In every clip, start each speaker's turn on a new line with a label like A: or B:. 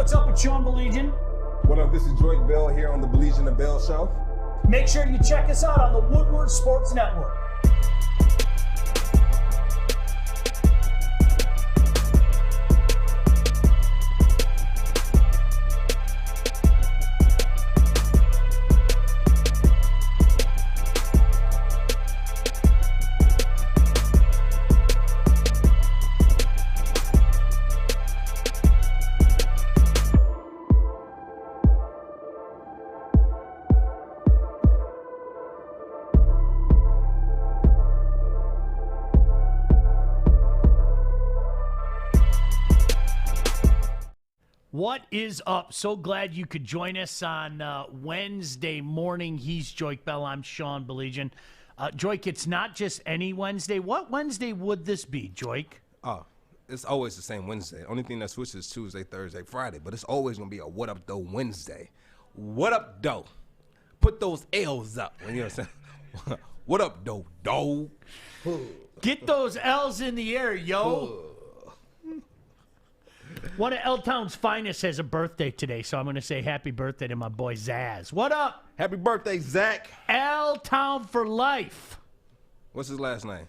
A: what's up with Sean Baligian.
B: What up, this is Joyke Bell here on the Baligian and Bell show.
A: Make sure you check us out on the Woodward Sports Network. What is up? So glad you could join us on Wednesday morning. He's Joyke Bell. I'm Sean Baligian. Joyke, it's not just any Wednesday. What Wednesday would this be, Joyke?
B: Oh, it's always the same Wednesday. Only thing that switches is Tuesday, Thursday, Friday. But it's always going to be a What Up, Doe Wednesday. What up, Doe? Put those L's up. You know what I'm saying? What up, Doe? Doe.
A: Get those L's in the air, yo. One of L-Town's finest has a birthday today, so I'm going to say happy birthday to my boy Zaz. What up?
B: Happy birthday, Zach.
A: L-Town for life.
B: What's his last name?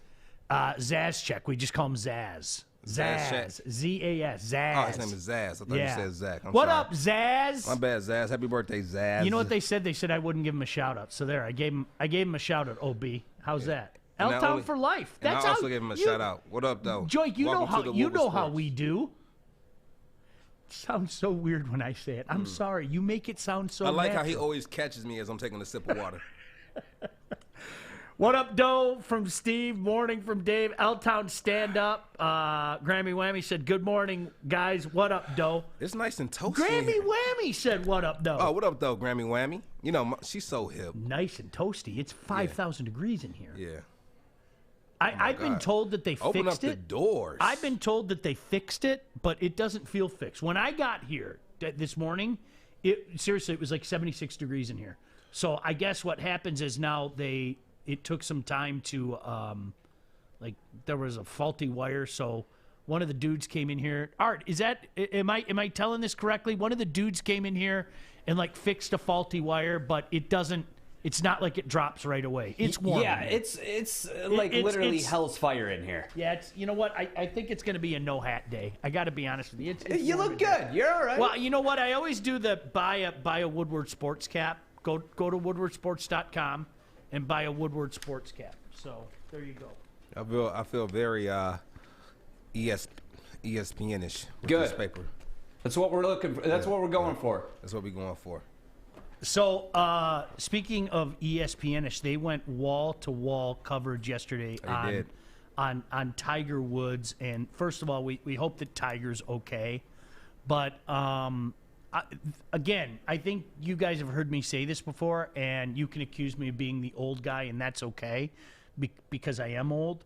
A: Zazchek. We just call him Zaz. Zaz. Z-A-S. Zaz.
B: Oh, his name is Zaz. I thought you said Zach.
A: What up, Zaz?
B: My bad, Zaz. Happy birthday, Zaz.
A: You know what they said? They said I wouldn't give him a shout-out. So there, I gave him a shout-out, OB. How's that? L-Town for life.
B: That's I also gave him a shout-out. What up, though?
A: Joyke, you know how we do. Sounds so weird when I say it. I'm sorry. You make it sound so
B: I like
A: natural.
B: how he always catches me as I'm taking a sip of water.
A: What up, Doe? From Steve. Morning from Dave. L-Town stand up. Grammy Whammy said, good morning, guys. What up, Doe?
B: It's nice and toasty.
A: Grammy Whammy said, what up, Doe?
B: Oh, what up, Doe, Grammy Whammy? You know, she's so hip.
A: Nice and toasty. It's 5,000 degrees in here.
B: Yeah.
A: I've been told that they fixed it.
B: Open up the doors.
A: I've been told that they fixed it, but it doesn't feel fixed. When I got here this morning, it was like 76 degrees in here. So I guess what happens is now it took some time to, like there was a faulty wire. So one of the dudes came in here. Art, am I telling this correctly? One of the dudes came in here and like fixed a faulty wire, but it's not like it drops right away. It's warm.
C: Yeah, it's literally hell's fire in here.
A: Yeah, you know what? I think it's going to be a no-hat day. I got to be honest with you.
C: You look good. You're all right.
A: Well, you know what? I always do the buy a Woodward sports cap. Go to woodwardsports.com and buy a Woodward sports cap. So there you go.
B: I feel very ESPN-ish with
C: good.
B: This paper.
C: That's what we're looking for. That's what we're going for.
B: That's what we're going for.
A: So, speaking of ESPN-ish, they went wall-to-wall coverage yesterday on Tiger Woods. And first of all, we hope that Tiger's okay. But, again, I think you guys have heard me say this before, and you can accuse me of being the old guy, and that's okay because I am old.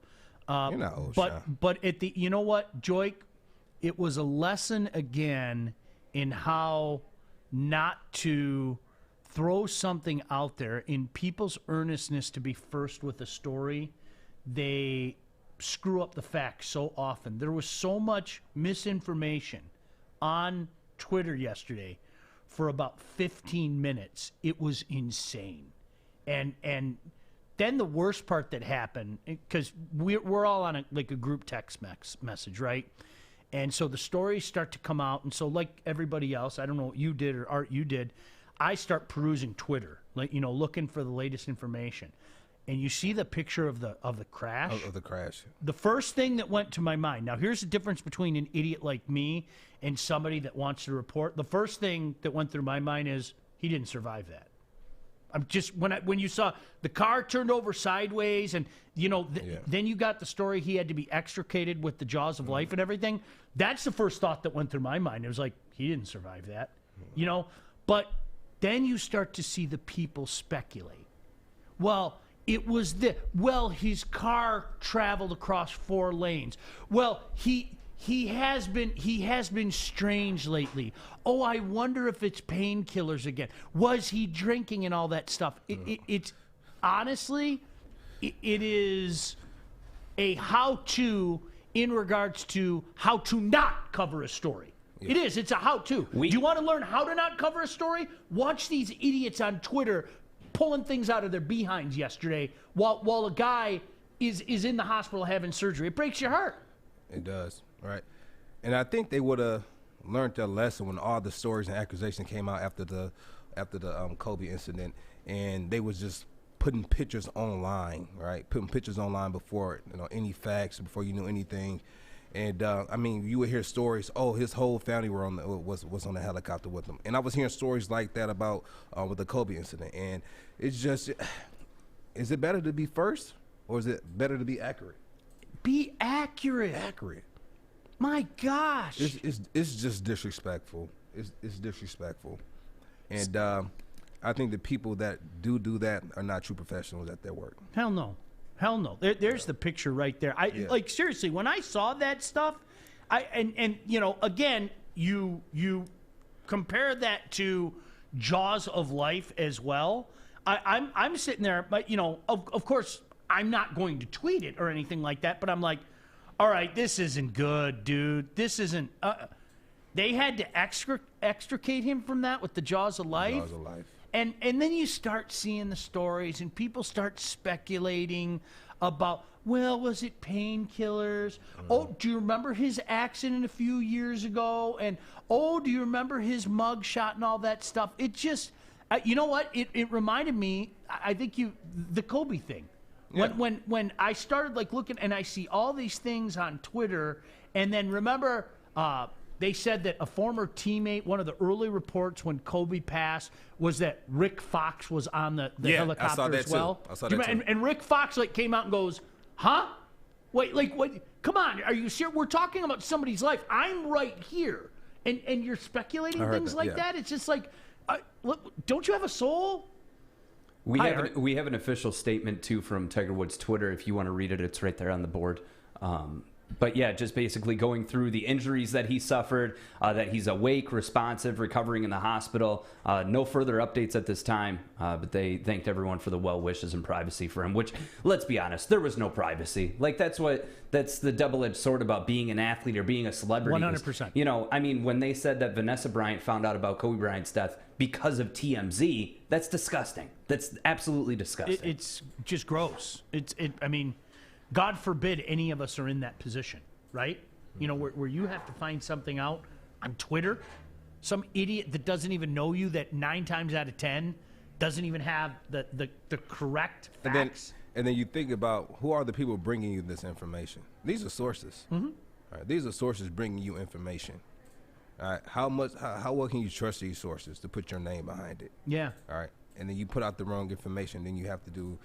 B: You're not old,
A: but you know what, Joyke? It was a lesson again in how not to throw something out there in people's earnestness to be first with a story. They screw up the facts so often. There was so much misinformation on Twitter yesterday for about 15 minutes. It was insane. And then the worst part that happened, because we're all on a group text message, right? And so the stories start to come out. And so like everybody else, I don't know what you did or Art you did, I start perusing Twitter, looking for the latest information. And you see the picture of the crash.
B: Of the crash.
A: The first thing that went to my mind. Now, here's the difference between an idiot like me and somebody that wants to report. The first thing that went through my mind is he didn't survive that. I'm just when you saw the car turned over sideways, and then you got the story he had to be extricated with the jaws of life and everything. That's the first thought that went through my mind. It was like he didn't survive that, But then you start to see the people speculate. Well, it was his car traveled across 4 lanes. Well, he has been strange lately. Oh, I wonder if it's painkillers again. Was he drinking and all that stuff? It's honestly, it is a how-to in regards to how to not cover a story. It is. It's a how-to. Do you want to learn how to not cover a story? Watch these idiots on Twitter pulling things out of their behinds yesterday while a guy is in the hospital having surgery. It breaks your heart.
B: It does, right? And I think they would have learned their lesson when all the stories and accusations came out after the Kobe incident, and they was just putting pictures online, right? Putting pictures online before any facts, before you knew anything. And I mean, you would hear stories. Oh, his whole family was on the helicopter with him, and I was hearing stories like that about with the Kobe incident. And it's just, is it better to be first, or is it better to be accurate?
A: Be accurate.
B: Accurate.
A: My gosh.
B: It's just disrespectful. It's disrespectful, and I think the people that do that are not true professionals at their work.
A: Hell no. Hell no. There's the picture right there. Like, seriously, when I saw that stuff, and again, you compare that to Jaws of Life as well. I'm sitting there, but of course, I'm not going to tweet it or anything like that, but I'm like, all right, this isn't good, dude. This isn't. They had to extricate him from that with the Jaws of Life.
B: Jaws of Life.
A: And then you start seeing the stories, and people start speculating about, well, was it painkillers? Oh, do you remember his accident a few years ago? And, oh, do you remember his mug shot and all that stuff? It just, you know what? It reminded me, I think the Kobe thing. Yeah. When I started looking, and I see all these things on Twitter, and then remember, they said that a former teammate, one of the early reports when Kobe passed, was that Rick Fox was on the helicopter as well.
B: I saw that too.
A: And Rick Fox came out and goes, huh? Wait, what? Come on, are you serious? We're talking about somebody's life. I'm right here. And you're speculating things like that? It's just like, look, don't you have a soul?
C: We have an official statement, too, from Tiger Woods' Twitter. If you want to read it, it's right there on the board. But yeah, just basically going through the injuries that he suffered, that he's awake, responsive, recovering in the hospital. No further updates at this time, but they thanked everyone for the well wishes and privacy for him, which, let's be honest, there was no privacy. That's the double-edged sword about being an athlete or being a celebrity.
A: 100%.
C: When they said that Vanessa Bryant found out about Kobe Bryant's death because of TMZ, that's disgusting. That's absolutely disgusting.
A: It's just gross. I mean, God forbid any of us are in that position, right? Where you have to find something out on Twitter, some idiot that doesn't even know you, that 9 times out of 10 doesn't even have the correct facts.
B: And then you think about, who are the people bringing you this information? These are sources. Mm-hmm. All right, these are sources bringing you information. All right, how well can you trust these sources to put your name behind it?
A: Yeah.
B: All right, and then you put out the wrong information, then you have to do.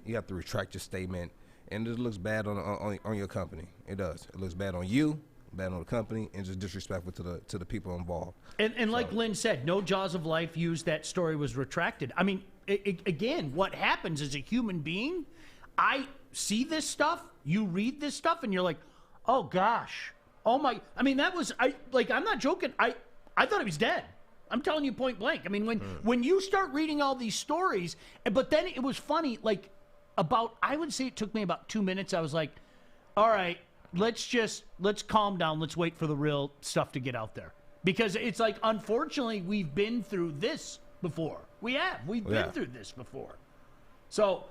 B: You have to retract your statement, and it looks bad on your company. It does. It looks bad on you, bad on the company, and just disrespectful to the people involved.
A: And like Lynn said, no Jaws of Life used that story was retracted. I mean, again, what happens as a human being, I see this stuff, you read this stuff, and you're like, oh gosh, oh my. I mean, I'm not joking. I thought he was dead. I'm telling you point blank. I mean, when you start reading all these stories, but then it was funny, I would say it took me about 2 minutes. I was like, all right, let's calm down. Let's wait for the real stuff to get out there. Because it's like, unfortunately, we've been through this before. We've been through this before. So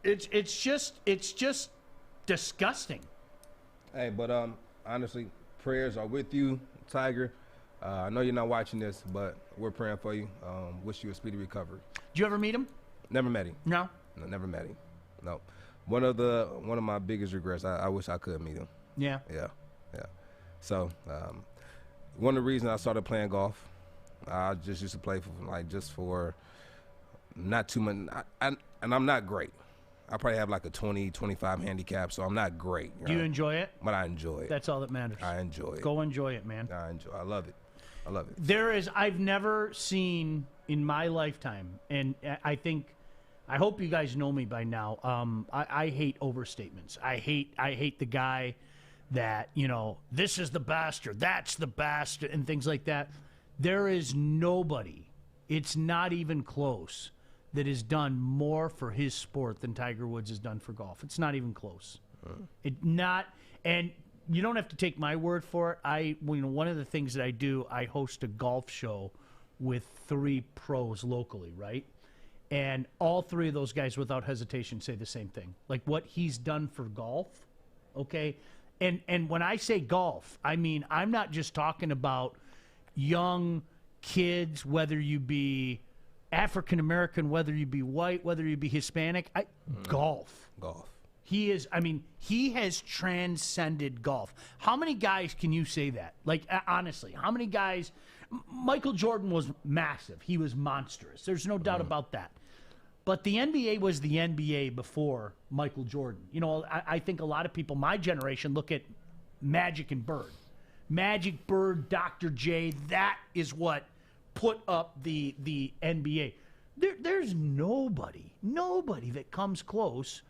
A: it's just disgusting.
B: Hey, but honestly, prayers are with you, Tiger. I know you're not watching this, but we're praying for you. Wish you a speedy recovery.
A: Did you ever meet him?
B: Never met him.
A: No,
B: never met him. No. One of my biggest regrets. I wish I could meet him.
A: Yeah.
B: Yeah. So one of the reasons I started playing golf, I just used to play for not too much. And I'm not great. I probably have a 20, 25 handicap, so I'm not great.
A: Do you enjoy it?
B: But I enjoy it.
A: That's all that matters.
B: I enjoy it.
A: Go enjoy it, man.
B: I love it.
A: I've never seen in my lifetime, and I hope you guys know me by now. I hate overstatements. I hate the guy that, this is the best or that's the best and things like that. There is nobody, it's not even close, that has done more for his sport than Tiger Woods has done for golf. It's not even close. And you don't have to take my word for it. One of the things that I do, I host a golf show with 3 pros locally, right? And all 3 of those guys, without hesitation, say the same thing. Like what he's done for golf, okay? And when I say golf, I mean, I'm not just talking about young kids, whether you be African American, whether you be white, whether you be Hispanic. Golf. He has transcended golf. How many guys can you say that? Like, honestly, how many guys? Michael Jordan was massive. He was monstrous. There's no doubt about that. But the NBA was the NBA before Michael Jordan. You know, I think a lot of people, my generation, look at Magic and Bird. Magic, Bird, Dr. J, that is what put up the NBA. There's nobody that comes close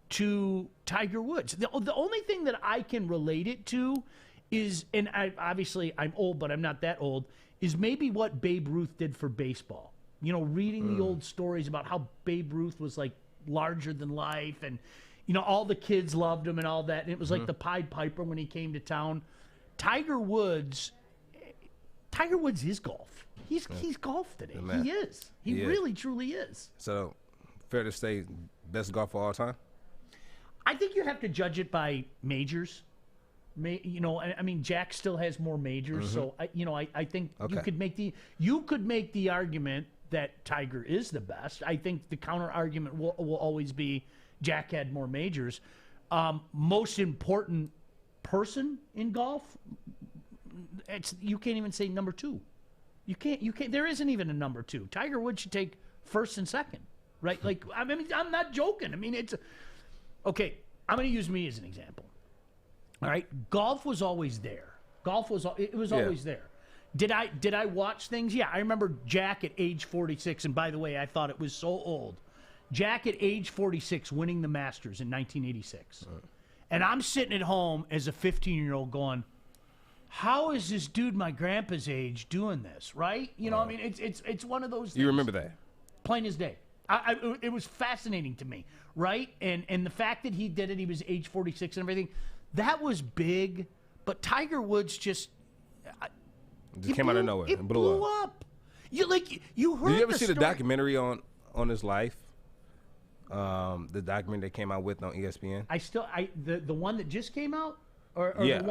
A: to Tiger Woods. The only thing that I can relate it to is, and obviously I'm old, but I'm not that old, is maybe what Babe Ruth did for baseball. You know, reading the old stories about how Babe Ruth was like larger than life, and you know, all the kids loved him and all that. And it was like the Pied Piper when he came to town. Tiger Woods is golf. He's golf today. He is. He really, truly is.
B: So, fair to say, best golfer of all time?
A: I think you have to judge it by majors. You know, I mean, Jack still has more majors, so I think you could make the argument that Tiger is the best. I think the counter argument will always be Jack had more majors. Most important person in golf, you can't even say number 2. You can't. There isn't even a number 2. Tiger Woods should take first and second, right? Like, I mean, I'm not joking. I mean, it's okay. I'm going to use me as an example. All right, golf was always there. It was always there. Did I watch things? Yeah, I remember Jack at age 46, and by the way, I thought it was so old. Jack at age 46 winning the Masters in 1986. And I'm sitting at home as a 15-year-old going, how is this dude my grandpa's age doing this, right? You know, I mean, it's one of those things.
B: You remember that?
A: Plain as day. It was fascinating to me, right? And the fact that he did it, he was age 46 and everything, that was big. But Tiger Woods just
B: came out of nowhere and blew up.
A: You heard. Did you
B: ever see the documentary on his life? The documentary that came out with on ESPN.
A: The one that just came out, or
B: yeah,
A: the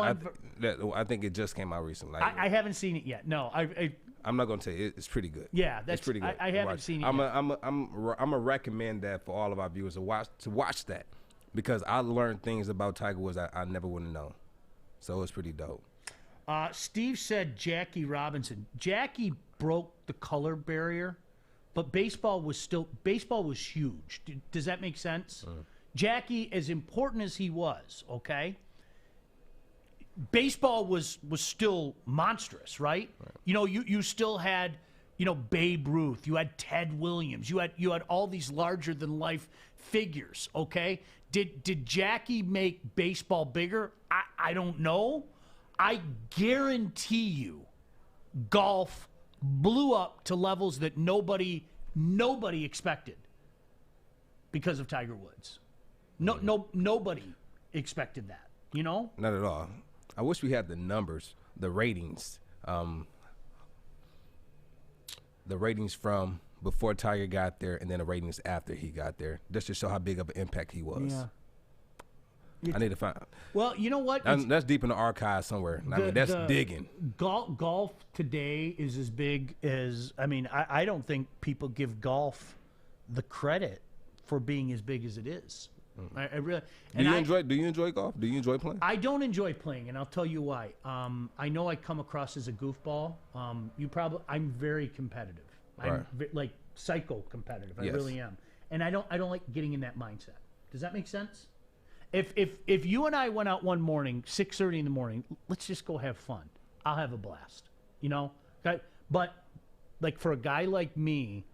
A: one
B: I think it just came out recently.
A: I haven't seen it yet. No,
B: I'm not gonna tell you. It's pretty good.
A: Yeah,
B: it's pretty good.
A: I haven't seen it.
B: I'm gonna recommend that for all of our viewers to watch that, because I learned things about Tiger Woods I never would have known. So it's pretty dope.
A: Steve said Jackie Robinson. Jackie broke the color barrier, but baseball was huge. Does that make sense? Jackie, as important as he was, okay, baseball was still monstrous, right? You know, you still had, you know, Babe Ruth, you had Ted Williams, you had all these larger than life figures, okay? Did Jackie make baseball bigger? I don't know. I guarantee you golf blew up to levels that nobody expected because of Tiger Woods. Nobody expected that, you know?
B: Not at all. I wish we had the numbers, the ratings from before Tiger got there and then the ratings after he got there, just to show how big of an impact he was. Yeah. I need to find.
A: Well, you know what?
B: That's deep in the archive somewhere. That's digging.
A: Golf today is as big as. I mean, I don't think people give golf the credit for being as big as it is. I really.
B: Do you enjoy golf? Do you enjoy playing?
A: I don't enjoy playing, and I'll tell you why. I know I come across as a goofball. I'm very competitive. I'm like psycho competitive. I really am, and I don't like getting in that mindset. Does that make sense? If you and I went out one morning, 6:30 in the morning, let's just go have fun. I'll have a blast, you know? But like for a guy like me,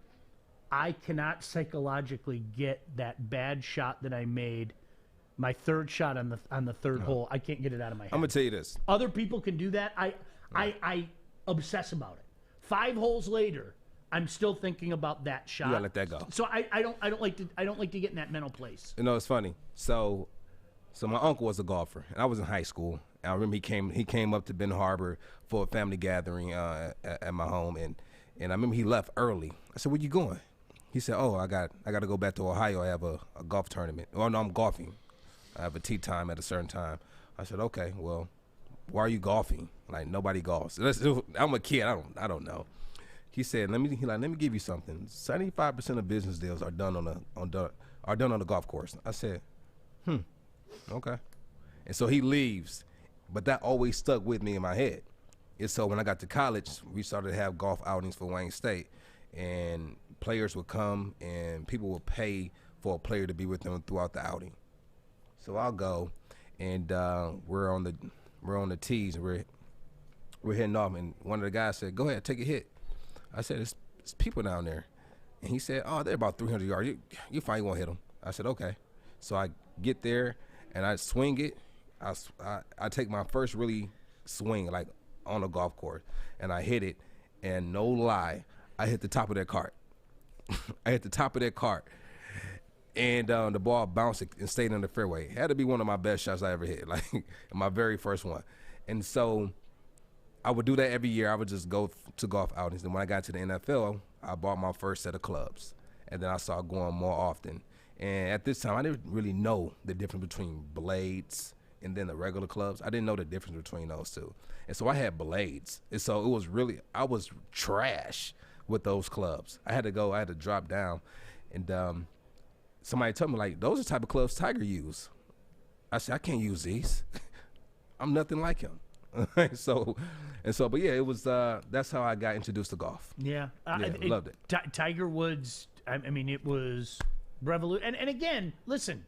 A: I cannot psychologically get that bad shot that I made, my third shot on the third hole. I can't get it out of my head.
B: I'm gonna tell you this.
A: Other people can do that. I obsess about it. 5 holes later, I'm still thinking about that shot.
B: You gotta let that go.
A: So I don't like to get in that mental place.
B: You know, it's funny. So my uncle was a golfer, and I was in high school, I remember he came up to Ben Harbor for a family gathering at my home, and I remember he left early. I said, "Where you going?" He said, "Oh, I got to go back to Ohio. I have a golf tournament. Oh no, I'm golfing. I have a tee time at a certain time." I said, "Okay, well, why are you golfing? Like nobody golfs." I'm a kid. I don't know. He said, "Let me give you something. 75% of business deals are done on the golf course." I said, okay. And so he leaves, but that always stuck with me in my head. And so when I got to college, we started to have golf outings for Wayne State, and players would come and people would pay for a player to be with them throughout the outing. So I'll go, and we're on the tees, and we're hitting off, and one of the guys said, "Go ahead, take a hit." I said, "It's people down there," and he said, "Oh, they're about 300 yards. You fine, you won't hit them." I said, "Okay." So I get there and I swing it. I take my first really swing like on a golf course, and I hit it, and no lie, I hit the top of that cart. I hit the top of that cart, and the ball bounced and stayed in the fairway. It had to be one of my best shots I ever hit, like my very first one. And so I would do that every year. I would just go to golf outings. And when I got to the NFL, I bought my first set of clubs, and then I started going more often. And at this time, I didn't really know the difference between blades and then the regular clubs. I didn't know the difference between those two. And so I had blades. And so I was trash with those clubs. I had to drop down. And somebody told me, like, those are the type of clubs Tiger used. I said, I can't use these. I'm nothing like him. But yeah, it was, that's how I got introduced to golf.
A: Yeah.
B: Loved it.
A: Tiger Woods, I mean, it was revolution. And again, listen,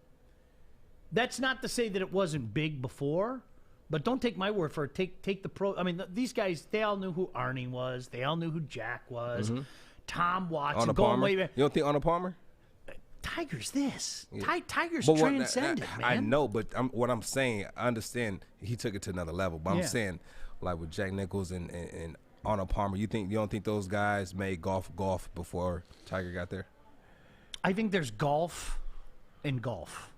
A: that's not to say that it wasn't big before, but don't take my word for it. Take the pro. I mean, these guys, they all knew who Arnie was. They all knew who Jack was. Mm-hmm. Tom Watson.
B: Arnold Palmer. You don't think Arnold Palmer?
A: Tiger's this.
B: Yeah.
A: Tiger's transcendent, man.
B: I know, but what I'm saying, I understand he took it to another level. But I'm saying, like with Jack Nicklaus and Arnold Palmer, you don't think those guys made golf before Tiger got there?
A: I think there's golf and golf.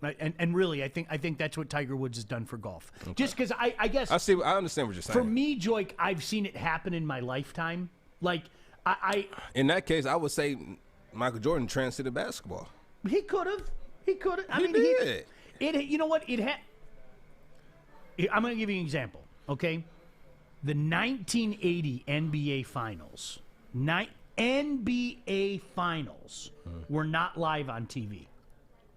A: And really, I think that's what Tiger Woods has done for golf. Okay. Just because I guess
B: I understand what you're saying.
A: For me, Joik, I've seen it happen in my lifetime. Like
B: in that case, I would say Michael Jordan transcended basketball.
A: He could have. I mean,
B: did.
A: You know what? I'm going to give you an example. Okay, the 1980 NBA Finals. NBA Finals were not live on TV.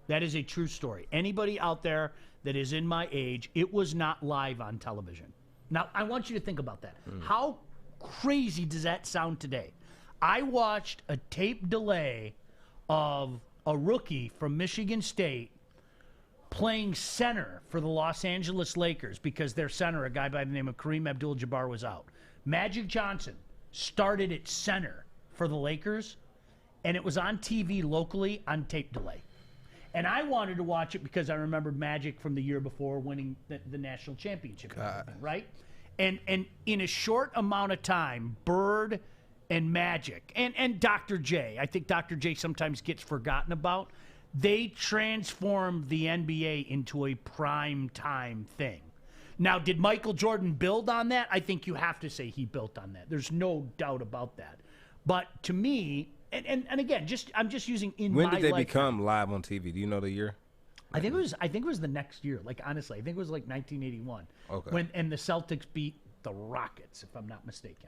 A: That is a true story. Anybody out there that is in my age, it was not live on television. Now, I want you to think about that. How crazy does that sound today? I watched a tape delay of a rookie from Michigan State playing center for the Los Angeles Lakers because their center, a guy by the name of Kareem Abdul-Jabbar, was out. Magic Johnson started at center for the Lakers, and it was on TV locally on tape delay. And I wanted to watch it because I remembered Magic from the year before winning the national championship, right? And in a short amount of time, Bird and Magic and Dr. J, I think Dr. J sometimes gets forgotten about, they transformed the NBA into a prime time thing. Now, did Michael Jordan build on that? I think you have to say he built on that. There's no doubt about that. But to me, and again, I'm just using
B: my lifetime. When did they become live on TV? Do you know the year?
A: I think it was the next year. Like, honestly, I think it was like 1981.
B: Okay.
A: And the Celtics beat the Rockets, if I'm not mistaken.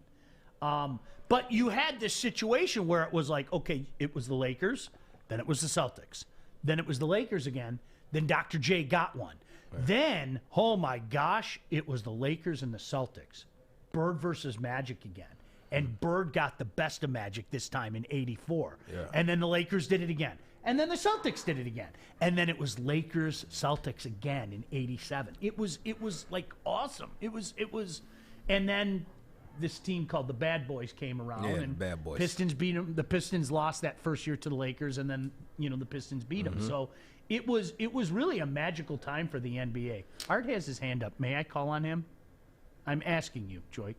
A: But you had this situation where it was like, okay, it was the Lakers, then it was the Celtics, then it was the Lakers again, then Dr. J got one. Right. Then, oh my gosh, it was the Lakers and the Celtics. Bird versus Magic again. And Bird got the best of Magic this time in '84. Yeah. And then the Lakers did it again. And then the Celtics did it again. And then it was Lakers Celtics again in '87. It was like awesome. It was and then this team called the Bad Boys came around, and
B: Bad Boys.
A: Pistons beat them. The Pistons lost that first year to the Lakers, and then the Pistons beat them. So it was really a magical time for the NBA. Art has his hand up. May I call on him? I'm asking you, Joik.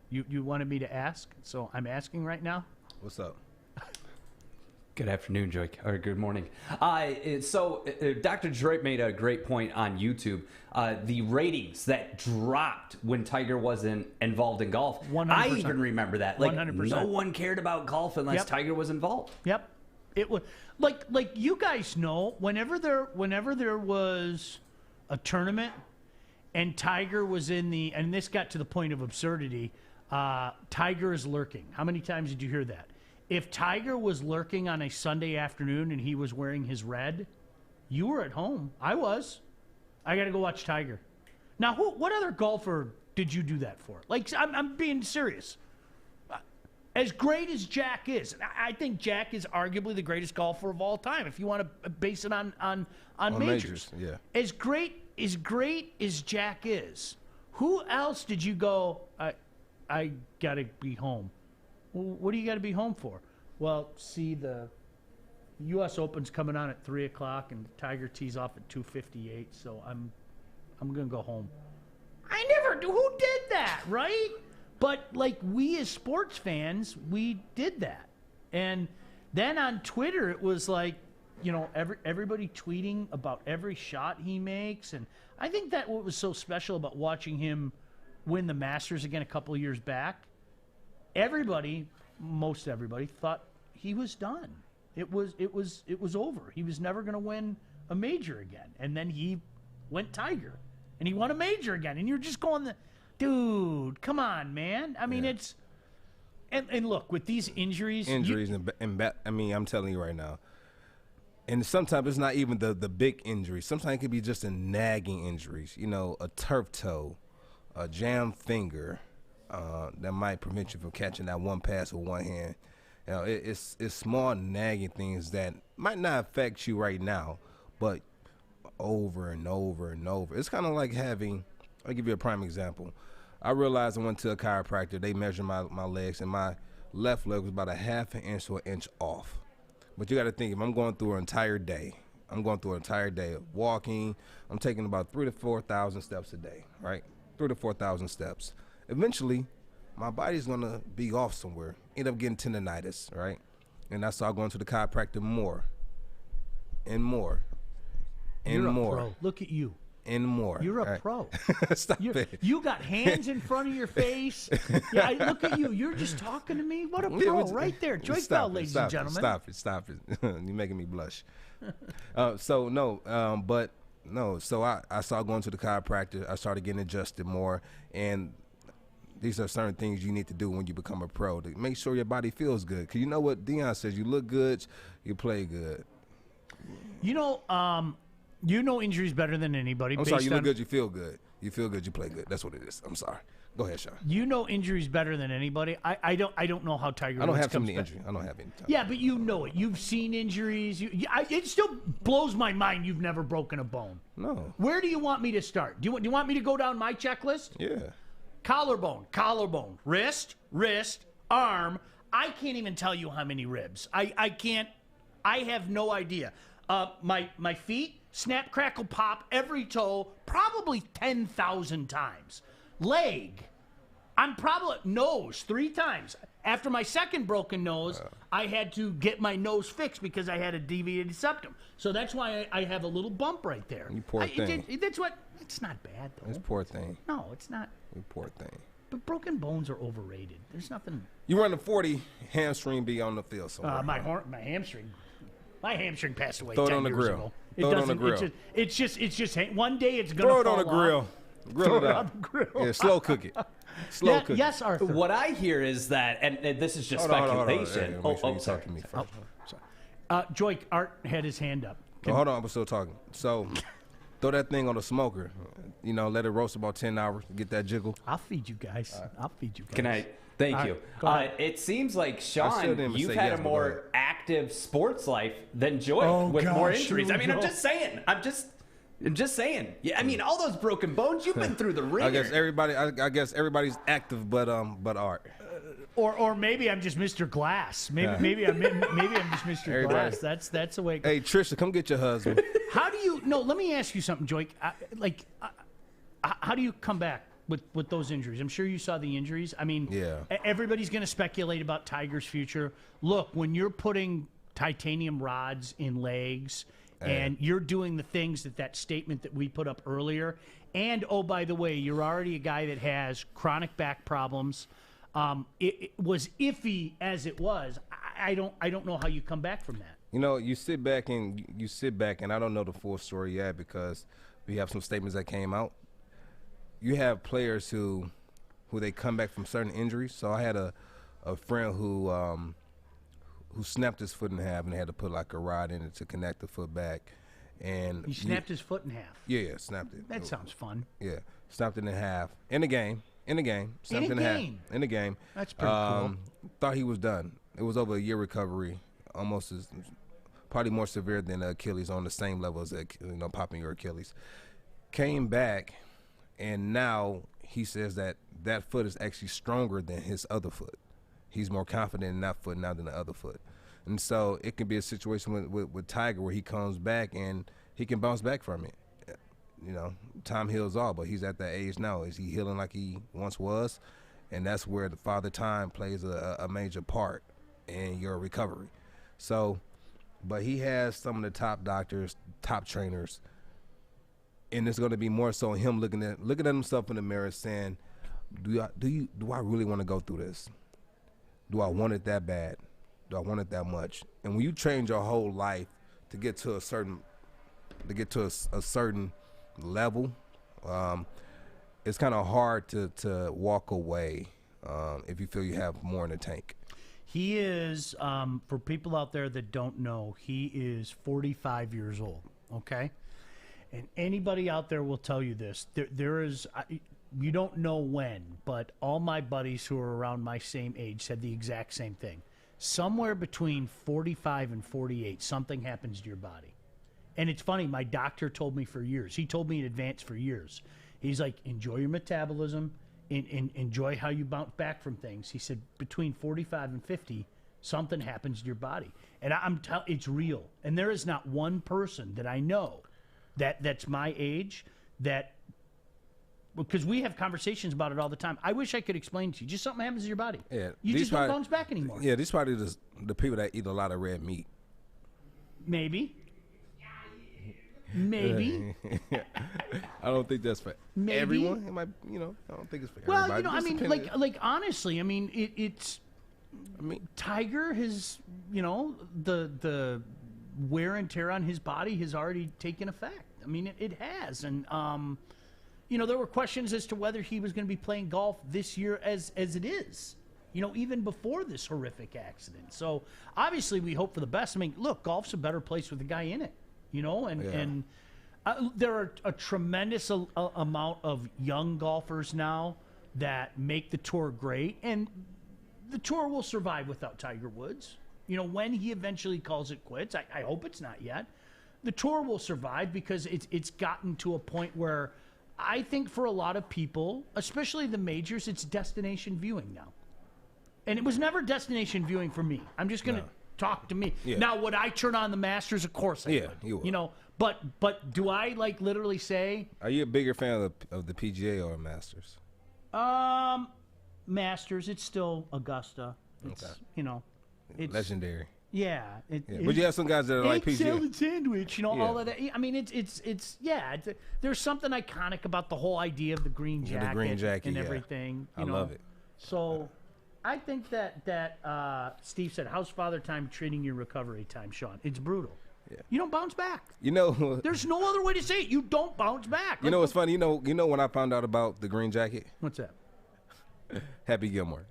A: You wanted me to ask, so I'm asking right now.
B: What's up?
C: Good afternoon, Joy, or good morning. So Dr. Detroit made a great point on YouTube. The ratings that dropped when Tiger wasn't involved in golf.
A: 100%.
C: I even remember that. Like
A: 100%.
C: no one cared about golf unless Tiger was involved.
A: Yep. It was like you guys know, whenever there was a tournament and Tiger was and this got to the point of absurdity, Tiger is lurking. How many times did you hear that? If Tiger was lurking on a Sunday afternoon and he was wearing his red, you were at home. I was. I got to go watch Tiger. Now, what other golfer did you do that for? Like, I'm being serious. As great as Jack is, and I think Jack is arguably the greatest golfer of all time. If you want to base it on majors,
B: yeah.
A: As great as Jack is, who else did you go? I got to be home. Well, what do you got to be home for? Well, see, the U.S. Open's coming on at 3 o'clock, and Tiger tees off at 2:58. So I'm gonna go home. I never do. Who did that, right? But like we as sports fans, we did that, and then on Twitter it was like, everybody tweeting about every shot he makes, and I think that what was so special about watching him win the Masters again a couple of years back. Most everybody thought he was done. It was over. He was never going to win a major again. And then he went Tiger, and he won a major again. And you're just going, dude, come on, man. I mean, it's and look, with these injuries,
B: I'm telling you right now. And sometimes it's not even the big injuries. Sometimes it could be just a nagging injuries. A turf toe, a jammed finger. That might prevent you from catching that one pass with one hand. It's small nagging things that might not affect you right now, but over and over and over. It's kind of like I'll give you a prime example. I realized I went to a chiropractor. They measured my legs, and my left leg was about a half an inch to an inch off. But you got to think, if I'm going through an entire day of walking, I'm taking about 3,000 to 4,000 steps a day, right? 3,000 to 4,000 steps. Eventually, my body's going to be off somewhere, end up getting tendonitis, right? And I started going to the chiropractor more and more and
A: You're
B: more.
A: A pro. Look at you.
B: And more.
A: You're a pro.
B: Stop it.
A: You got hands in front of your face. Yeah, look at you. You're just talking to me. What a pro right there. Joy Bell, ladies and gentlemen.
B: Stop it. You're making me blush. So I started going to the chiropractor. I started getting adjusted more, and these are certain things you need to do when you become a pro to make sure your body feels good. Because you know what Deion says, you look good, you play good. You
A: know injuries better than anybody.
B: I'm sorry, you look good, you feel good. You feel good, you play good. That's what it is. I'm sorry. Go ahead, Sean.
A: You know injuries better than anybody. I don't know how Tiger Woods
B: I don't have too
A: comes
B: many
A: back.
B: injuries. I don't have any time.
A: Yeah, but you know it. You've seen injuries. It still blows my mind you've never broken a bone.
B: No.
A: Where do you want me to start? Do you want me to go down my checklist?
B: Yeah.
A: Collarbone, wrist, arm. I can't even tell you how many ribs. I can't. I have no idea. My feet, snap, crackle, pop, every toe, probably 10,000 times. Leg, I'm probably nose 3 times. After my second broken nose, I had to get my nose fixed because I had a deviated septum. So that's why I have a little bump right there.
B: You poor thing.
A: It's not bad though.
B: It's a poor thing.
A: No, it's not.
B: You poor thing.
A: But broken bones are overrated. There's nothing.
B: You run a 40, hamstring be on the field somewhere.
A: My hamstring passed away.
B: Throw it
A: 10
B: on the
A: years
B: grill.
A: ago.
B: Throw it on the grill.
A: It's just one day it's gonna
B: Throw it
A: fall
B: on the grill.
A: off.
B: Grill it
A: Throw it
B: up.
A: on the grill.
B: Yeah, slow cook it. Slow cook it.
A: Yes, Arthur.
C: What I hear is that, and this is just
B: Hold on.
C: speculation.
B: Make sure you
C: Sorry.
B: talk to me first.
A: Joy, Art had his hand up.
B: Hold on, I'm still talking. So, throw that thing on the smoker. Let it roast about 10 hours to get that jiggle.
A: I'll feed you guys. I'll feed you guys.
C: Can I? Thank
A: All
C: you.
A: right, go ahead.
C: It seems like,
B: I still
C: Sean,
B: didn't
C: you've
B: say
C: had
B: yes,
C: a
B: but go
C: more
B: ahead.
C: active sports life than Joy with
A: gosh,
C: more injuries.
A: here
C: I
A: we
C: mean, I'm
A: go.
C: just saying. I'm just saying. Yeah, I mean, all those broken bones, you've been through the ringer.
B: I guess everybody's active, but Art.
A: Or maybe I'm just Mr. Glass. Maybe I'm just Mr.
B: Everybody.
A: Glass. That's the way.
B: Hey, Trisha, come get your husband.
A: How do you? No, let me ask you something, Joy. How do you come back with those injuries? I'm sure you saw the injuries. I mean,
B: Yeah.
A: Everybody's going to speculate about Tiger's future. Look, when you're putting titanium rods in legs, and you're doing the things that statement that we put up earlier. And, oh, by the way, you're already a guy that has chronic back problems. It was iffy as it was. I don't know how you come back from that.
B: You know, you sit back, and I don't know the full story yet because we have some statements that came out. You have players who they come back from certain injuries. So I had a friend who snapped his foot in half and they had to put like a rod in it to connect the foot back. And
A: he snapped his foot in half.
B: Yeah, snapped it.
A: That sounds fun.
B: Yeah, snapped it in half in the game. Snapped it in half in the game.
A: That's pretty cool.
B: Thought he was done. It was over a year recovery, probably more severe than Achilles, on the same level as popping your Achilles. Came back, and now he says that foot is actually stronger than his other foot. He's more confident in that foot now than the other foot. And so it can be a situation with Tiger where he comes back and he can bounce back from it. You know, time heals all, but he's at that age now. Is he healing like he once was? And that's where the father time plays a major part in your recovery. So, but he has some of the top doctors, top trainers, and it's going to be more so him looking at himself in the mirror saying, do I really want to go through this? Do I want it that bad? Do I want it that much? And when you change your whole life to get to a certain level, it's kind of hard to walk away if you feel you have more in the tank.
A: He is, for people out there that don't know, he is 45 years old, okay? And anybody out there will tell you this. There is, you don't know when, but all my buddies who are around my same age said the exact same thing. Somewhere between 45 and 48, something happens to your body. And it's funny, my doctor told me for years. He told me in advance for years. He's like, enjoy your metabolism, enjoy how you bounce back from things. He said between 45 and 50, something happens to your body. And it's real. And there is not one person that I know that's my age that, because we have conversations about it all the time. I wish I could explain to you. Just something happens to your body.
B: Yeah,
A: you just don't bounce back anymore.
B: Yeah, these probably the people that eat a lot of red meat.
A: Maybe.
B: I don't think that's for everyone. It might, I don't think it's for everybody.
A: Well, I mean, like honestly, I mean, it's. I mean, Tiger has, the wear and tear on his body has already taken effect. I mean, it has, and there were questions as to whether he was going to be playing golf this year as it is. Even before this horrific accident. So obviously, we hope for the best. I mean, look, golf's a better place with the guy in it. And there are a tremendous amount of young golfers now that make the tour great, and the tour will survive without Tiger Woods. When he eventually calls it quits, I hope it's not yet. The tour will survive because it's gotten to a point where I think for a lot of people, especially the majors, it's destination viewing now. And it was never destination viewing for me. I'm just going to talk to me. Yeah. Now, would I turn on the Masters? Of course I would.
B: You would.
A: But do I literally say?
B: Are you a bigger fan of the PGA or Masters?
A: Masters. It's still Augusta. It's, it's
B: legendary.
A: Yeah.
B: But you have some guys that are like PGA.
A: Salad sandwich, all of that. I mean, it's there's something iconic about the whole idea of the green jacket, and everything.
B: I love it.
A: So I think that Steve said, how's father time treating your recovery time, Sean? It's brutal. Yeah. You don't bounce back. There's no other way to say it. You don't bounce back.
B: You know what's funny? You know when I found out about the green jacket?
A: What's that?
B: Happy Gilmore.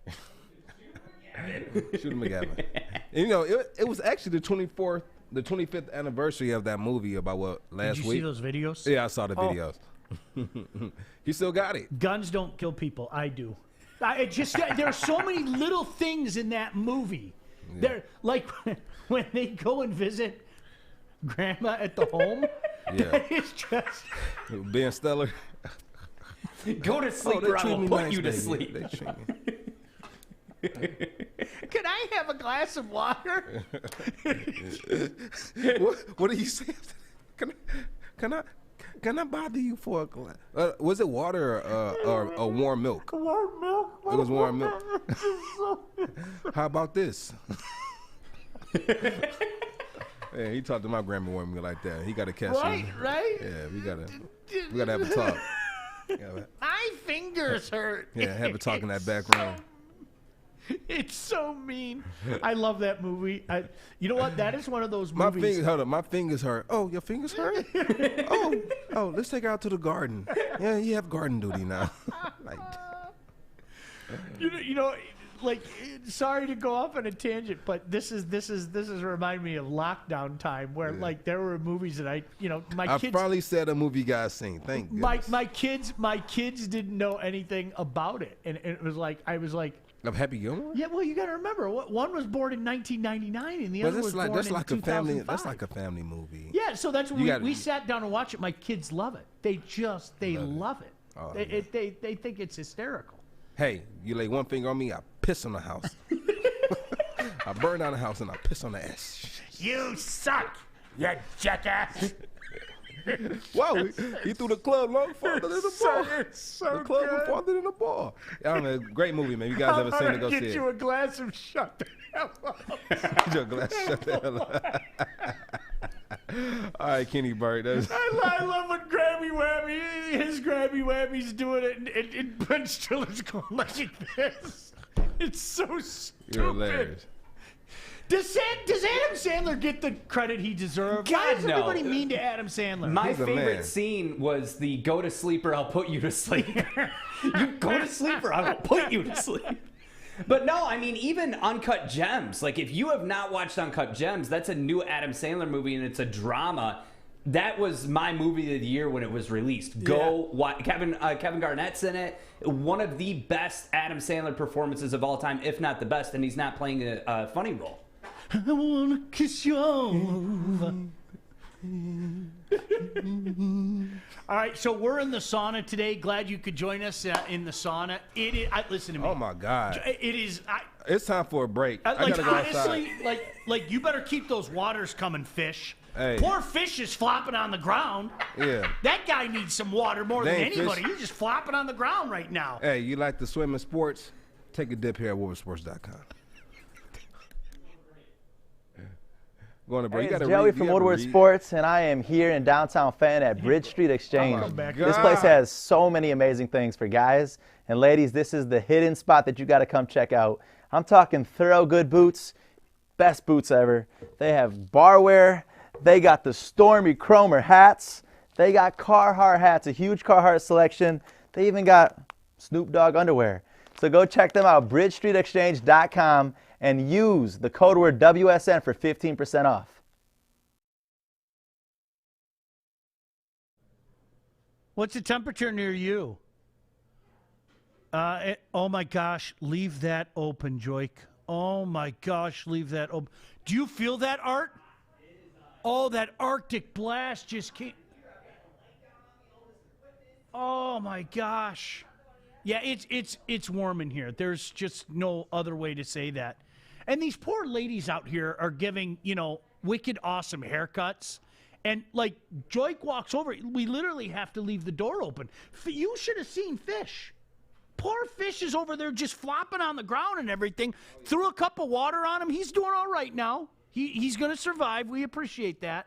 B: Shooter McGavin. And, it was actually the 25th anniversary of that movie about last week.
A: Did you see those videos?
B: Yeah, I saw the videos. He still got it.
A: Guns don't kill people. I do. There are so many little things in that movie. Yeah. They're like when they go and visit Grandma at the home.
B: Yeah,
A: it's just
B: Ben Stiller.
C: Go to sleep, or I will put you to sleep.
A: Can I have a glass of water?
B: What do you say? Can I bother you for a glass? Was it water or warm milk?
A: Warm milk.
B: It was warm milk. How about this? Yeah, he talked to my grandma with me like that. He got to catch
A: Right,
B: me.
A: right.
B: Yeah, we gotta have a talk. Yeah,
A: My fingers hurt.
B: yeah, have a talk in that back room.
A: It's so mean. I love that movie. You know what? That is one of those movies.
B: Hold up, my fingers hurt. Oh, your fingers hurt? oh, let's take her out to the garden. Yeah, you have garden duty now. Like,
A: you know, like, sorry to go off on a tangent, but this is reminding me of lockdown time where like there were movies that I kids
B: probably said a movie you guys seen. Thank goodness.
A: My kids didn't know anything about it, and it was like I was like.
B: Of Happy Gilmore?
A: Yeah, well, you got to remember, one was born in 1999, and the other was born in 2005.
B: That's like a family movie.
A: Yeah, so that's when we sat down and watched it. My kids love it. They love it.
B: Oh,
A: they think it's hysterical.
B: Hey, you lay one finger on me, I piss on the house. I burn down the house and I piss on the ass.
A: You suck, you jackass.
B: Wow, he threw the club long farther than the ball.
A: So
B: the club was
A: good.
B: farther than the ball. Yeah, man, great movie, man. You guys ever seen it? Go see it.
A: Get you a glass of shut the hell up.
B: Get you a glass. Shut the hell up. All right, Kenny Burt.
A: I love when his Grammy Whammy's doing it, and Ben Stiller's going like this. It's so stupid.
B: You're hilarious.
A: Does Adam Sandler get the credit he deserves? Why is everybody mean to Adam Sandler?
C: My
B: He's a
C: favorite
B: man.
C: scene was the "Go to sleep or I'll put you to sleep." You go to sleep or I will put you to sleep. But no, I mean, even Uncut Gems. Like, if you have not watched Uncut Gems, that's a new Adam Sandler movie, and it's a drama. That was my movie of the year when it was released. Go watch. Kevin Garnett's in it. One of the best Adam Sandler performances of all time, if not the best, and he's not playing a funny role.
A: I wanna kiss you all over. All right, so we're in the sauna today. Glad you could join us in the sauna. It is. Listen to me.
B: Oh my God!
A: It is.
B: It's time for a break. I
A: Like
B: gotta go
A: honestly,
B: outside.
A: like you better keep those waters coming, fish.
B: Hey.
A: Poor fish is flopping on the ground.
B: Yeah.
A: That guy needs some water more than
B: Dang,
A: anybody.
B: fish.
A: He's just flopping on the ground right now.
B: Hey, you like to swim in sports? Take a dip here at woodwardsports.com. Going to break.
D: Hey, it's Joey from Woodward Sports, and I am here in downtown Fenton at Bridge Street Exchange. This place has so many amazing things for guys and ladies. This is the hidden spot that you got to come check out. I'm talking thorough good boots, best boots ever. They have barware. They got the Stormy Cromer hats. They got Carhartt hats, a huge Carhartt selection. They even got Snoop Dogg underwear. So go check them out, bridgestreetexchange.com, and use the code word WSN for 15% off.
A: What's the temperature near you? Oh my gosh, leave that open, Joik. Oh my gosh, leave that open. Do you feel that, Art? Oh, that Arctic blast just came. Oh my gosh. Yeah, it's warm in here. There's just no other way to say that. And these poor ladies out here are giving, wicked awesome haircuts. And like Joik walks over, we literally have to leave the door open. You should have seen Fish. Poor Fish is over there just flopping on the ground and everything. Threw a cup of water on him. He's doing all right now. He's going to survive. We appreciate that.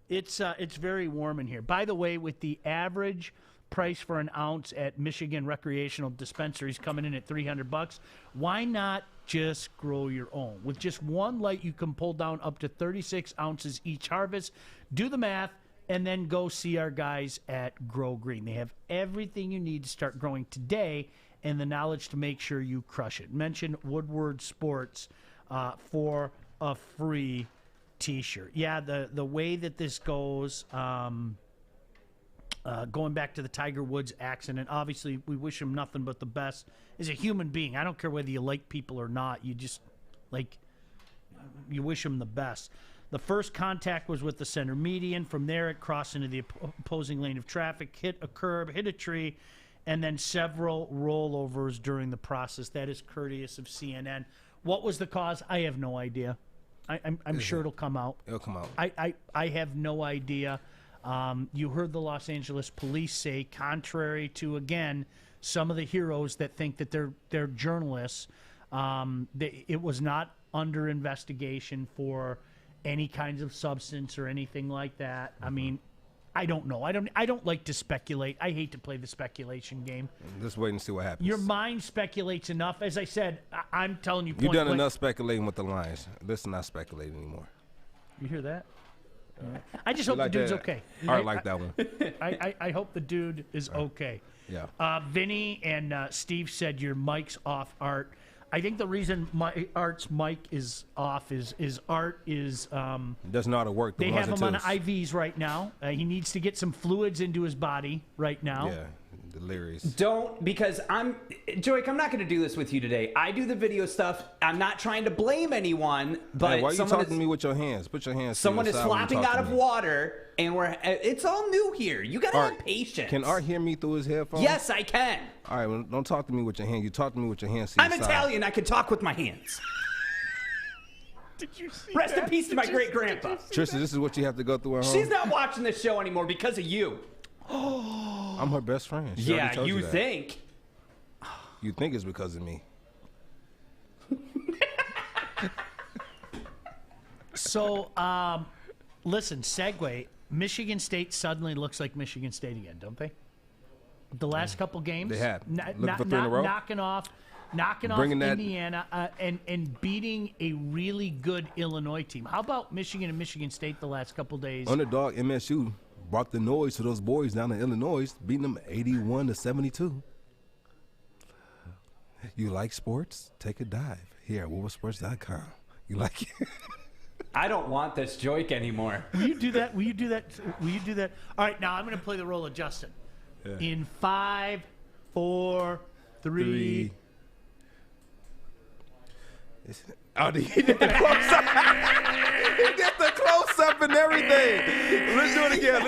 A: It's very warm in here. By the way, with the average price for an ounce at Michigan recreational dispensaries coming in at $300, why not just grow your own? With just one light, you can pull down up to 36 ounces each harvest. Do the math, and then go see our guys at Grow Green. They have everything you need to start growing today and the knowledge to make sure you crush it. Mention Woodward Sports for a free T-shirt. Yeah, the way that this goes, going back to the Tiger Woods accident, obviously we wish him nothing but the best. As a human being, I don't care whether you like people or not. You just, you wish him the best. The first contact was with the center median. From there, it crossed into the opposing lane of traffic, hit a curb, hit a tree, and then several rollovers during the process. That is courteous of CNN. What was the cause? I have no idea. I'm sure it'll come out.
B: It'll come out.
A: I have no idea. You heard the Los Angeles police say, contrary to, again, some of the heroes that think that they're journalists, it was not under investigation for any kinds of substance or anything like that. I mean, I don't know. I don't like to speculate. I hate to play the speculation game.
B: Just wait and see what happens.
A: Your mind speculates enough. As I said, I'm telling you.
B: You've done enough speculating with the Lions. Let's not speculate anymore.
A: You hear that? I just hope the dude's okay.
B: I like that one.
A: I hope the dude is okay.
B: Yeah.
A: Vinny and Steve said your mic's off, Art. I think the reason Art's mic is off is Art is
B: doesn't know how to work.
A: They have him on IVs right now. He needs to get some fluids into his body right now.
B: Yeah. Delirious.
C: Don't, because Joik, I'm not going to do this with you today. I do the video stuff. I'm not trying to blame anyone, but
B: hey, why are you talking to me with your hands? Put your hands.
C: Someone is flopping out of water, and it's all new here. You got to have patience.
B: Can Art hear me through his headphones?
C: Yes, I can.
B: All right, well, don't talk to me with your hands. You talk to me with your hands.
C: I'm Italian. I can talk with my hands.
A: Did you see
C: Rest in peace to my great grandpa.
B: Trisha, this is what you have to go through at home.
C: She's not watching this show anymore because of you.
B: I'm her best friend. She
C: yeah,
B: told
C: you
B: that.
C: think.
B: You think it's because of me.
A: So, listen, segue. Michigan State suddenly looks like Michigan State again, don't they? The last couple games.
B: They have. Looking for 3 in a row?
A: Knocking off Indiana and beating a really good Illinois team. How about Michigan and Michigan State the last couple days?
B: Underdog MSU brought the noise to those boys down in Illinois, beating them 81-72. You like sports? Take a dive here at woodwardsports.com. You like it?
C: I don't want this Joik anymore.
A: Will you do that? Will you do that? Will you do that? All right, now I'm going to play the role of Justin. Yeah. In 5, 4, 3.
B: Oh, he did the close-up. He did the close-up and everything. Let's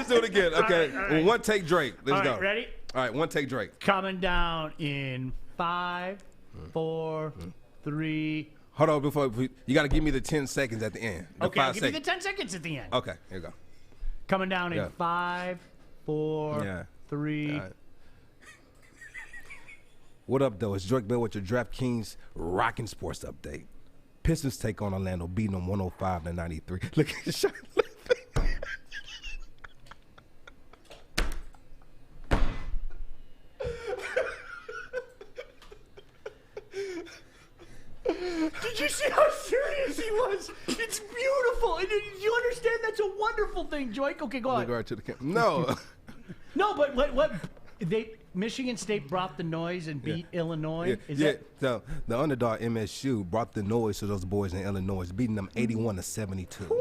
B: do it again. Okay,
A: all right.
B: One take Drake. Let's go.
A: Ready?
B: All right, one take Drake.
A: Coming down in 5, 4, 3.
B: Hold on, before you got to give me the 10 seconds at the end.
A: Okay, I'll give you the 10 seconds at the end.
B: Okay, here you go.
A: Coming down in 5, 4, 3.
B: What up, though? It's Drake Bell with your DraftKings Rockin' Sports Update. Pistons take on Orlando, beating them 105-93. Look at the shot.
A: Did you see how serious he was? It's beautiful. And you understand that's a wonderful thing, Joik? Okay, go on.
B: Look right to the camera. No.
A: No, but what Michigan State brought the noise and beat Illinois.
B: So the underdog MSU brought the noise to those boys in Illinois, beating them 81-72.
C: Woo!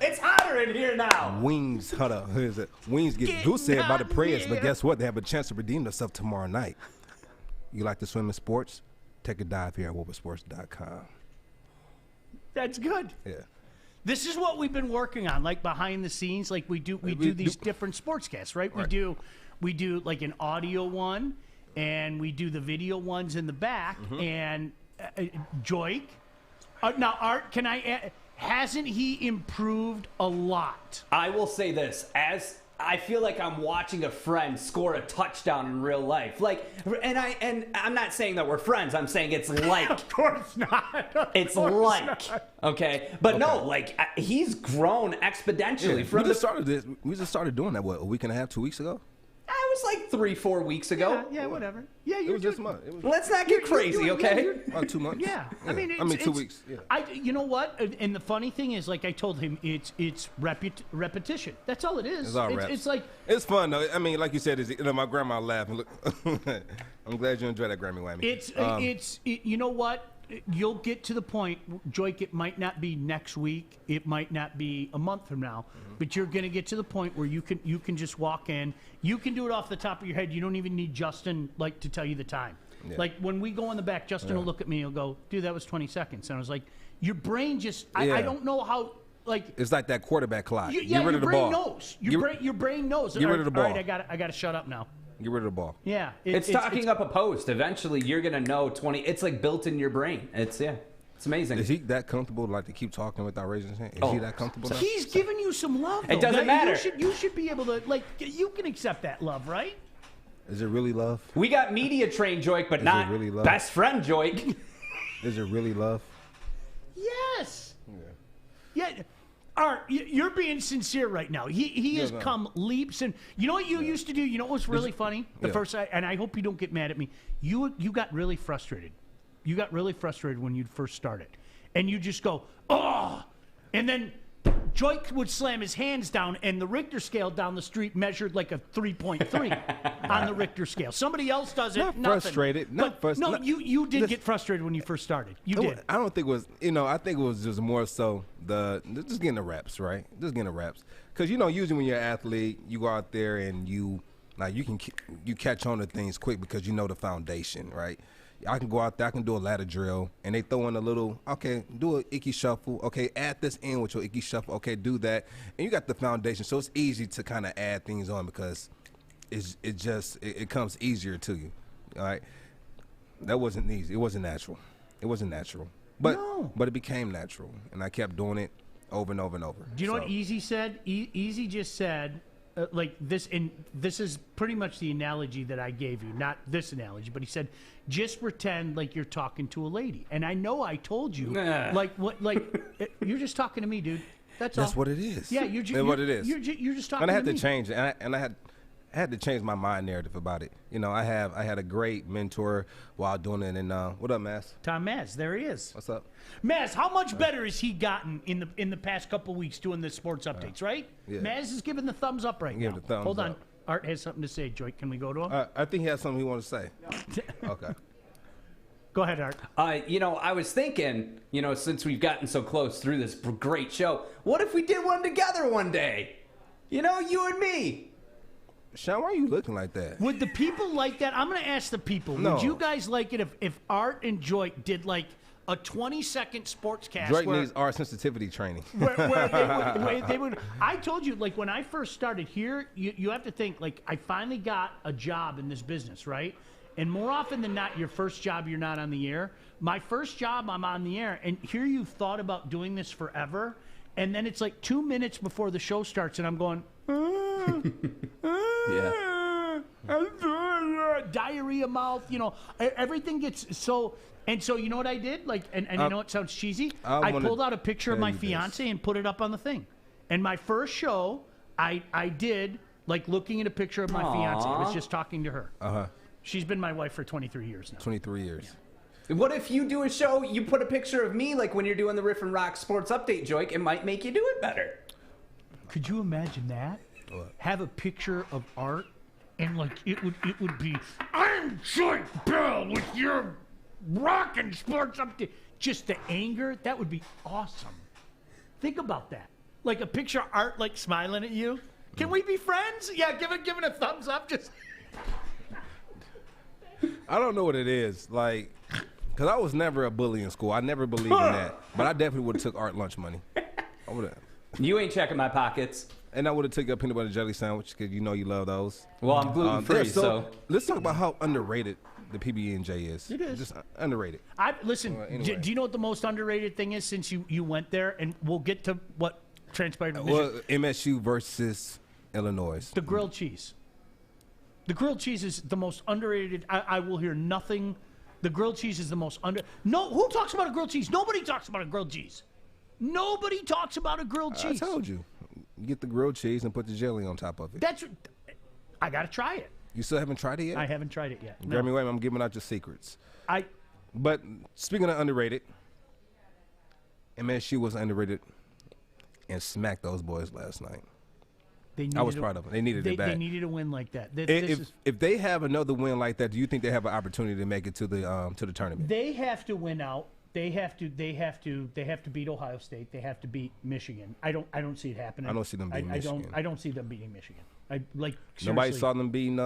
C: It's hotter in here now.
B: Wings, hold up. Wings get goose head by the prayers, but guess what? They have a chance to redeem themselves tomorrow night. You like to swim in sports? Take a dive here at woodwardsports.com.
A: That's good.
B: Yeah.
A: This is what we've been working on, like behind the scenes. Like we do these different sportscasts, right? We do like an audio one, and we do the video ones in the back. And Joik, now Art, can I add, hasn't he improved a lot?
C: I will say this, as I feel like I'm watching a friend score a touchdown in real life. Like, and I'm not saying that we're friends. I'm saying it's like.
A: Of course not.
C: It's like. Okay, but no, like he's grown exponentially. From
B: we just started doing that. What, a week and a half, 2 weeks ago?
C: It was like 3-4 weeks ago.
A: Yeah, whatever. Yeah,
B: it was just a month.
C: Let's not get crazy, okay?
B: 2 months.
A: Yeah,
B: I mean 2 weeks. Yeah.
A: You know what? And the funny thing is, like I told him, it's repetition. That's all it is.
B: It's all reps.
A: It's like
B: it's fun though. I mean, like you said, my grandma laughed. Look, I'm glad you enjoyed that Grammy whammy.
A: You know what? You'll get to the point, Joik, it might not be next week. It might not be a month from now. But you're going to get to the point where you can just walk in. You can do it off the top of your head. You don't even need Justin to tell you the time. Yeah. Like when we go in the back, Justin will look at me and he'll go, dude, that was 20 seconds. And I was like, your brain just, I don't know how, like.
B: It's like that quarterback clock.
A: Get rid of the ball. Knows. Your brain knows.
B: Get rid of the ball.
A: All right, I got to shut up now.
B: Get rid of the ball.
A: Yeah.
C: It's talking up a post. Eventually, you're going to know 20. It's like built in your brain. It's amazing.
B: Is he that comfortable to keep talking without raising his hand? Is he that comfortable?
A: He's giving you some love, though.
C: It doesn't matter.
A: You should be able to, you can accept that love, right?
B: Is it really love?
C: We got media trained Joik, but not really best friend Joik.
B: Is it really love?
A: Yes.
B: Yeah.
A: Yeah. Art, you're being sincere right now. He has come leaps, and you know what you used to do? You know what was really funny? The first, and I hope you don't get mad at me. You got really frustrated. You got really frustrated when you first started, and you just go, oh, and then Joy would slam his hands down, and the Richter scale down the street measured like a 3.3 on the Richter scale. Somebody else does it.
B: Not
A: nothing.
B: frustrated. Not frustrated.
A: No, you did get frustrated when you first started. You did.
B: I don't think it was. I think it was just more so just getting the reps, right? Just getting the reps, because usually when you're an athlete, you go out there and you catch on to things quick because you know the foundation, right? I can go out there, I can do a ladder drill, and they throw in a little, okay, do an icky shuffle, okay, add this in with your icky shuffle, okay, do that, and you got the foundation, so it's easy to kind of add things on because it comes easier to you, all right? That wasn't easy. It wasn't natural. But it became natural, and I kept doing it over and over and over.
A: Do you know what Easy said? Easy just said, like this, and this is pretty much the analogy that I gave you, not this analogy, but he said, just pretend like you're talking to a lady. And I know I told you, you're just talking to me, dude. That's all.
B: what it is.
A: Yeah,
B: That's what it is.
A: You're just talking to me.
B: And I had to change it, and I had to change my mind narrative about it. I had a great mentor while doing it. And what up, Maz?
A: Tom Maz, there he is.
B: What's up?
A: Maz, how much better has he gotten in the past couple weeks doing the sports updates, right?
B: Yeah.
A: Maz is giving the thumbs up right now.
B: The thumbs
A: Hold on.
B: up.
A: Art has something to say. Joy, can we go to him?
B: I think he has something he wants to say. Okay.
A: Go ahead, Art.
C: I was thinking, since we've gotten so close through this great show, what if we did one together one day? You and me.
B: Sean, why are you looking like that?
A: Would the people like that? I'm going to ask the people.
B: No.
A: Would you guys like it if Art and Joy did like a 20-second sportscast?
B: Drake needs our sensitivity training.
A: where they would. I told you, like, when I first started here, you have to think, like, I finally got a job in this business, right? And more often than not, your first job, you're not on the air. My first job, I'm on the air. And here you've thought about doing this forever. And then it's like 2 minutes before the show starts, and I'm going,
C: yeah.
A: Diarrhea mouth, everything gets so. And so you know what I did? Like, and I know it sounds cheesy. I pulled out a picture of my fiance and put it up on the thing. And my first show, I did like looking at a picture of my fiance. I was just talking to her.
B: Uh-huh.
A: She's been my wife for 23 years now.
B: 23 years.
A: Yeah.
C: What if you do a show, you put a picture of me, like when you're doing the Riff and Rock Sports Update, Joik, it might make you do it better.
A: Could you imagine that?
B: What?
A: Have a picture of Art, and like it would be, I'm Joik Bell with your Rock and Sports Update. Just the anger, that would be awesome. Think about that. Like a picture of Art like smiling at you. Can we be friends? Yeah, give it a thumbs up. Just.
B: I don't know what it is, like, because I was never a bully in school. I never believed in that. But I definitely would have took Art lunch money. I would have.
C: You ain't checking my pockets.
B: And I would have took a peanut butter jelly sandwich because you know you love those.
C: Well, I'm gluten free, so
B: let's talk about how underrated the PB&J is.
A: It is
B: just underrated.
A: Listen.
B: Anyway.
A: Do you know what the most underrated thing is since you went there? And we'll get to what transpired.
B: Well, MSU versus Illinois.
A: The grilled cheese. The grilled cheese is the most underrated. I will hear nothing. The grilled cheese is the most No, who talks about a grilled cheese? Nobody talks about a grilled cheese. Nobody talks about a grilled cheese.
B: I told you. You get the grilled cheese and put the jelly on top of it.
A: I got to try it.
B: You still haven't tried it yet?
A: I haven't tried it yet. No.
B: Jeremy, wait, I'm giving out your secrets.
A: But
B: But speaking of underrated, MSU was underrated and smacked those boys last night. I was proud of them. They needed it back.
A: They needed a win like that.
B: If they have another win like that, do you think they have an opportunity to make it to the tournament?
A: They have to win out. They have to beat Ohio State. They have to beat Michigan. I don't see it happening.
B: I don't see them beating Michigan.
A: I don't see them beating Michigan.
B: Nobody
A: seriously.
B: saw them beating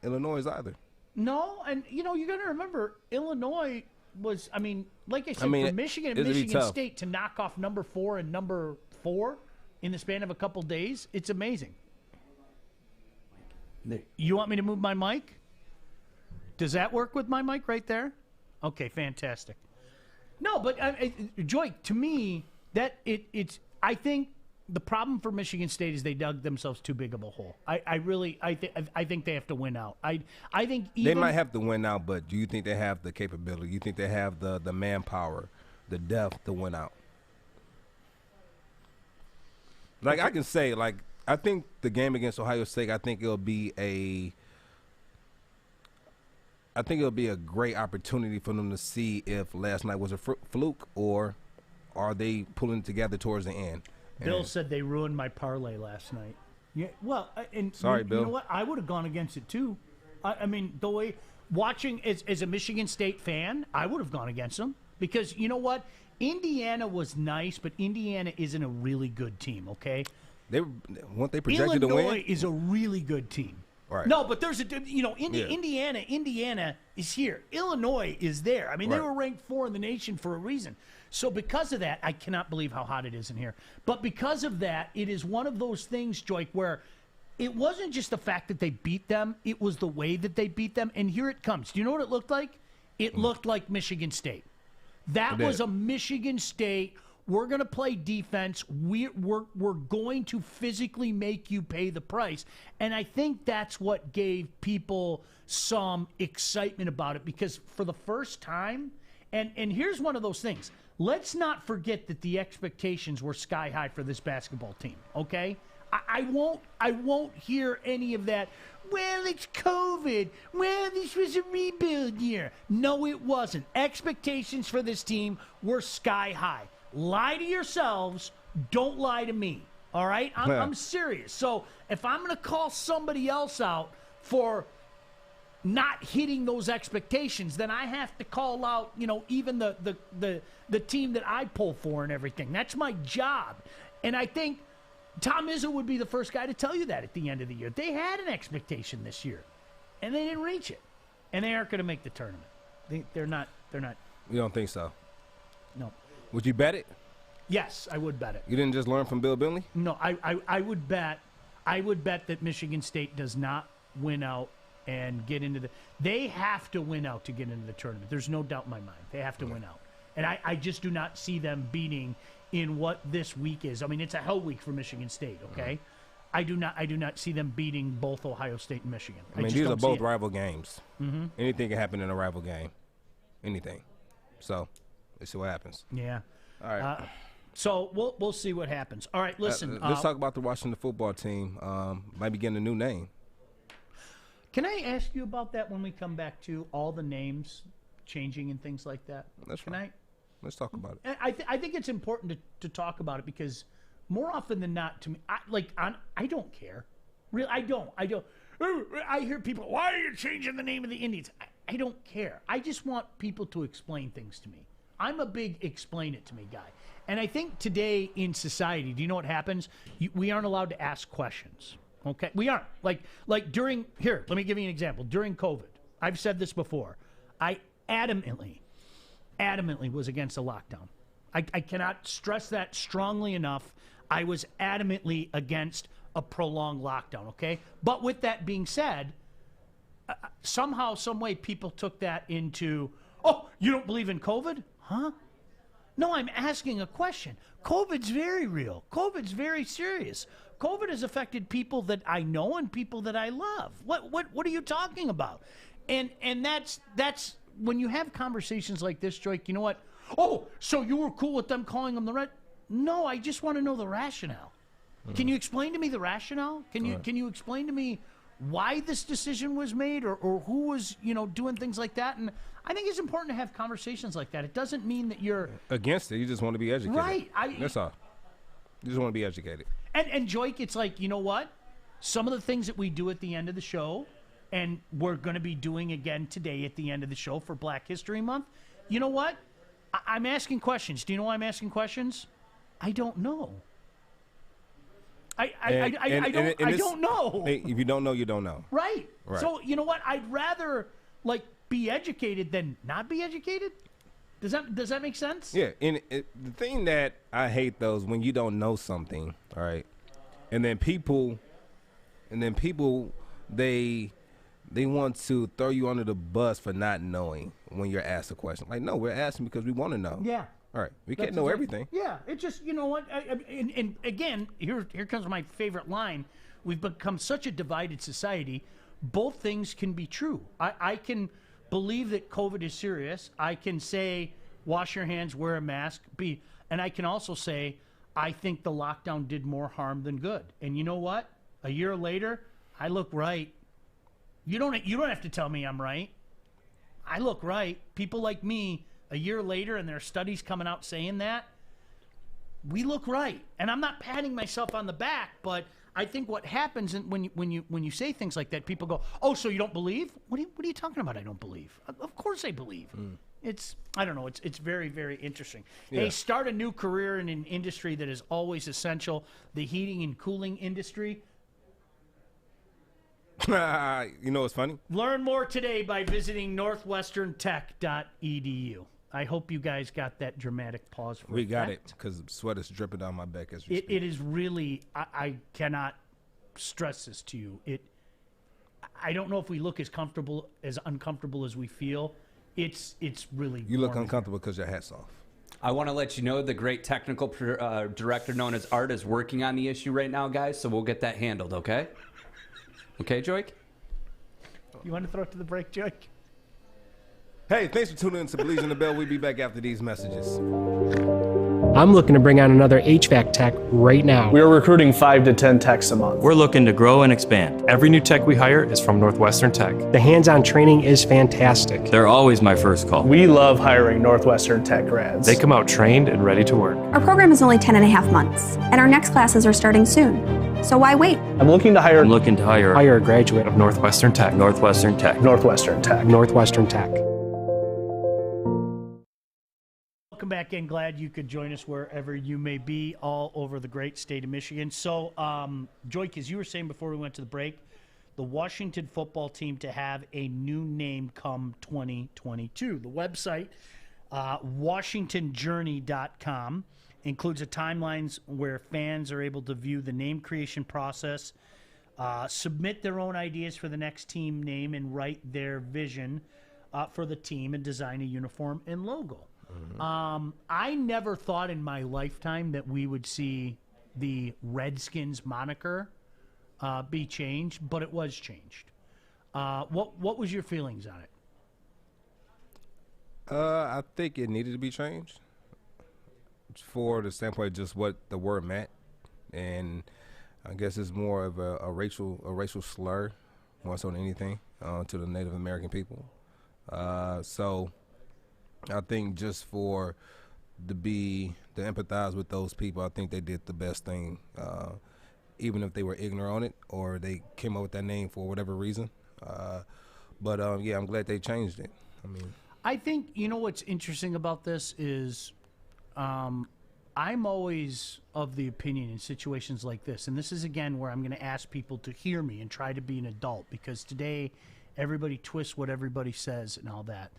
B: Illinois either.
A: No, and you got to remember Illinois was. I mean, like I said, for Michigan and
B: it'd be
A: Michigan
B: tough.
A: State to knock off number 4 and number 4 in the span of a couple days, it's amazing. You want me to move my mic? Does that work with my mic right there? Okay, fantastic. No, but Joy, to me, that it's. I think the problem for Michigan State is they dug themselves too big of a hole. I think they have to win out. I think
B: They might have to win out, but do you think they have the capability? You think they have the manpower, the depth to win out? Like I can say, like I think the game against Ohio State, I think it'll be a great opportunity for them to see if last night was a fluke or are they pulling together towards the end.
A: Bill said they ruined my parlay last night. Yeah, well, and
B: sorry, Bill.
A: You know what? I would have gone against it too. I mean, the way watching as a Michigan State fan, I would have gone against them because you know what? Indiana was nice, but Indiana isn't a really good team. Okay,
B: weren't they projected to win?
A: Illinois is a really good team.
B: Right.
A: No, but there's Indiana is here. Illinois is there. I mean, they were ranked 4 in the nation for a reason. So because of that, I cannot believe how hot it is in here. But because of that, it is one of those things, Joik, where it wasn't just the fact that they beat them, it was the way that they beat them. And here it comes. Do you know what it looked like? It looked like Michigan State. That was a Michigan State. We're going to play defense. We're going to physically make you pay the price. And I think that's what gave people some excitement about it because for the first time, and here's one of those things. Let's not forget that the expectations were sky high for this basketball team, okay? I won't hear any of that. Well, it's COVID. Well, this was a rebuild year. No, it wasn't. Expectations for this team were sky high. Lie to yourselves. Don't lie to me. All right? I'm serious. So if I'm going to call somebody else out for not hitting those expectations, then I have to call out, even the team that I pull for and everything. That's my job. And I think Tom Izzo would be the first guy to tell you that at the end of the year. They had an expectation this year, and they didn't reach it. And they aren't going to make the tournament. They're not.
B: You don't think so?
A: No.
B: Would you bet it?
A: Yes, I would bet it.
B: You didn't just learn from Bill Bentley?
A: No, I would bet. I would bet that Michigan State does not win out and get into the. They have to win out to get into the tournament. There's no doubt in my mind. They have to win out, and I just do not see them beating in what this week is. I mean, it's a hell week for Michigan State. Okay, I do not see them beating both Ohio State and Michigan.
B: I mean, these are both rival games. Mm-hmm. Anything can happen in a rival game. Anything. So let's see what happens.
A: Yeah.
B: All right.
A: So we'll see what happens. All right, listen.
B: Let's talk about the Washington football team. Might be getting a new name.
A: Can I ask you about that when we come back to all the names changing and things like that?
B: That's fine. Let's talk about it.
A: I think it's important to talk about it because more often than not, to me, I don't care. Really, I don't. I hear people, why are you changing the name of the Indians? I don't care. I just want people to explain things to me. I'm a big explain it to me guy. And I think today in society, do you know what happens? We aren't allowed to ask questions. Okay, we aren't. Like during, here, let me give you an example. During COVID, I've said this before, I adamantly was against a lockdown. I cannot stress that strongly enough. I was adamantly against a prolonged lockdown, okay? But with that being said, somehow, some way people took that into, oh, you don't believe in COVID? Huh? No, I'm asking a question. COVID's very real. COVID's very serious. COVID has affected people that I know and people that I love. What are you talking about? And that's when you have conversations like this, Joik, you know what? Oh, so you were cool with them calling them the red? No, I just want to know the rationale. Can you explain to me the rationale? Can you explain to me why this decision was made or who was, doing things like that? And I think it's important to have conversations like that. It doesn't mean that you're
B: against it. You just want to be educated.
A: Right.
B: That's all. You just want to be educated.
A: And Joik, it's like, you know what? Some of the things that we do at the end of the show, and we're going to be doing again today at the end of the show for Black History Month, you know what? I'm asking questions. Do you know why I'm asking questions? I don't know. I don't know.
B: If you don't know, you don't know.
A: Right. So, you know what? I'd rather, be educated than not be educated. Does that make sense?
B: Yeah. And the thing that I hate, though, is when you don't know something, all right, and then people, they want to throw you under the bus for not knowing when you're asked a question. Like, no, we're asking because we want to know.
A: Yeah.
B: All right. We can't know everything.
A: Yeah. It's just, you know what? And again, here comes my favorite line. We've become such a divided society. Both things can be true. I can believe that COVID is serious. I can say, wash your hands, wear a mask. And I can also say, I think the lockdown did more harm than good. And you know what? A year later, I look right. You don't have to tell me I'm right. I look right. People like me, a year later, and there are studies coming out saying that, we look right. And I'm not patting myself on the back, but I think what happens when you say things like that, people go, "Oh, so you don't believe? What are you talking about? I don't believe. Of course I believe." I don't know. It's very, very interesting. Yeah. Hey, start a new career in an industry that is always essential. The heating and cooling industry.
B: You know what's funny?
A: Learn more today by visiting northwesterntech.edu. I hope you guys got that dramatic pause for
B: We got it, because sweat is dripping down my back as we speak.
A: It is really, I cannot stress this to you. I don't know if we look as uncomfortable as we feel. It's really
B: You look uncomfortable because your hat's off.
C: I want to let you know the great technical director known as Art is working on the issue right now, guys, so we'll get that handled, okay? Okay, Joik?
A: You want to throw it to the break, Joik?
B: Hey, thanks for tuning in to Baligian and Bell. We'll be back after these messages.
E: I'm looking to bring on another HVAC tech right now.
F: We are recruiting 5 to 10 techs a month.
G: We're looking to grow and expand. Every new tech we hire is from Northwestern Tech.
E: The hands-on training is fantastic.
G: They're always my first call.
F: We love hiring Northwestern Tech grads.
G: They come out trained and ready to work.
H: Our program is only 10.5 months, and our next classes are starting soon. So why wait?
F: I'm looking to hire
E: Hire a graduate
G: of Northwestern Tech. Northwestern Tech.
F: Northwestern Tech.
E: Northwestern Tech.
A: Welcome back, and glad you could join us wherever you may be all over the great state of Michigan. So, Joik, as you were saying before we went to the break, the Washington football team to have a new name come 2022. The website, WashingtonJourney.com, includes a timelines where fans are able to view the name creation process, submit their own ideas for the next team name, and write their vision for the team and design a uniform and logo. I never thought in my lifetime that we would see the Redskins moniker be changed, but it was changed. What was your feelings on it?
B: I think it needed to be changed for the standpoint of just what the word meant, and I guess it's more of a racial slur more so than anything to the Native American people. So I think just to empathize with those people, I think they did the best thing, even if they were ignorant on it or they came up with that name for whatever reason. But yeah, I'm glad they changed it.
A: I think, you know what's interesting about this is I'm always of the opinion in situations like this, and this is again where I'm going to ask people to hear me and try to be an adult, because today everybody twists what everybody says and all that.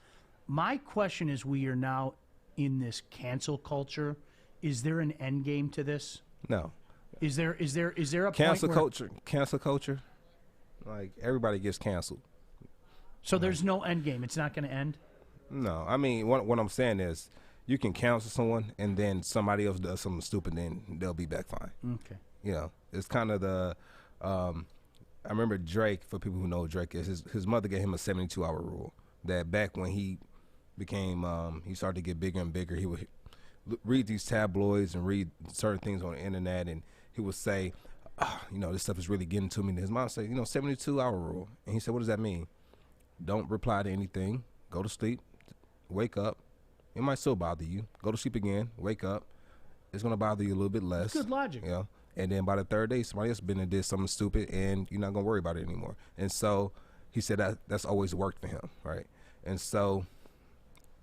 A: My question is, we are now in this cancel culture. Is there an end game to this?
B: No.
A: Is there a
B: cancel
A: point
B: culture? Cancel culture, like everybody gets canceled.
A: So there's no end game. It's not going to end.
B: No, I mean what I'm saying is, you can cancel someone and then somebody else does something stupid, then they'll be back fine.
A: Okay.
B: You know, it's kind of the. I remember Drake. For people who know who Drake is, his mother gave him a 72-hour rule. That back when he became, he started to get bigger and bigger, he would read these tabloids and read certain things on the internet, and he would say, this stuff is really getting to me. And his mom said, 72-hour rule. And he said, what does that mean? Don't reply to anything. Go to sleep. Wake up. It might still bother you. Go to sleep again. Wake up. It's going to bother you a little bit less.
A: Good logic.
B: Yeah. And then by the third day, somebody else been and did something stupid, and you're not going to worry about it anymore. And so he said that's always worked for him, right? And so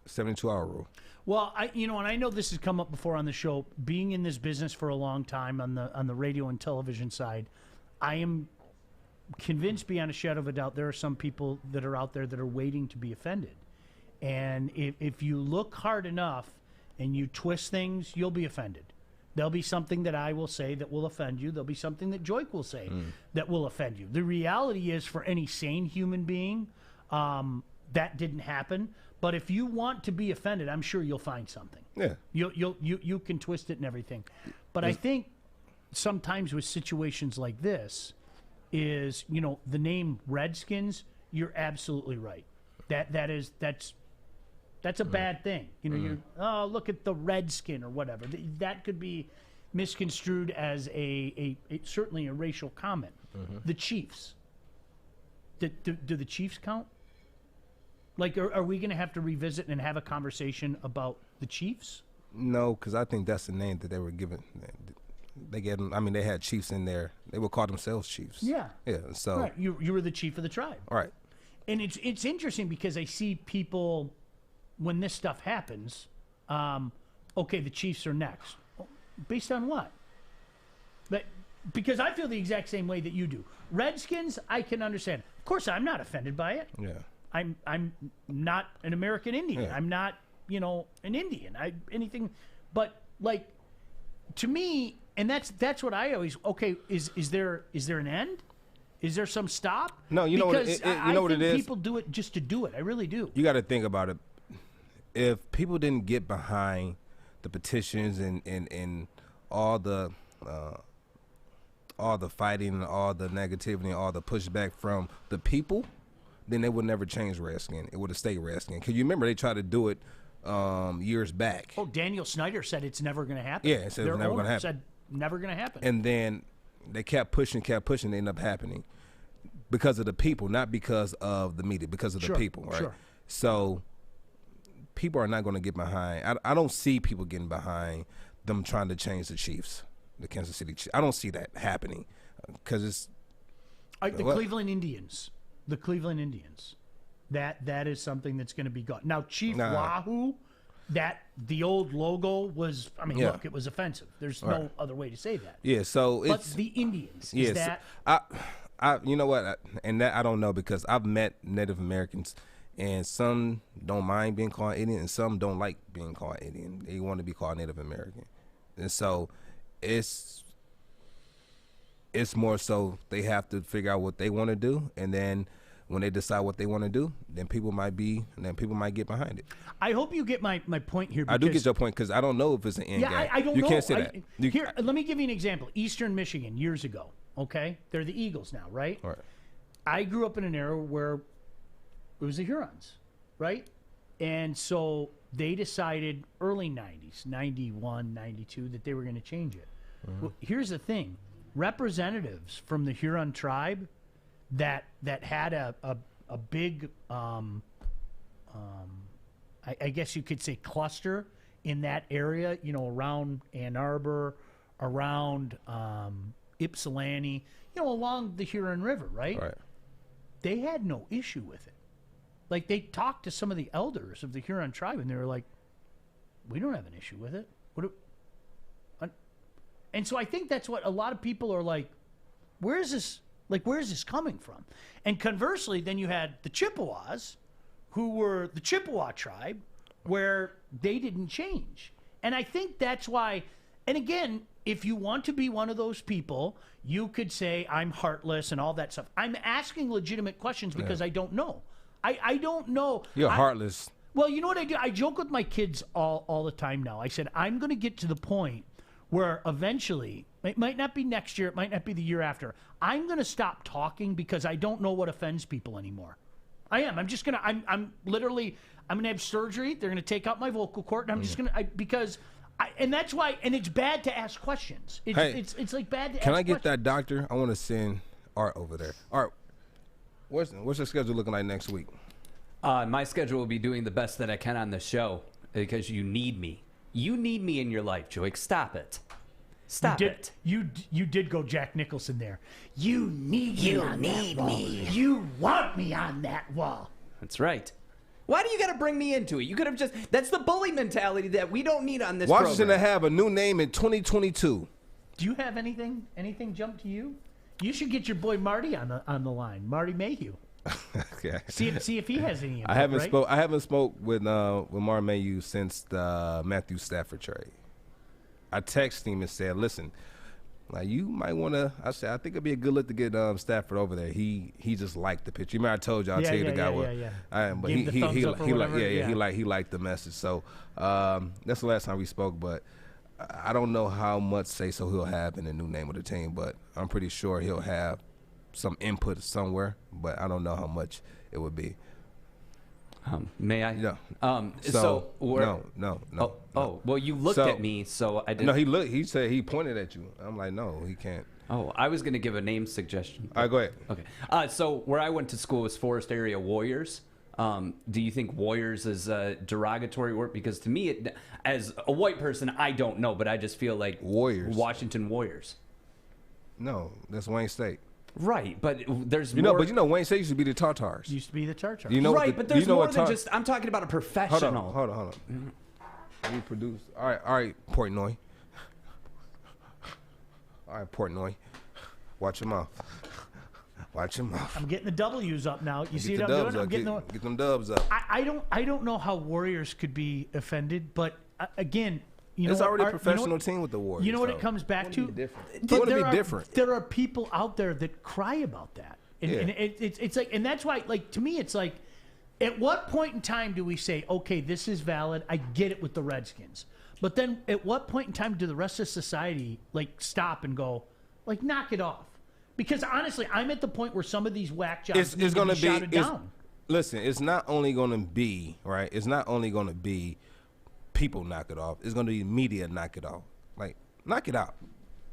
B: 72-hour rule.
A: Well, and I know this has come up before on the show. Being in this business for a long time on the radio and television side, I am convinced beyond a shadow of a doubt there are some people that are out there that are waiting to be offended. And if you look hard enough and you twist things, you'll be offended. There'll be something that I will say that will offend you. There'll be something that Joik will say that will offend you. The reality is, for any sane human being, that didn't happen. But if you want to be offended, I'm sure you'll find something.
B: Yeah.
A: You can twist it and everything. But I think sometimes with situations like this is, the name Redskins, you're absolutely right. That's a bad thing. You're, look at the Redskin or whatever. That could be misconstrued as a certainly a racial comment. The Chiefs. Do the Chiefs count? Like, are we going to have to revisit and have a conversation about the Chiefs?
B: No, because I think that's the name that they were given. They gave them. I mean, they had chiefs in there. They would call themselves chiefs.
A: Yeah.
B: Yeah. So.
A: Right. You were the chief of the tribe.
B: All right.
A: And it's interesting because I see people when this stuff happens. Okay, the Chiefs are next. Based on what? Because I feel the exact same way that you do. Redskins, I can understand. Of course, I'm not offended by it.
B: Yeah.
A: I'm not an American Indian.
B: Yeah.
A: I'm not, an Indian. Anything, but like, to me, and that's what I always. Okay, is there an end? Is there some stop?
B: No, you know what it,
A: because
B: you know what it is.
A: People do it just to do it. I really do.
B: You got to think about it. If people didn't get behind the petitions and all the fighting and all the negativity and all the pushback from the people, then they would never change Redskin. It would have stayed Redskin. Because you remember they tried to do it years back.
A: Oh, Daniel Snyder said it's never going to happen.
B: Yeah, it said it was never going to happen.
A: Said never going to happen.
B: And then they kept pushing, it ended up happening because of the people, not because of the media, because of the people, right?
A: Sure.
B: So people are not going to get behind. I don't see people getting behind them trying to change the Chiefs, the Kansas City Chiefs. I don't see that happening because it's
A: Cleveland Indians. The Cleveland Indians. That is something that's going to be gone. Now, Chief Wahoo, that the old logo was. I mean, look, it was offensive. There's no other way to say that.
B: Yeah. So
A: but
B: it's
A: the Indians.
B: Yes.
A: Is that?
B: I you know what? I don't know because I've met Native Americans, and some don't mind being called Indian, and some don't like being called Indian. They want to be called Native American, and so it's more so they have to figure out what they want to do, and then when they decide what they want to do, then people might get behind it.
A: I hope you get my point here.
B: I do get your point because I don't know if it's an end game.
A: I don't know.
B: You can't say that.
A: Here, let me give you an example. Eastern Michigan, years ago. Okay, they're the Eagles now, right?
B: Right.
A: I grew up in an era where it was the Hurons, right? And so they decided early 90s, 91, 92, that they were going to change it. Well, here's the thing. Representatives from the Huron tribe that had a big, I guess you could say, cluster in that area, around Ann Arbor, around Ypsilanti, along the Huron River, right?
B: Right.
A: They had no issue with it. Like, they talked to some of the elders of the Huron tribe, and they were like, we don't have an issue with it. And so I think that's what a lot of people are like, where is this coming from? And conversely, then you had the Chippewas, who were the Chippewa tribe, where they didn't change. And I think that's why, and again, if you want to be one of those people, you could say, I'm heartless and all that stuff. I'm asking legitimate questions because I don't know. I don't know.
B: You're heartless.
A: Well, you know what I do? I joke with my kids all the time now. I said, I'm going to get to the point where eventually, it might not be next year, it might not be the year after, I'm going to stop talking because I don't know what offends people anymore. I am. I'm just going to, I'm literally, I'm going to have surgery. They're going to take out my vocal cord, and I'm just going to, and that's why, and it's bad to ask questions. It's like bad to ask questions.
B: Can I get that doctor? I want to send Art over there. Art, what's the schedule looking like next week?
C: My schedule will be doing the best that I can on the show because you need me. You need me in your life, Joik. Stop it. Stop it.
A: You did go Jack Nicholson there. You need me on that wall. You want me on that wall.
C: That's right. Why do you got to bring me into it? You could have just... That's the bully mentality that we don't need on this
B: Washington
C: program.
B: to have a new name in 2022.
A: Do you have anything jump to you? You should get your boy Marty on the line. Marty Mayhew.
B: Okay.
A: See if he has any input,
B: I haven't
A: right?
B: spoke with Martin Mayhew since the Matthew Stafford trade. I texted him and said, "Listen, like you might want to." I said, "I think it'd be a good look to get Stafford over there." He just liked the pitch. You remember I told you, the guy was. But he liked the message. So that's the last time we spoke. But I don't know how much say so he'll have in the new name of the team. But I'm pretty sure he'll have some input somewhere, but I don't know how much it would be.
C: May I?
B: No.
C: So
B: no.
C: Well, you looked at me, so I didn't.
B: No, he looked. He said he pointed at you. I'm like, no, he can't.
C: Oh, I was going to give a name suggestion.
B: All right, go ahead.
C: Okay. So where I went to school was Forest Area Warriors. Do you think Warriors is a derogatory word? Because to me, as a white person, I don't know, but I just feel like
B: Warriors.
C: Washington Warriors.
B: No, that's Wayne State.
C: Right, but there's
B: more. But Wayne State used to be the Tartars.
A: Used to be the Tartars.
C: Right, but there's more than just. I'm talking about a professional.
B: Hold on. We produce. All right, Portnoy. All right, Portnoy. Watch your mouth. Watch your mouth.
A: I'm getting the W's up now. You see what I'm doing? I'm getting
B: get them dubs up.
A: I don't know how Warriors could be offended, but again,
B: it's already a professional team with the Warriors.
A: You know what it comes back to?
B: It's going to be different.
A: There are people out there that cry about that, and it's like, and that's why, like, to me, it's like, at what point in time do we say, okay, this is valid? I get it with the Redskins, but then at what point in time do the rest of society like stop and go, like, knock it off? Because honestly, I'm at the point where some of these whack jobs
B: it's going to be
A: shouted down.
B: Listen, it's not only going to be right. It's not only going to be people knock it off. It's going to be media knock it off. Like, knock it out.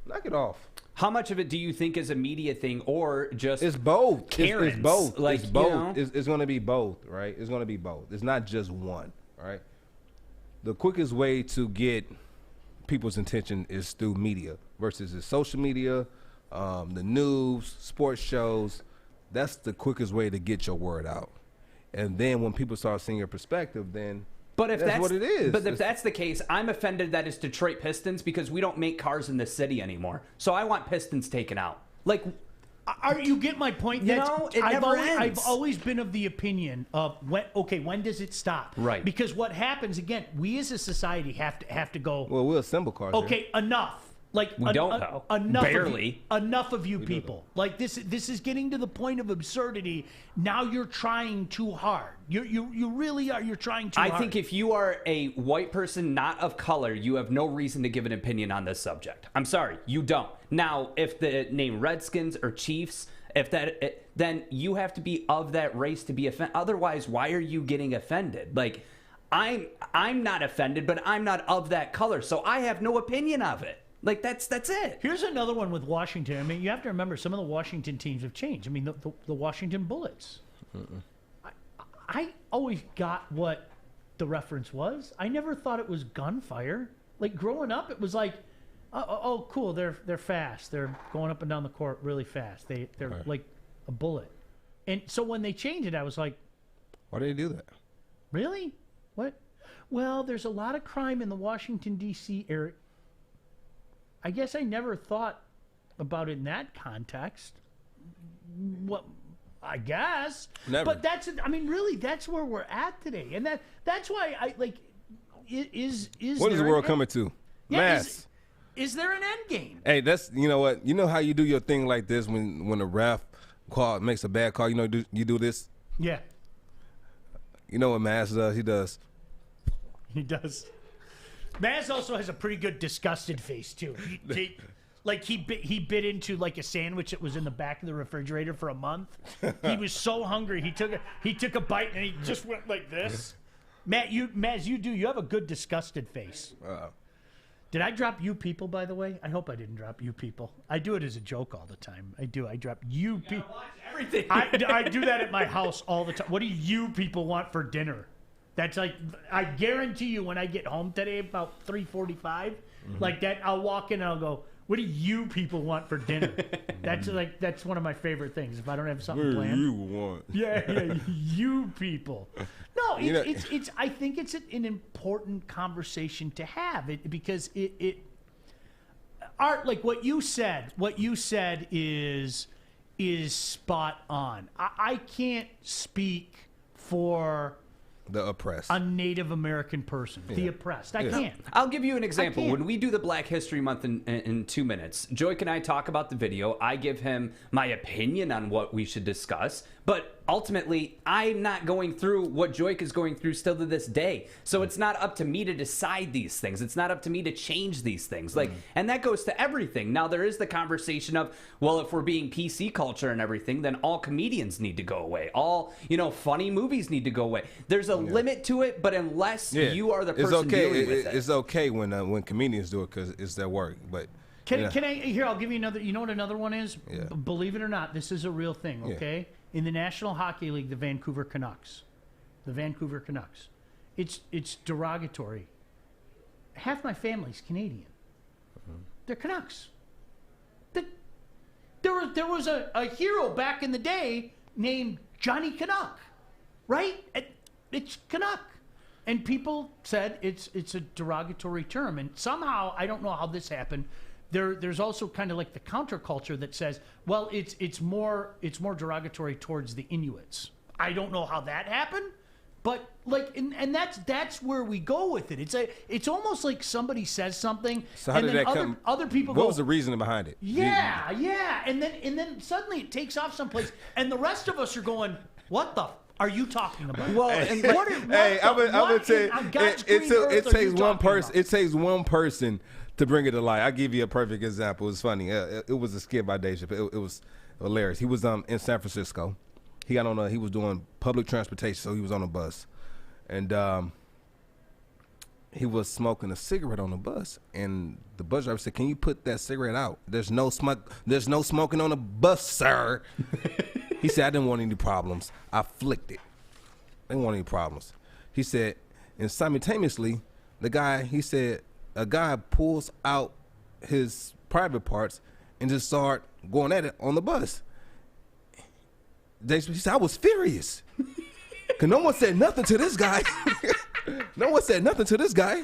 B: Knock it off.
C: How much of it do you think is a media thing or just
B: it's both?
C: Karens?
B: It's both.
C: Like,
B: it's both. It's going to be both, right? It's going to be both. It's not just one, right? The quickest way to get people's attention is through media versus the social media, the news, sports shows. That's the quickest way to get your word out. And then when people start seeing your perspective, then that's what it is.
C: But if that's the case, I'm offended that it's Detroit Pistons because we don't make cars in this city anymore. So I want Pistons taken out. Like,
A: you get my point?
C: It never ends.
A: I've always been of the opinion of when does it stop?
C: Right.
A: Because what happens again, we as a society have to go.
B: Well, we'll assemble cars.
A: Okay, enough. Like
C: we don't know.
A: Enough of you people. Like this is getting to the point of absurdity. Now you're trying too hard. You really are. You're trying too hard.
C: I think if you are a white person not of color, you have no reason to give an opinion on this subject. I'm sorry, you don't. Now, if the name Redskins or Chiefs, then you have to be of that race to be offended. Otherwise, why are you getting offended? Like, I'm not offended, but I'm not of that color, so I have no opinion of it. Like, that's it.
A: Here's another one with Washington. I mean, you have to remember some of the Washington teams have changed. I mean, the Washington Bullets. I always got what the reference was. I never thought it was gunfire. Like, growing up, it was like, oh, cool, they're fast. They're going up and down the court really fast. They're right. Like a bullet. And so when they changed it, I was like,
B: why did they do that?
A: Really? What? Well, there's a lot of crime in the Washington, D.C. area. I guess I never thought about it in that context. What? I guess.
B: Never.
A: But that's where we're at today, and that's why I like. Is
B: what is the world coming to?
A: Yeah,
B: Mass.
A: Is there an end game?
B: Hey, that's you know what? You know how you do your thing like this when a ref makes a bad call. You know you do this.
A: Yeah.
B: You know what Mass does? He does.
A: He does. Maz also has a pretty good disgusted face too. He bit into like a sandwich that was in the back of the refrigerator for a month. He was so hungry he took a bite and he just went like this. You have a good disgusted face. Did I drop you people, by the way? I hope I didn't drop you people. I do it as a joke all the time. I do. I drop you people.
C: Everything.
A: I do that at my house all the time. What do you people want for dinner? That's like, I guarantee you when I get home today about 3:45, like that, I'll walk in and I'll go, what do you people want for dinner? That's one of my favorite things. If I don't have something planned.
B: You want?
A: Yeah, you people. No, it's. I think it's an important conversation to have because Art, like what you said is spot on. I can't speak for
B: the oppressed.
A: A Native American person. Yeah. The oppressed. I can't.
C: I'll give you an example. When we do the Black History Month in 2 minutes, Joik and I talk about the video. I give him my opinion on what we should discuss. But ultimately, I'm not going through what Joik is going through still to this day. So it's not up to me to decide these things. It's not up to me to change these things. And that goes to everything. Now, there is the conversation of, well, if we're being PC culture and everything, then all comedians need to go away. All, funny movies need to go away. There's a limit to it, but unless you are the person dealing with it.
B: It's okay when comedians do it because it's their work, but...
A: Can I? Here, I'll give you another. You know what another one is? Yeah. Believe it or not, this is a real thing. Okay, in the National Hockey League, the Vancouver Canucks, it's derogatory. Half my family's Canadian. They're Canucks. There was a hero back in the day named Johnny Canuck, right? It's Canuck. And people said it's a derogatory term, and somehow I don't know how this happened. There's also kind of like the counterculture that says, well, it's more derogatory towards the Inuits. I don't know how that happened, but and that's where we go with it. It's almost like somebody says something,
B: so how
A: and
B: did
A: then
B: that come?
A: Other people
B: What
A: go,
B: was the reasoning behind it?
A: Yeah, and then suddenly it takes off someplace, and the rest of us are going, what the are you talking about?
C: Well,
B: I'm gonna tell you, it takes one person. It takes one person to bring it to light. I'll give you a perfect example. It's funny. It was a skit by Dave Chappelle. It was hilarious. He was in San Francisco. He was doing public transportation, so he was on a bus, and he was smoking a cigarette on the bus. And the bus driver said, "Can you put that cigarette out? There's no smoking on the bus, sir." He said, "I didn't want any problems. I flicked it. I didn't want any problems." He said, and simultaneously, a guy pulls out his private parts and just start going at it on the bus. He said, "I was furious. Because no one said nothing to this guy." No one said nothing to this guy.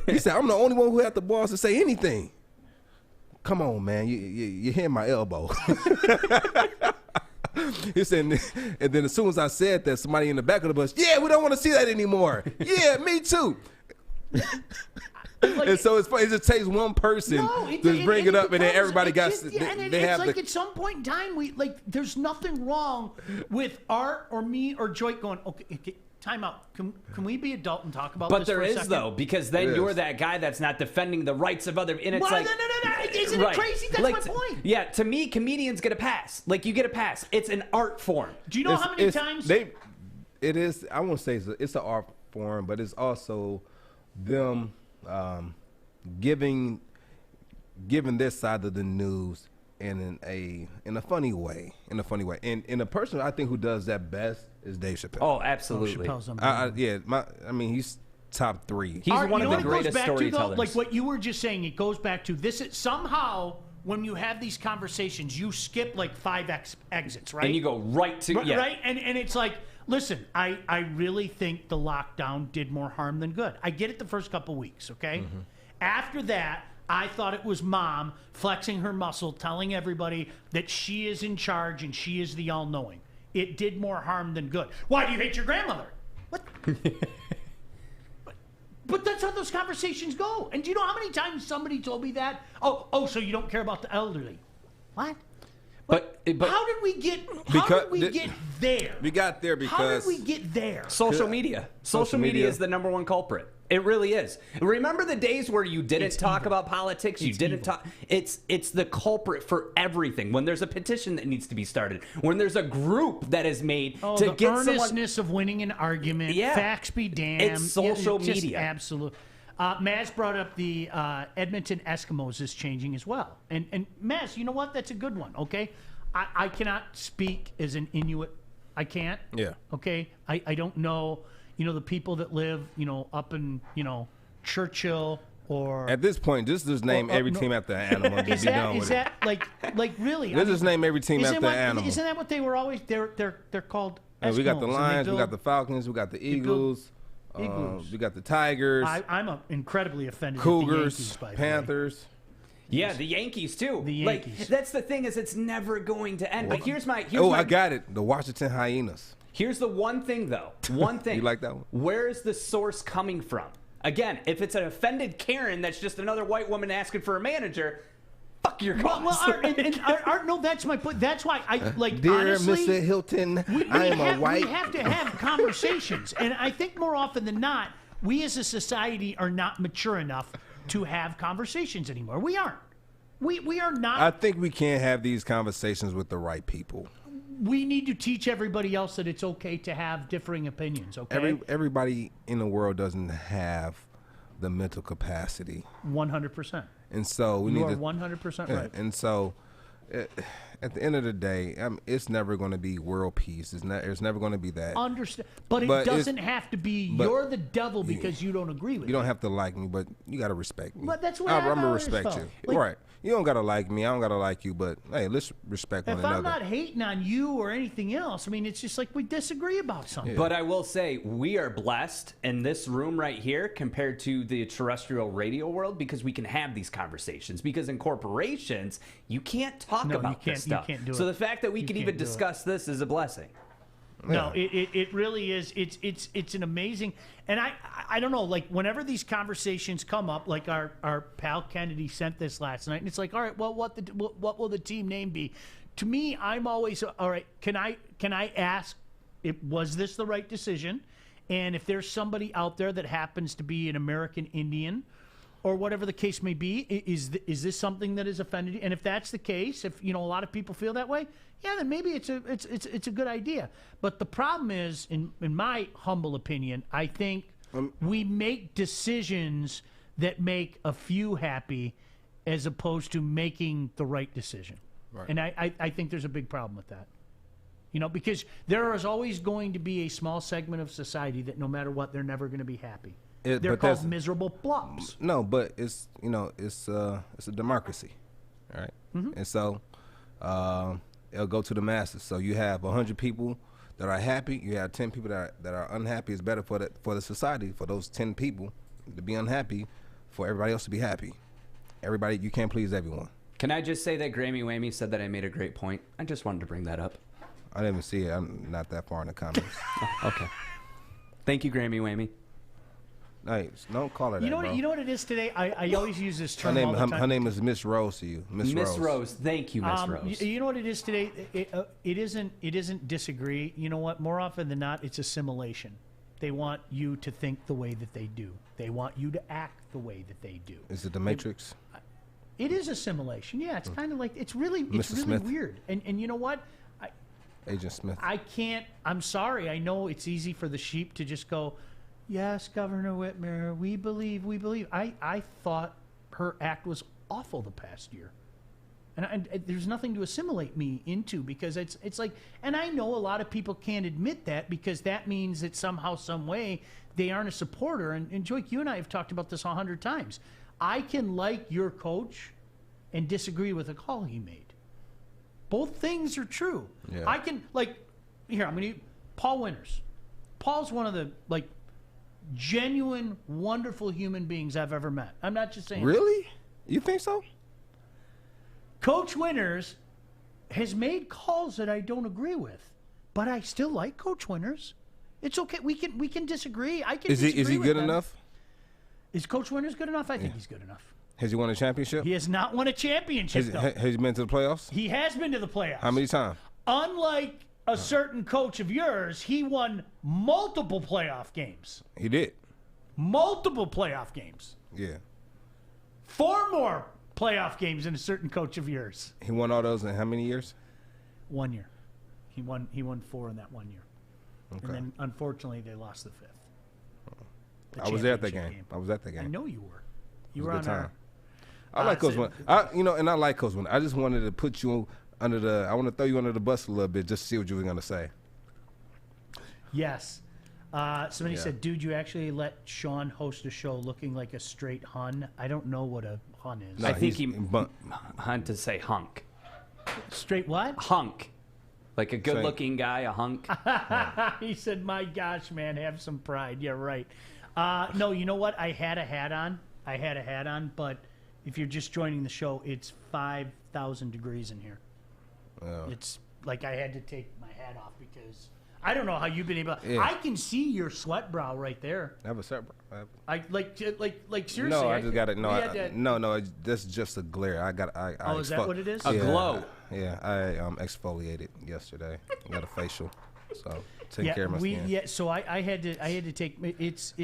B: He said, "I'm the only one who had the balls to say anything." Come on, man. You're hitting my elbow. He said, and then as soon as I said that, somebody in the back of the bus, "Yeah, we don't want to see that anymore." "Yeah, me too." And so it's funny. It just takes one person to bring it up, and then everybody
A: at some point in time, there's nothing wrong with Art or me or Joy going, okay, time out. Can we be adult and talk about this?
C: But there is, though, because then you're that guy that's not defending the rights of other. And it's
A: no. Isn't it crazy? That's my point.
C: Yeah, to me, comedians get a pass. You get a pass. It's an art form.
A: Do you know how many times
B: it is? I won't say it's an art form, but it's also them giving their side of the news in a funny way. And the person I think who does that best is Dave Chappelle.
C: Oh, absolutely.
B: He's top 3.
C: He's one of the greatest storytellers.
A: Like what you were just saying, it goes back to this. Somehow, when you have these conversations, you skip 5 exits, right?
C: And you go right to
A: right, and it's like, listen, I really think the lockdown did more harm than good. I get it the first couple weeks, okay? Mm-hmm. After that, I thought it was mom flexing her muscle, telling everybody that she is in charge and she is the all-knowing. It did more harm than good. Why do you hate your grandmother? What? But that's how those conversations go. And do you know how many times somebody told me that? Oh, so you don't care about the elderly? What?
C: But
A: how did we get there?
B: We got there because
A: how did we get there?
C: Social media. Social media is the number one culprit. It really is. Remember the days where you didn't talk about politics? You didn't talk. It's the culprit for everything. When there's a petition that needs to be started, when there's a group that is made to
A: the
C: get
A: earnestness of winning an argument.
C: Yeah.
A: Facts be damned.
C: It's social media.
A: Absolutely. Maz brought up the Edmonton Eskimos is changing as well. And Maz, you know what? That's a good one, okay? I cannot speak as an Inuit. I can't.
B: Yeah.
A: Okay? I don't know, the people that live, up in, Churchill or...
B: At this point, just name every team after an animal.
A: Is that like really?
B: Let's just name every team after an animal.
A: Isn't that what they were always... They're called Eskimos.
B: We got the Lions, we got the Falcons, we got the Eagles. We got the Tigers.
A: I'm incredibly offended.
B: Cougars,
A: at the Yankees, by
B: Panthers.
C: Yeah, the Yankees too.
A: The Yankees.
C: That's the thing is it's never going to end. But here's my.
B: I got it. The Washington Hyenas.
C: Here's the one thing though. One thing.
B: You like that one?
C: Where is the source coming from? Again, if it's an offended Karen that's just another white woman asking for a manager, fuck your cause.
A: Art, no, that's my point. That's why I like.
B: Dear
A: honestly,
B: Mr. Hilton, I am a white.
A: We have to have conversations, and I think more often than not, we as a society are not mature enough to have conversations anymore. We aren't. We are not.
B: I think we can't have these conversations with the right people.
A: We need to teach everybody else that it's okay to have differing opinions. Okay.
B: Everybody in the world doesn't have the mental capacity.
A: 100%.
B: And so we need to.
A: You are 100% right.
B: And so, at the end of the day, it's never going to be world peace. It's never going to be that.
A: Understand, but it doesn't have to be. You're the devil because you don't agree with.
B: You don't have to like me, but you got to respect me.
A: But that's what
B: I'm gonna respect you.
A: Like,
B: right. You don't gotta like me. I don't gotta like you. But hey, let's respect one another.
A: If I'm not hating on you or anything else, I mean, it's just like we disagree about something.
C: Yeah. But I will say we are blessed in this room right here compared to the terrestrial radio world because we can have these conversations. Because in corporations, you can't talk about this stuff.
A: You can't do it.
C: So the fact that we can even discuss this is a blessing.
A: No, it really is. It's an amazing, and I don't know. Like whenever these conversations come up, like our pal Kennedy sent this last night, and it's like, all right, well, what will the team name be? To me, I'm always all right. Can I ask, was this the right decision? And if there's somebody out there that happens to be an American Indian, or whatever the case may be, is this something that is offended you? And if that's the case, if a lot of people feel that way, yeah, then maybe it's a good idea. But the problem is, in my humble opinion, I think we make decisions that make a few happy, as opposed to making the right decision. Right. And I think there's a big problem with that. Because there is always going to be a small segment of society that no matter what, they're never going to be happy. They're called miserable blobs.
B: No, but it's it's a democracy, all right? Mm-hmm. And so it'll go to the masses. So you have 100 people that are happy. You have 10 people that are unhappy. It's better for the society for those 10 people to be unhappy, for everybody else to be happy. Everybody, you can't please everyone.
C: Can I just say that Grammy Whammy said that I made a great point? I just wanted to bring that up.
B: I didn't even see it. I'm not that far in the comments.
C: Okay. Thank you, Grammy Whammy.
B: Nice. Don't call her that, bro.
A: You know what it is today? I always use this term all the time.
B: Her name is Miss Rose to you. Miss
C: Rose. Thank you, Miss Rose.
A: You know what it is today? It isn't disagree. You know what? More often than not, it's assimilation. They want you to think the way that they do. They want you to act the way that they do.
B: Is it the Matrix?
A: It is assimilation. Yeah, it's kind of like it's really weird. And you know what?
B: Agent Smith.
A: I'm sorry. I know it's easy for the sheep to just go, yes, Governor Whitmer, we believe. I thought her act was awful the past year. And there's nothing to assimilate me into because it's like, and I know a lot of people can't admit that because that means that somehow, some way, they aren't a supporter. And Joyke, you and I have talked about this 100 times. I can like your coach and disagree with a call he made. Both things are true. Yeah. I can, here, I'm going to Paul Winters. Paul's one of the, genuine, wonderful human beings I've ever met. I'm not just saying.
B: Really? You think so?
A: Coach Winters has made calls that I don't agree with, but I still like Coach Winters. It's okay. We can disagree. I can. Is he
B: good enough?
A: Is Coach Winters good enough? I think he's good enough.
B: Has he won a championship?
A: He has not won a championship.
B: Has he been to the playoffs?
A: He has been to the playoffs.
B: How many times?
A: Unlike a certain coach of yours, he won multiple playoff games.
B: He did.
A: Multiple playoff games.
B: Yeah.
A: 4 more playoff games than a certain coach of yours.
B: He won all those in how many years?
A: 1 year. He won 4 in that 1 year. Okay. And then unfortunately they lost the 5th.
B: I was at that game.
A: I know you were. You were on our.
B: I like Coach Winters. And I like Coach Winters. I just wanted to put you I want to throw you under the bus a little bit just to see what you were going to say.
A: Yes. Somebody said, dude, you actually let Sean host a show looking like a straight Hun. I don't know what a Hun is.
C: No, I think he Hun to say hunk.
A: Straight what?
C: Hunk. Like a good-looking guy, a hunk.
A: He said, my gosh, man, have some pride. Yeah, right. No, you know what? I had a hat on, but if you're just joining the show, it's 5,000 degrees in here. It's like I had to take my hat off because I don't know how you've been able.
B: Yeah.
A: I can see your sweat brow right there.
B: I have a separate.
A: I like seriously.
B: No, I just got it.
A: we had that-
B: No. That's just a glare. I got.
A: Oh, is that what it is?
C: A glow.
B: Yeah, I exfoliated yesterday. I got a facial, so take care of my skin.
A: Yeah, so I had to take it's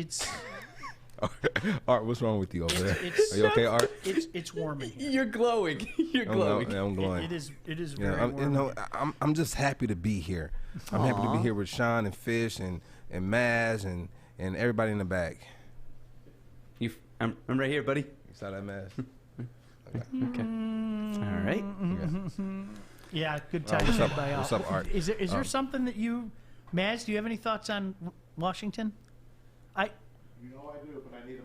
B: Art, what's wrong with you over there?
A: it's
B: Are you okay, Art?
A: it's warm in here.
C: You're glowing. You're glowing.
B: I'm glowing.
A: It is
B: Yeah,
A: very warm.
B: I'm just happy to be here. I'm happy to be here with Sean and Fish and Maz and everybody in the back.
C: I'm right here, buddy.
B: You saw that, Maz?
C: Okay. All right.
A: Yeah, good time.
B: What's up, Art?
A: Is there something that you, Maz? Do you have any thoughts on Washington?
I: You know I do, but I need a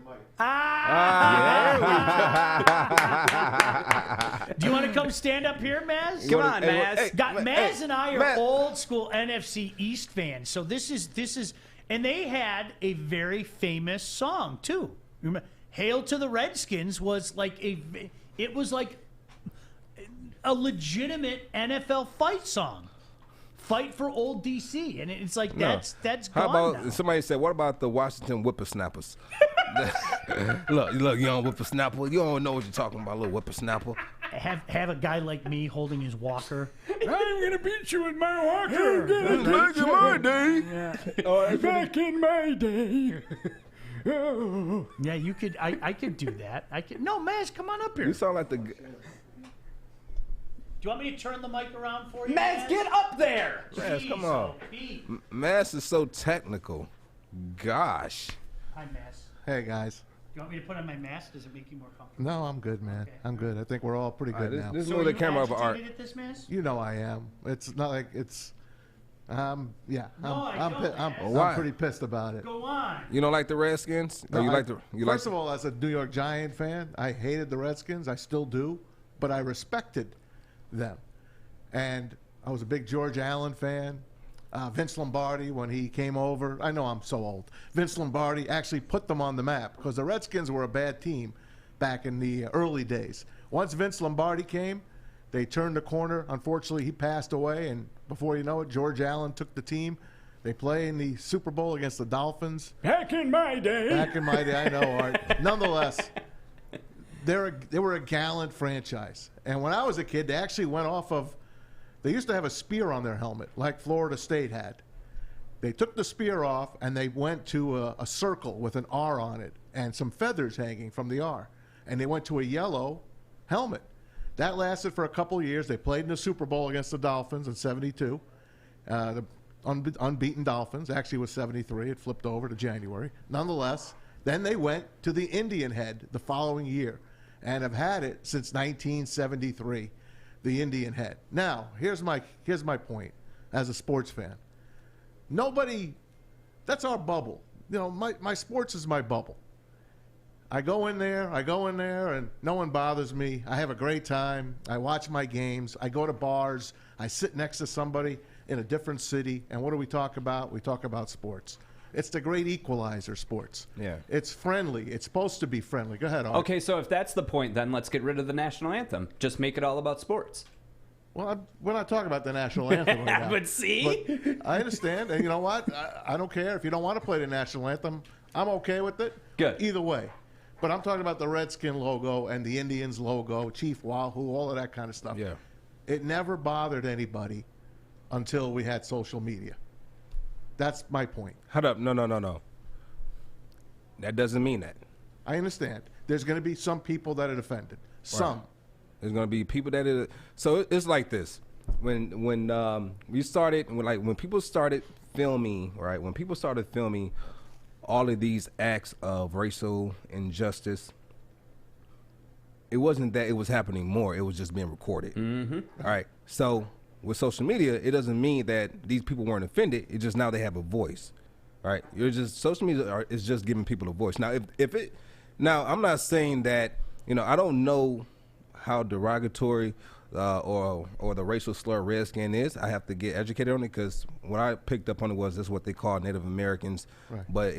I: mic.
A: Do you want to come stand up here, Maz?
C: Come on, Maz.
A: Maz and I are
B: Maz.
A: old school NFC East fans, so this is, and they had a very famous song too. Remember, "Hail to the Redskins" was like it was like a legitimate NFL fight song. Fight for old DC, and it's like that's
B: How
A: gone
B: about
A: now.
B: somebody said, what about the Washington whippersnappers? look, young whippersnapper. You don't know what you're talking about, little whippersnapper.
A: Have a guy like me holding his walker. I'm gonna beat you with my walker.
B: Back in my day.
A: Back in my day. Oh. Yeah, you could. I could do that. I could. No, Maz, come on up here.
B: You sound like the.
A: Do you want me to turn the mic around for you?
C: Maz, get up there.
B: Maz, come on.
A: Pete.
B: Maz is so technical. Gosh.
A: Hi, Maz.
I: Hey guys.
A: Do you want me to put on my mask? Does it make you more comfortable?
I: No, I'm good, man.
A: Okay.
I: I'm good. I think we're all pretty good now.
B: This
A: So
B: move
A: are
B: the
A: you
B: camera over, Art.
A: agitated at this, Maz?
I: You know I am. It's not like it's. Yeah.
A: No, I don't, man.
B: Why?
I: I'm pretty pissed about it.
A: Go on.
B: You don't like the Redskins? Or you like the?
I: First of all, as a New York Giant fan, I hated the Redskins. I still do, but I respected them. And I was a big George Allen fan. Vince Lombardi, when he came over, I know I'm so old. Vince Lombardi actually put them on the map because the Redskins were a bad team back in the early days. Once Vince Lombardi came, they turned the corner. Unfortunately, he passed away, and before you know it, George Allen took the team. They play in the Super Bowl against the Dolphins.
A: Back in my day.
I: Back in my day, I know, Art. Nonetheless, they were a gallant franchise. And when I was a kid, they actually went off of, they used to have a spear on their helmet, like Florida State had. They took the spear off, and they went to a circle with an R on it and some feathers hanging from the R. And they went to a yellow helmet. That lasted for a couple of years. They played in the Super Bowl against the Dolphins in '72. The unbeaten Dolphins. Actually, it was '73. It flipped over to January. Nonetheless, then they went to the Indian Head the following year and have had it since 1973, the Indian Head. Now, here's my point as a sports fan. Nobody, that's our bubble. You know, my sports is my bubble. I go in there, and no one bothers me. I have a great time. I watch my games. I go to bars. I sit next to somebody in a different city, and what do we talk about? We talk about sports. It's the great equalizer, sports.
B: Yeah.
I: It's friendly. It's supposed to be friendly. Go ahead, Art.
C: Okay, so if that's the point, then let's get rid of the national anthem. Just make it all about sports.
I: Well, we're not talking about the national anthem right now.
C: But see?
I: But I understand, and you know what? I don't care. If you don't want to play the national anthem, I'm okay with it.
C: Good.
I: Either way. But I'm talking about the Redskin logo and the Indians logo, Chief Wahoo, all of that kind of stuff.
B: Yeah.
I: It never bothered anybody until we had social media. That's my point.
B: Hold up. No. That doesn't mean that.
I: I understand. There's going to be some people that are offended. Some.
B: There's gonna be people that are. So it's like this. When we started, when people started filming, right? When people started filming all of these acts of racial injustice, it wasn't that it was happening more. It was just being recorded. Mm-hmm. All right. So with social media, it doesn't mean that these people weren't offended. It's just now they have a voice. All right. Social media is just giving people a voice. Now, now I'm not saying that, I don't know how derogatory or the racial slur Redskin is. I have to get educated on it, because what I picked up on it was this is what they call Native Americans. Right. But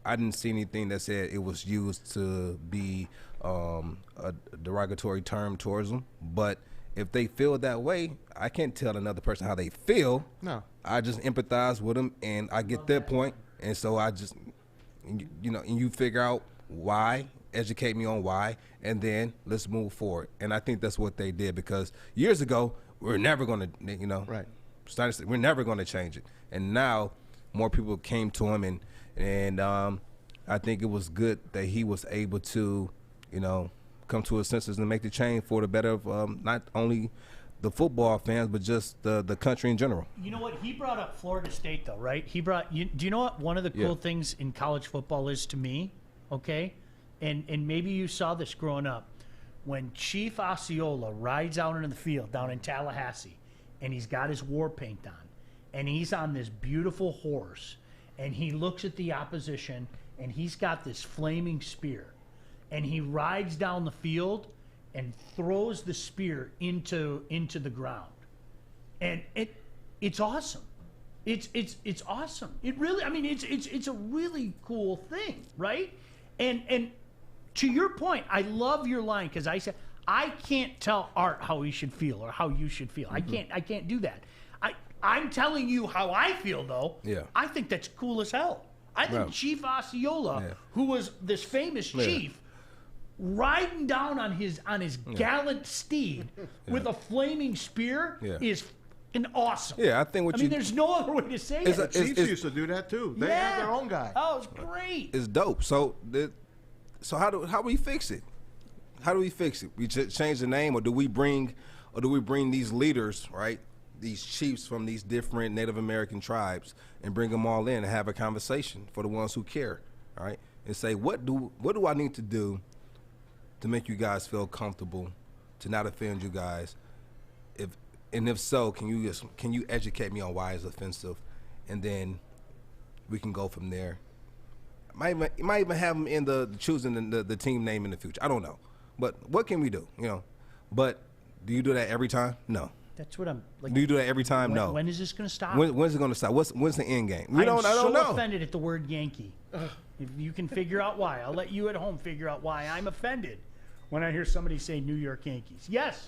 B: I didn't see anything that said it was used to be a derogatory term towards them. But if they feel that way, I can't tell another person how they feel.
I: No.
B: I just empathize with them, and I get their point, and so I just, and you figure out why, educate me on why, and then let's move forward. And I think that's what they did, because years ago, we're never going to,
I: Right.
B: we're never going to change it. And now more people came to him, and I think it was good that he was able to, come to his senses and make the change for the better of not only the football fans, but just the country in general.
A: You know what? He brought up Florida State, though, right? Do you know what one of the cool things in college football is to me? Okay? And maybe you saw this growing up. When Chief Osceola rides out into the field down in Tallahassee, and he's got his war paint on, and he's on this beautiful horse, and he looks at the opposition, and he's got this flaming spear, and he rides down the field and throws the spear into the ground, and it's awesome. It's awesome. It really, I mean, it's a really cool thing, right? And to your point, I love your line, because I said I can't tell Art how he should feel or how you should feel.
B: Mm-hmm.
A: I can't do that. I'm telling you how I feel, though.
B: Yeah.
A: I think that's cool as hell. I think Chief Osceola, who was this famous chief, riding down on his gallant steed with a flaming spear is an awesome.
B: Yeah, I think
A: there's no other way to say it.
I: The Chiefs used to do that too. They have their own guy.
A: Oh, it's great.
B: It's dope. So how do we fix it? How do we fix it? We just change the name, or do we bring these leaders, right? These chiefs from these different Native American tribes, and bring them all in and have a conversation for the ones who care, all right? And say, what do I need to do to make you guys feel comfortable, to not offend you guys? If so, can you educate me on why it's offensive, and then we can go from there. Might even have them in choosing the team name in the future. I don't know, but what can we do? But do you do that every time? No.
A: That's what I'm like.
B: Do you do that every time? No.
A: When is this going to stop?
B: When's it going to stop? When's the end game? I don't
A: so
B: know.
A: Offended at the word Yankee. If you can figure out why, I'll let you at home figure out why I'm offended when I hear somebody say New York Yankees. Yes.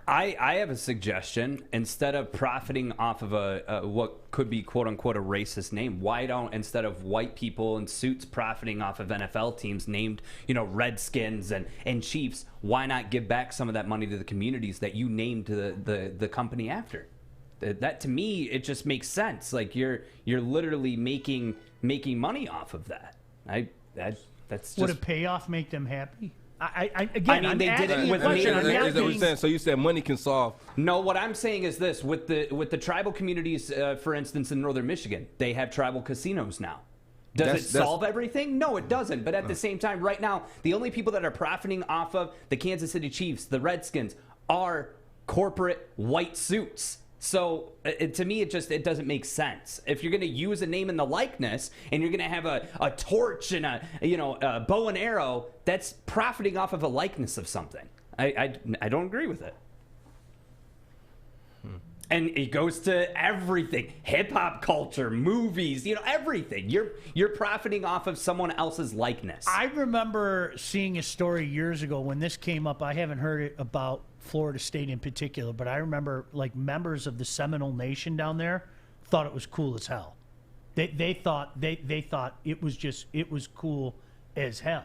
C: I have a suggestion. Instead of profiting off of a what could be quote unquote a racist name, why don't, instead of white people in suits profiting off of NFL teams named Redskins and Chiefs, why not give back some of that money to the communities that you named the company after? That to me, it just makes sense. Like you're literally making money off of that. That's just,
A: would a payoff make them happy?
C: They did it with me.
B: Is that what you're saying? So you said money can solve?
C: No, what I'm saying is this: with the tribal communities, for instance, in northern Michigan, they have tribal casinos now. Does it solve everything? No, it doesn't. But at the same time, right now, the only people that are profiting off of the Kansas City Chiefs, the Redskins, are corporate white suits. So to me, it doesn't make sense. If you're going to use a name in the likeness, and you're going to have a torch and a bow and arrow, that's profiting off of a likeness of something. I don't agree with it. And it goes to everything: hip hop culture, movies, everything. You're profiting off of someone else's likeness.
A: I remember seeing a story years ago when this came up. I haven't heard it about Florida State in particular, but I remember like members of the Seminole Nation down there thought it was cool as hell. They thought it was cool as hell.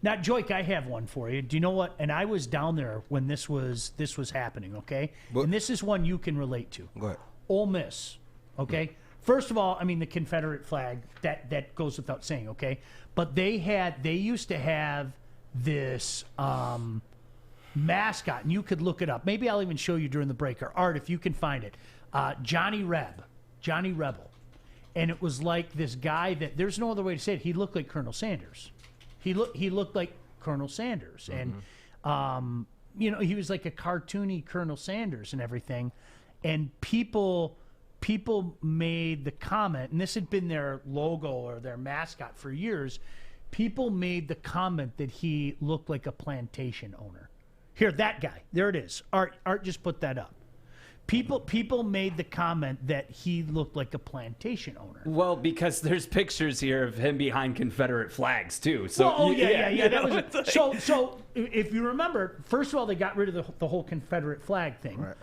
A: Now, Joik, I have one for you. Do you know what? And I was down there when this was happening, okay? And this is one you can relate to.
B: Go ahead.
A: Ole Miss, okay? First of all, I mean the Confederate flag, that goes without saying, okay? But they used to have this mascot, and you could look it up. Maybe I'll even show you during the break, or Art, if you can find it. Johnny Rebel. And it was like this guy that, there's no other way to say it, he looked like Colonel Sanders. He looked like Colonel Sanders, and he was like a cartoony Colonel Sanders and everything. And people made the comment, and this had been their logo or their mascot for years. People made the comment that he looked like a plantation owner. Here, that guy. There it is. Art just put that up. People made the comment that he looked like a plantation owner.
C: Well, because there's pictures here of him behind Confederate flags too. So
A: well, yeah. That was it. So if you remember, first of all, they got rid of the whole Confederate flag thing, right.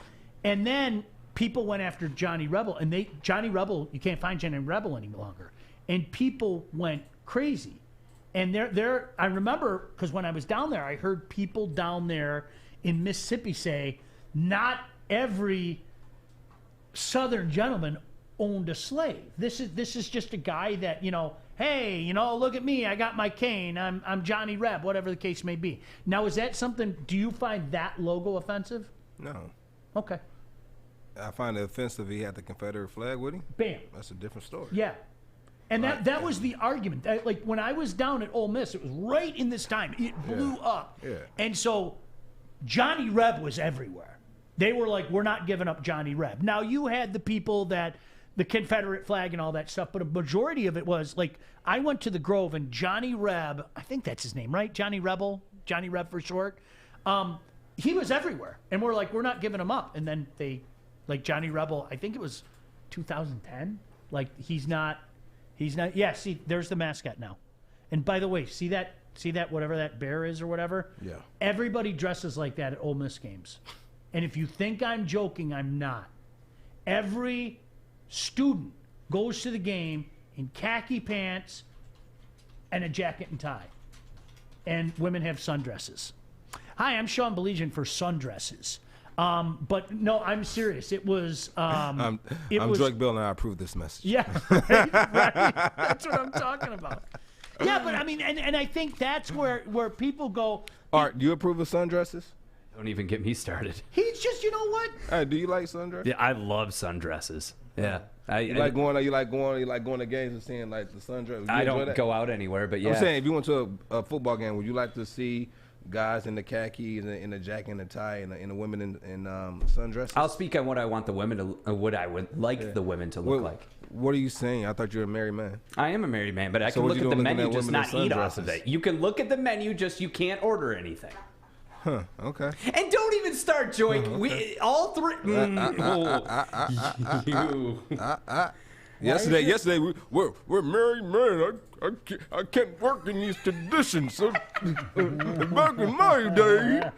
A: And then people went after Johnny Rebel, and Johnny Rebel, you can't find Johnny Rebel any longer, and people went crazy. And I remember because when I was down there, I heard people down there in Mississippi say, not every Southern gentleman owned a slave. This is just a guy that, hey, look at me, I got my cane, I'm Johnny Reb, whatever the case may be. Now, is that something? Do you find that logo offensive?
B: No.
A: Okay.
B: I find it offensive he had the Confederate flag with him.
A: Bam.
B: That's a different story.
A: Yeah. And that was the argument. Like when I was down at Ole Miss, it was right in this time. It blew up. Yeah. And so Johnny Reb was everywhere. They were like, we're not giving up Johnny Reb. Now, you had the people that, the Confederate flag and all that stuff, but a majority of it was, like, I went to the Grove and Johnny Reb, I think that's his name, right? Johnny Rebel, Johnny Reb for short. He was everywhere. And we're like, we're not giving him up. And then like Johnny Rebel, I think it was 2010. Like, he's not, yeah, see, there's the mascot now. And by the way, see that, whatever that bear is or whatever?
B: Yeah.
A: Everybody dresses like that at Ole Miss games. And if you think I'm joking, I'm not. Every student goes to the game in khaki pants and a jacket and tie. And women have sundresses. Hi, I'm Sean Baligian for sundresses. But no, I'm serious. It was.
B: I'm Drake Bell, and I approve this message.
A: Yeah, right. That's what I'm talking about. Yeah, but I mean, and I think that's where people go.
B: Art, do you approve of sundresses?
C: Don't even get me started.
A: He's just, you know what?
B: Hey, do you like sundresses?
C: Yeah, I love sundresses. Yeah,
B: you like going to games and seeing like the sundress.
C: I don't go out anywhere, but yeah.
B: I'm saying if you went to a football game, would you like to see guys in the khakis and in the jacket and the tie and the women in sundresses?
C: I'll speak on what I want the women to, what I would like the women to look like.
B: What are you saying? I thought you were a married man.
C: I am a married man, but I can look at the menu, just not eat off of it. You can look at the menu, just you can't order anything.
B: Huh, okay.
C: And don't even start, Joy.
B: Okay.
C: We all three.
B: Yesterday we're married men. I can't work in these traditions. So back in my day.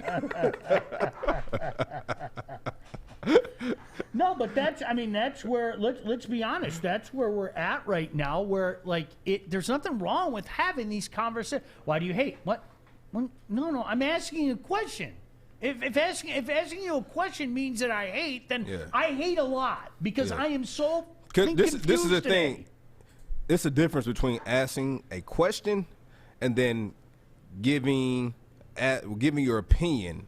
A: No, but that's where, let's be honest, that's where we're at right now, where like there's nothing wrong with having these conversations. Why do you hate? What? Well, no, I'm asking you a question. If asking you a question means that I hate, then I hate a lot because I am so
B: this is the thing. It's a difference between asking a question and then giving your opinion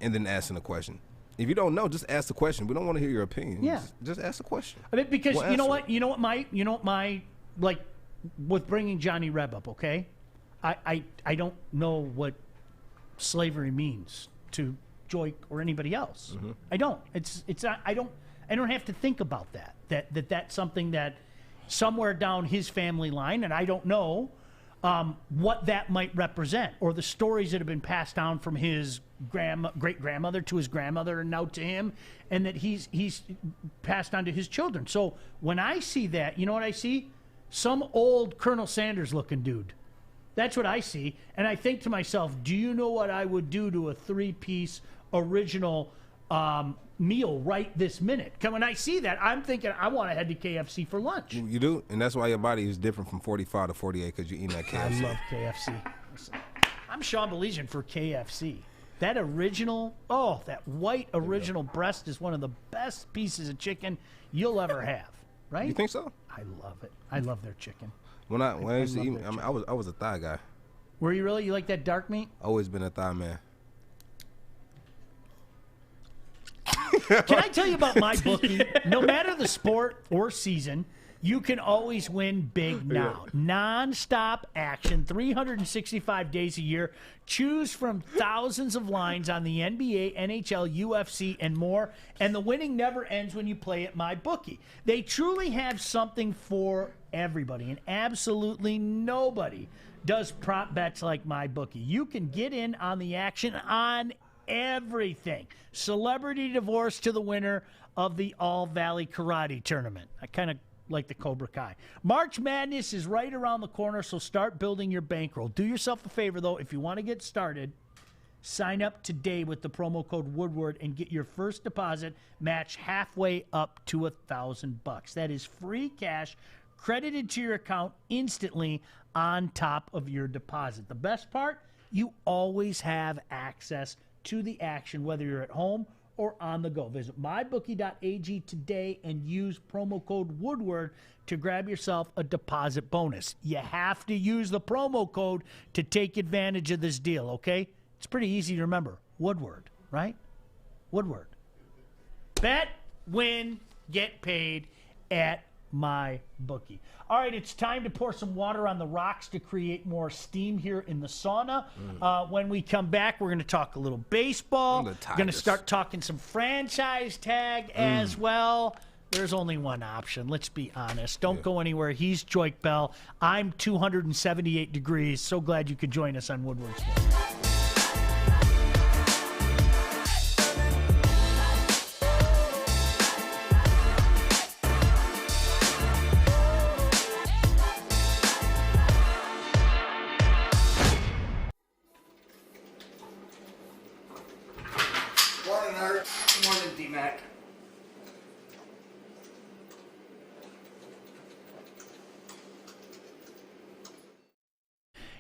B: and then asking a question. If you don't know, just ask the question. We don't want to hear your opinion.
A: Yeah.
B: Just ask the question.
A: I mean, because you know what my like with bringing Johnny Reb up, okay? I don't know what slavery means to Joy or anybody else. Mm-hmm. I don't. It's not, I don't have to think about that's something that somewhere down his family line, and I don't know what that might represent, or the stories that have been passed down from his great grandmother to his grandmother and now to him, and that he's passed on to his children. So when I see that, you know what I see? Some old Colonel Sanders looking dude. That's what I see. And I think to myself, do you know what I would do to a 3-piece original meal right this minute? When I see that, I'm thinking I want to head to KFC for lunch.
B: You do? And that's why your body is different from 45 to 48 because you're eating that KFC.
A: I love KFC. Listen, I'm Sean Baligian for KFC. That original, that white original breast is one of the best pieces of chicken you'll ever have. Right?
B: You think so?
A: I love it. I love their chicken.
B: When I used to eat, I was a thigh guy.
A: Were you really? You like that dark meat?
B: Always been a thigh man.
A: Can I tell you about my bookie? No matter the sport or season, you can always win big now. Non-stop action, 365 days a year. Choose from thousands of lines on the NBA, NHL, UFC, and more. And the winning never ends when you play at MyBookie. They truly have something for everybody, and absolutely nobody does prop bets like MyBookie. You can get in on the action on everything. Celebrity divorce to the winner of the All Valley Karate Tournament. I kind of like the Cobra Kai. March Madness is right around the corner, so start building your bankroll. Do yourself a favor, though. If you want to get started, sign up today with the promo code Woodward and get your first deposit matched halfway up to $1,000. That is free cash credited to your account instantly on top of your deposit. The best part, you always have access to the action, whether you're at home or on the go. Visit mybookie.ag today and use promo code Woodward to grab yourself a deposit bonus. You have to use the promo code to take advantage of this deal, okay? It's pretty easy to remember. Woodward, right? Woodward. Bet, win, get paid at my bookie. All right, it's time to pour some water on the rocks to create more steam here in the sauna. When we come back, we're going to talk a little baseball. We're going to start talking some franchise tag as well. There's only one option. Let's be honest. Don't go anywhere. He's Joik Bell. I'm 278 degrees. So glad you could join us on Woodward's Day.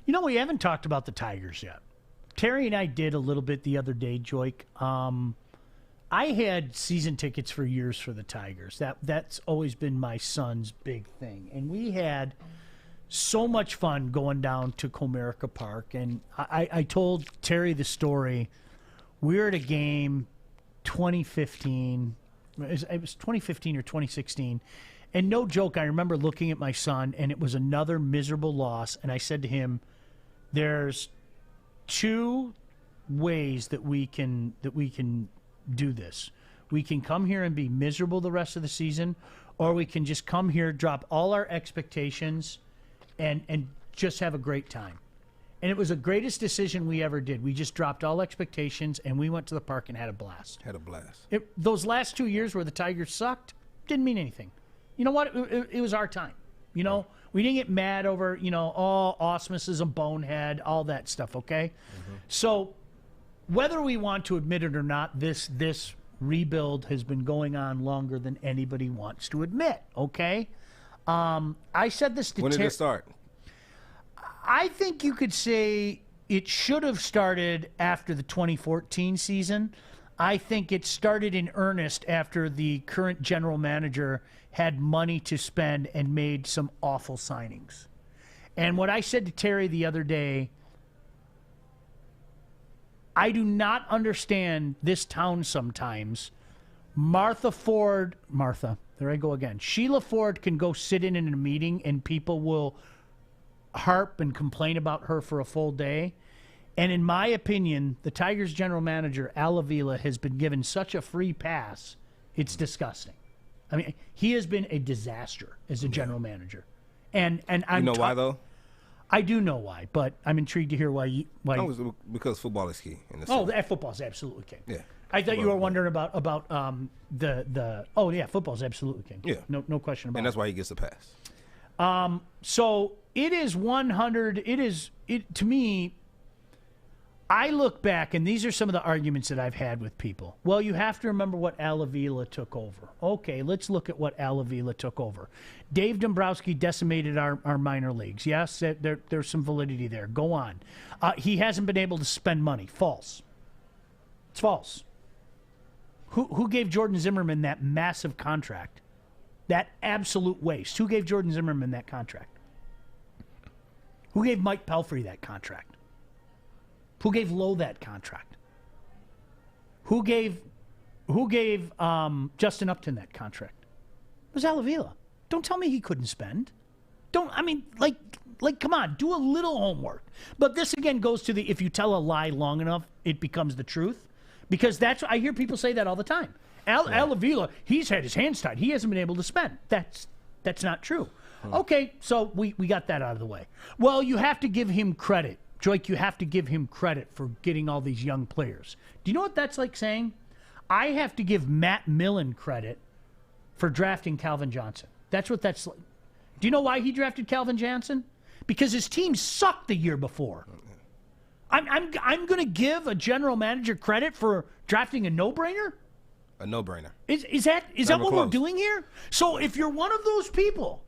A: You know, we haven't talked about the Tigers yet. Terry and I did a little bit the other day, Joik. I had season tickets for years for the Tigers. That's always been my son's big thing. And we had so much fun going down to Comerica Park. And I told Terry the story. We were at a game 2015. It was 2015 or 2016. And no joke, I remember looking at my son, and it was another miserable loss. And I said to him, there's two ways that we can do this. We can come here and be miserable the rest of the season, or we can just come here, drop all our expectations, and just have a great time. And it was the greatest decision we ever did. We just dropped all expectations, and we went to the park and had a blast. Those last 2 years where the Tigers sucked didn't mean anything. You know what? It was our time. You know, we didn't get mad over, Osmus is a bonehead, all that stuff, okay? So whether we want to admit it or not, this rebuild has been going on longer than anybody wants to admit, okay? I said this to
B: When did it start?
A: I think you could say it should have started after the 2014 season. I think it started in earnest after the current general manager had money to spend and made some awful signings. And what I said to Terry the other day, I do not understand this town sometimes. Sheila Ford can go sit in a meeting and people will harp and complain about her for a full day. And in my opinion, the Tigers general manager, Al Avila, has been given such a free pass, it's disgusting. I mean, he has been a disaster as a general manager. And I'm
B: why, though?
A: I do know why, but I'm intrigued to hear why.
B: Because football is key.
A: Football is absolutely king.
B: Yeah.
A: I thought you were wondering about football's absolutely king.
B: Yeah.
A: No question about it.
B: And that's why he gets the pass.
A: So it is 100. To me, I look back, and these are some of the arguments that I've had with people. Well, you have to remember what Al Avila took over. Okay, let's look at what Al Avila took over. Dave Dombrowski decimated our minor leagues. Yes, there's some validity there. Go on. He hasn't been able to spend money. False. It's false. Who gave Jordan Zimmerman that massive contract? That absolute waste. Who gave Jordan Zimmerman that contract? Who gave Mike Pelfrey that contract? Who gave Lowe that contract? Who gave Justin Upton that contract? It was Al Avila. Don't tell me he couldn't spend. Come on, do a little homework. But this again goes to the if you tell a lie long enough, it becomes the truth. Because I hear people say that all the time. Al Avila, he's had his hands tied. He hasn't been able to spend. That's not true. Okay, so we got that out of the way. Well, you have to give him credit Joik, you have to give him credit for getting all these young players. Do you know what that's like saying? I have to give Matt Millen credit for drafting Calvin Johnson. That's what that's like. Do you know why he drafted Calvin Johnson? Because his team sucked the year before. I'm going to give a general manager credit for drafting a no-brainer?
B: A no-brainer.
A: Is that what we're doing here? So if you're one of those people,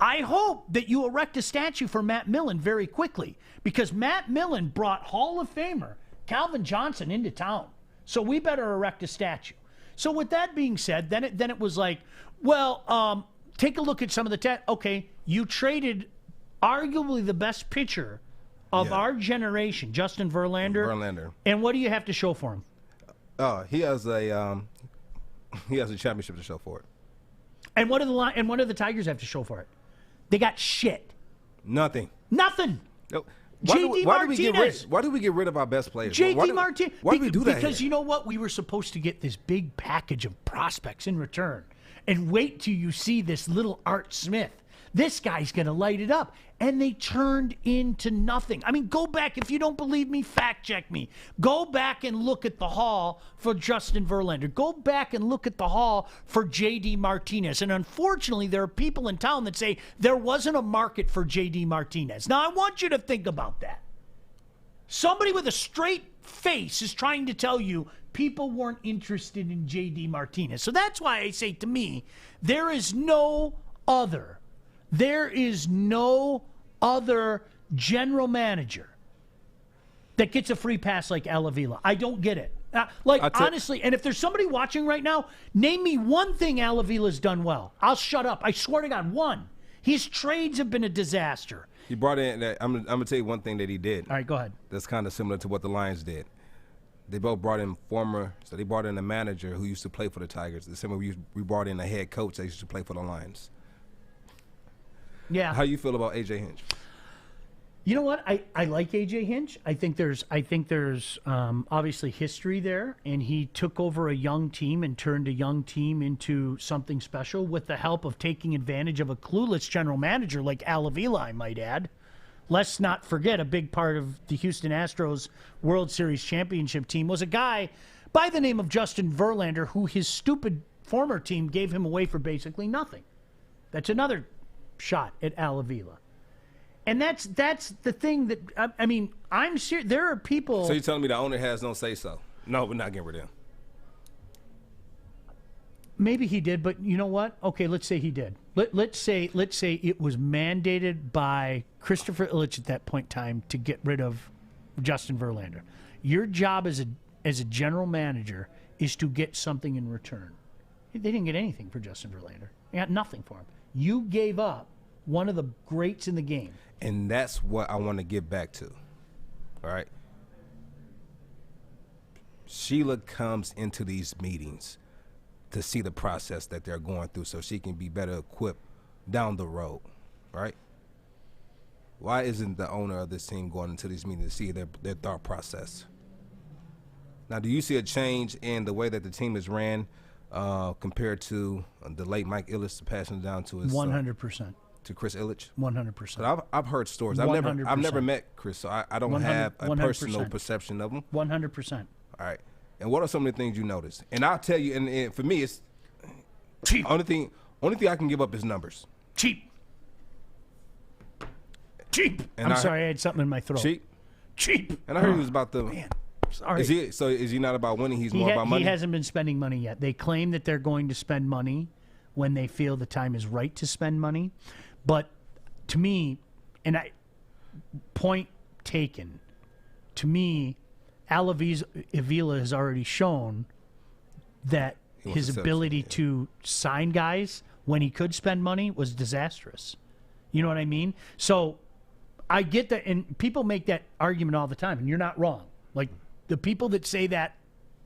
A: I hope that you erect a statue for Matt Millen very quickly, because Matt Millen brought Hall of Famer Calvin Johnson into town. So we better erect a statue. So with that being said, then it was like, well, take a look at some of the okay, you traded arguably the best pitcher of our generation, Justin Verlander. And what do you have to show for him?
B: He has a championship to show for it.
A: And what do the Tigers have to show for it? They got shit.
B: Nothing.
A: Nothing.
B: No.
A: Why
B: do we get rid of our best players?
A: JD Martinez.
B: Why do we do that?
A: Because you know what? We were supposed to get this big package of prospects in return. And wait till you see this little Art Smith. This guy's going to light it up. And they turned into nothing. I mean, go back. If you don't believe me, fact check me. Go back and look at the haul for Justin Verlander. Go back and look at the haul for JD Martinez. And unfortunately, there are people in town that say there wasn't a market for JD Martinez. Now, I want you to think about that. Somebody with a straight face is trying to tell you people weren't interested in JD Martinez. So that's why I say, to me, there is no other general manager that gets a free pass like Al Avila. I don't get it. Honestly, and if there's somebody watching right now, name me one thing Al Avila's done well. I'll shut up. I swear to God, one. His trades have been a disaster.
B: He brought in, I'm going to tell you one thing that he did.
A: All right, go ahead.
B: That's kind of similar to what the Lions did. They both brought in they brought in a manager who used to play for the Tigers. The same way we brought in a head coach that used to play for the Lions.
A: Yeah.
B: How you feel about A.J. Hinch?
A: You know what? I like A.J. Hinch. I think there's obviously history there, and he took over a young team and turned a young team into something special with the help of taking advantage of a clueless general manager like Al Avila, I might add. Let's not forget a big part of the Houston Astros World Series championship team was a guy by the name of Justin Verlander, who his stupid former team gave him away for basically nothing. That's another shot at Al Avila. And that's the thing that, I mean, I'm serious. There are people.
B: So you're telling me the owner has no say-so? No, we're not getting rid of him.
A: Maybe he did, but you know what? Okay, let's say he did. Let's say it was mandated by Christopher Ilitch at that point in time to get rid of Justin Verlander. Your job as a general manager is to get something in return. They didn't get anything for Justin Verlander. They got nothing for him. You gave up one of the greats in the game.
B: And that's what I want to get back to. All right? Sheila comes into these meetings to see the process that they're going through so she can be better equipped down the road, right? Why isn't the owner of this team going into these meetings to see their thought process? Now, do you see a change in the way that the team is ran compared to the late Mike Ilitch passing down to his
A: 100%.
B: To Chris Ilitch?
A: 100%.
B: But I've heard stories. I've never met Chris, so I don't have a personal perception of him.
A: 100%.
B: All right. And what are some of the things you noticed? And I'll tell you, and for me, it's
A: cheap.
B: Only thing I can give up is numbers.
A: Cheap. And I'm sorry, I had something in my throat. Cheap.
B: And I heard he was about the.
A: Man, sorry.
B: Is he not about winning? He's more about money.
A: He hasn't been spending money yet. They claim that they're going to spend money when they feel the time is right to spend money, but to me, point taken. To me, Al Avila has already shown that his ability to sign guys when he could spend money was disastrous. You know what I mean? So I get that, and people make that argument all the time, and you're not wrong. Like, the people that say that,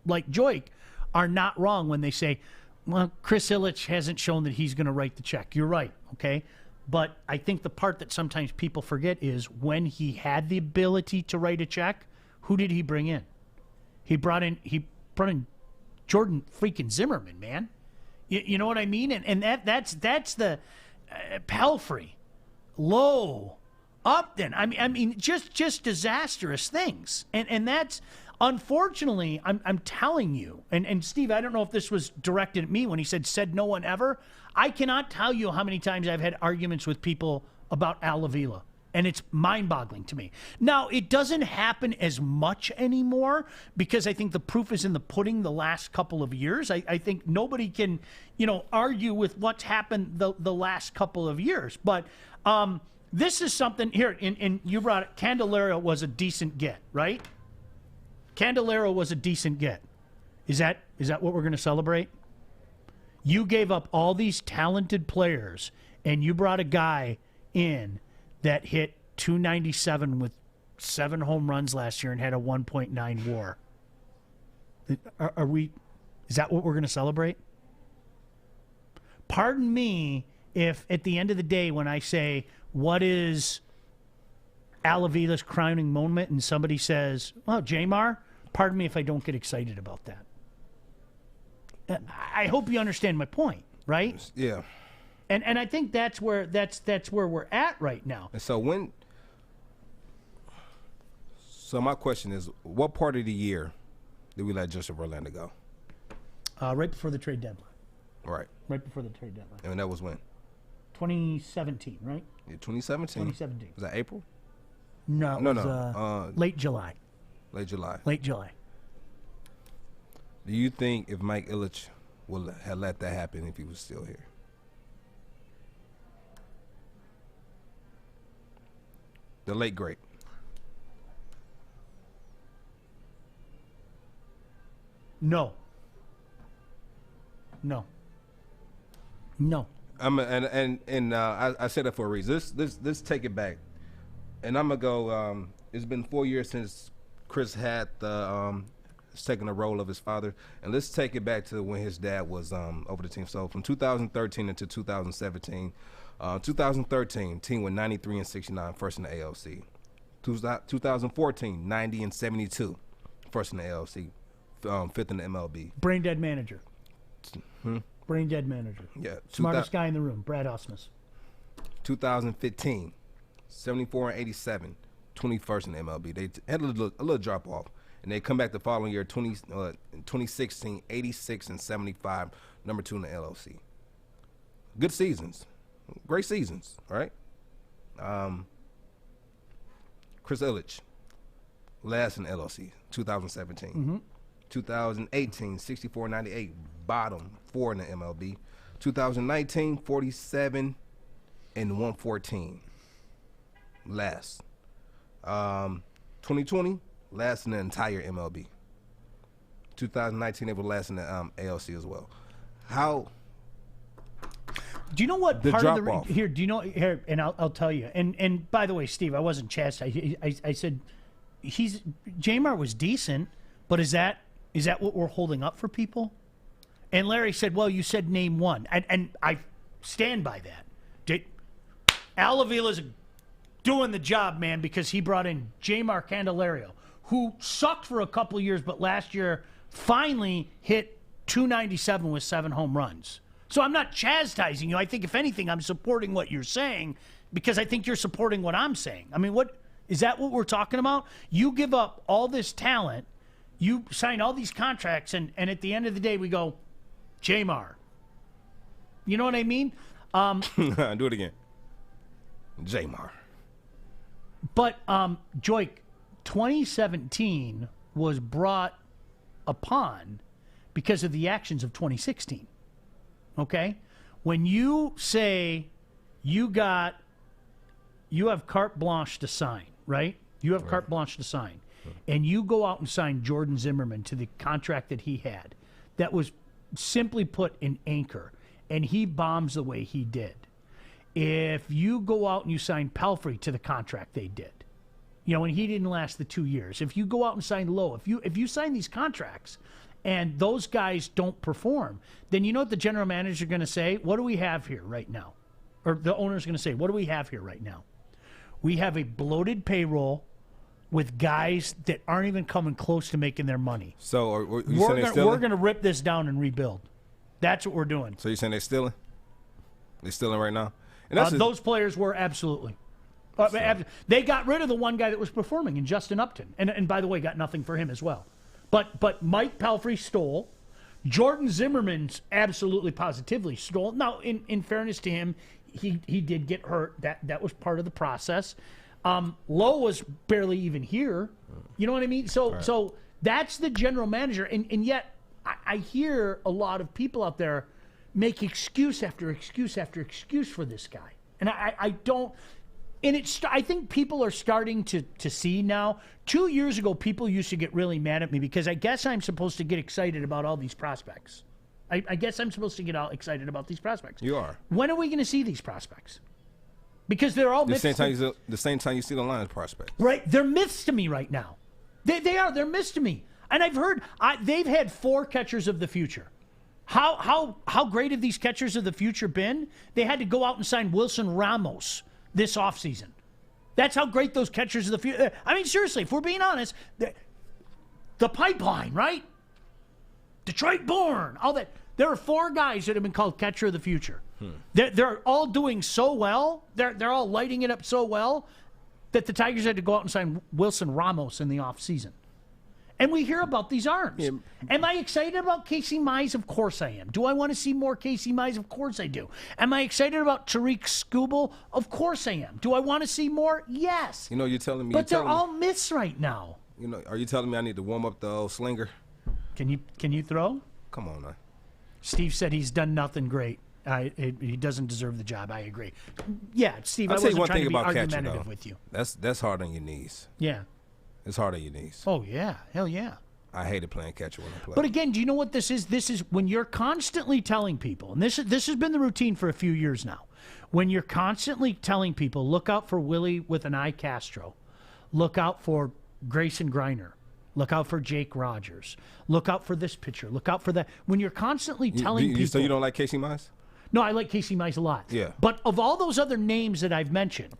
A: like Joik, are not wrong when they say, well, Chris Ilitch hasn't shown that he's going to write the check. You're right, okay? But I think the part that sometimes people forget is when he had the ability to write a check, who did he bring in? He brought in Jordan freaking Zimmerman, man. You know what I mean? And that's the palfrey, low Upton. I mean, just disastrous things, and that's unfortunately. I'm telling you, and Steve, I don't know if this was directed at me when he said no one ever. I cannot tell you how many times I've had arguments with people about Al Avila, and it's mind-boggling to me. Now, it doesn't happen as much anymore because I think the proof is in the pudding the last couple of years. I think nobody can, argue with what's happened the last couple of years. But this is something here, and you brought it. Candelario was a decent get, right? Candelario was a decent get. Is that what we're going to celebrate? You gave up all these talented players, and you brought a guy in that hit 297 with 7 home runs last year and had a 1.9 WAR. Is that what we're going to celebrate? Pardon me if at the end of the day when I say, what is Al Avila's crowning moment, and somebody says, well, Jamar, pardon me if I don't get excited about that. I hope you understand my point, right?
B: Yeah.
A: And I think that's where we're at right now.
B: And so my question is, what part of the year did we let Justin Verlander go?
A: Right before the trade deadline.
B: Right.
A: Right before the trade deadline.
B: And that was when?
A: 2017, right?
B: Yeah, 2017.
A: 2017.
B: Was that April?
A: No. It was, late July.
B: Late July.
A: Late July.
B: Do you think if Mike Ilitch would have let that happen if he was still here? The late great.
A: No.
B: I said that for a reason. Let's take it back, and I'm gonna go. It's been 4 years since Chris had taken the role of his father, and let's take it back to when his dad was over the team. So from 2013 into 2017, 2013 team went 93 and 69, first in the ALC. 2014 90 and 72, first in the ALC, fifth in the MLB.
A: Brain dead manager. Brain dead manager.
B: Yeah.
A: Smartest guy in the room, Brad Ausmus.
B: 2015, 74 and 87, 21st in the MLB. They had a little drop off, and they come back the following year, 2016, 86 and 75, number 2 in the LLC. Good seasons, great seasons, right? Chris Ilitch, last in the LLC, 2017.
A: Mm-hmm.
B: 2018, 64 98, bottom 4 in the MLB. 2019, 47 and 114, last. 2020, last in the entire MLB. 2019, they were last in the ALC as well. How?
A: Do you know what
B: the
A: part
B: drop
A: of the
B: off.
A: Here? Do you know here? And I'll tell you. And by the way, Steve, I wasn't chastised. I said Jamar was decent, but is that what we're holding up for people? And Larry said, well, you said name one, and I stand by that. Al Avila's doing the job, man, because he brought in Jamar Candelario, who sucked for a couple of years, but last year finally hit 297 with 7 home runs. So I'm not chastising you. I think, if anything, I'm supporting what you're saying because I think you're supporting what I'm saying. I mean, what is that what we're talking about? You give up all this talent, you sign all these contracts, and at the end of the day, we go, Jamar. You know what I mean?
B: Do it again. Jamar.
A: But, Joik, 2017 was brought upon because of the actions of 2016. Okay? When you say you have carte blanche to sign, right? You have carte blanche to sign. And you go out and sign Jordan Zimmerman to the contract that he had, that was simply put an anchor, and he bombs the way he did. If you go out and you sign Pelfrey to the contract they did, and he didn't last the 2 years. If you go out and sign Lowe, if you sign these contracts and those guys don't perform, then you know what the general manager is going to say? What do we have here right now? Or the owner's going to say, what do we have here right now? We have a bloated payroll with guys that aren't even coming close to making their money.
B: So
A: we're going to rip this down and rebuild. That's what we're doing.
B: So you're saying they're stealing? They're stealing right now? And that's
A: those players were absolutely. They got rid of the one guy that was performing in Justin Upton. And by the way, got nothing for him as well. But Mike Pelfrey stole. Jordan Zimmerman's absolutely positively stole. Now, in fairness to him, he did get hurt. That was part of the process. Lowe was barely even here. You know what I mean? So that's the general manager. And yet I hear a lot of people out there make excuse after excuse after excuse for this guy. And I don't. And I think people are starting to see now. 2 years ago, people used to get really mad at me because I guess I'm supposed to get excited about all these prospects. I guess I'm supposed to get all excited about these prospects.
B: You are.
A: When are we going to see these prospects? Because they're all myths.
B: The same time you see the Lions prospects.
A: Right. They're myths to me right now. They are. They're myths to me. And I've heard they've had 4 catchers of the future. How great have these catchers of the future been? They had to go out and sign Wilson Ramos this offseason. That's how great those catchers of the future. I mean, seriously, if we're being honest, the pipeline, right? Detroit born, all that. There are 4 guys that have been called catcher of the future. They're all doing so well. They're all lighting it up so well that the Tigers had to go out and sign Wilson Ramos in the offseason. And we hear about these arms. Yeah. Am I excited about Casey Mize? Of course I am. Do I want to see more Casey Mize? Of course I do. Am I excited about Tariq Skubal? Of course I am. Do I want to see more? Yes.
B: You know, you're telling me.
A: But they're all myths right now.
B: You know, are you telling me I need to warm up the old slinger?
A: Can you throw?
B: Come on, man.
A: Steve said he's done nothing great. He doesn't deserve the job. I agree. Yeah, Steve,
B: I'll
A: I
B: tell you
A: wasn't
B: one
A: trying
B: thing
A: to be
B: about
A: argumentative
B: catching,
A: with you.
B: That's hard on your knees.
A: Yeah.
B: It's hard on your knees.
A: Oh, yeah. Hell yeah.
B: I hated playing catcher when I played.
A: But again, do you know what this is? This is when you're constantly telling people, and this has been the routine for a few years now, when you're constantly telling people, look out for Willie with an eye Castro, look out for Grayson Griner, look out for Jake Rogers, look out for this pitcher, look out for that. When you're constantly telling people.
B: So you don't like Casey Mize?
A: No, I like Casey Mize a lot.
B: Yeah.
A: But of all those other names that I've mentioned,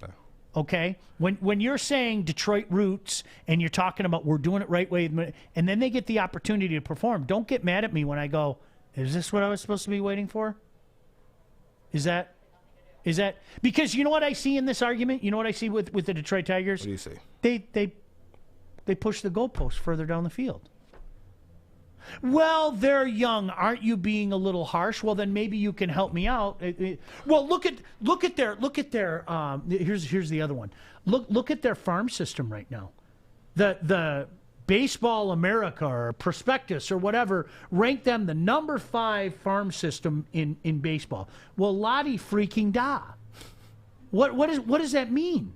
A: okay, when you're saying Detroit roots and you're talking about we're doing it right way, and then they get the opportunity to perform, don't get mad at me when I go, is this what I was supposed to be waiting for? Is that because you know what I see in this argument? You know what I see with the Detroit Tigers?
B: What do you see?
A: They push the goalpost further down the field. Well, they're young. Aren't you being a little harsh? Well, then maybe you can help me out. Well, look at their. Here's the other one. Look at their farm system right now. The Baseball America or Prospectus or whatever ranked them the number 5 farm system in baseball. Well, Lottie freaking da. What does that mean?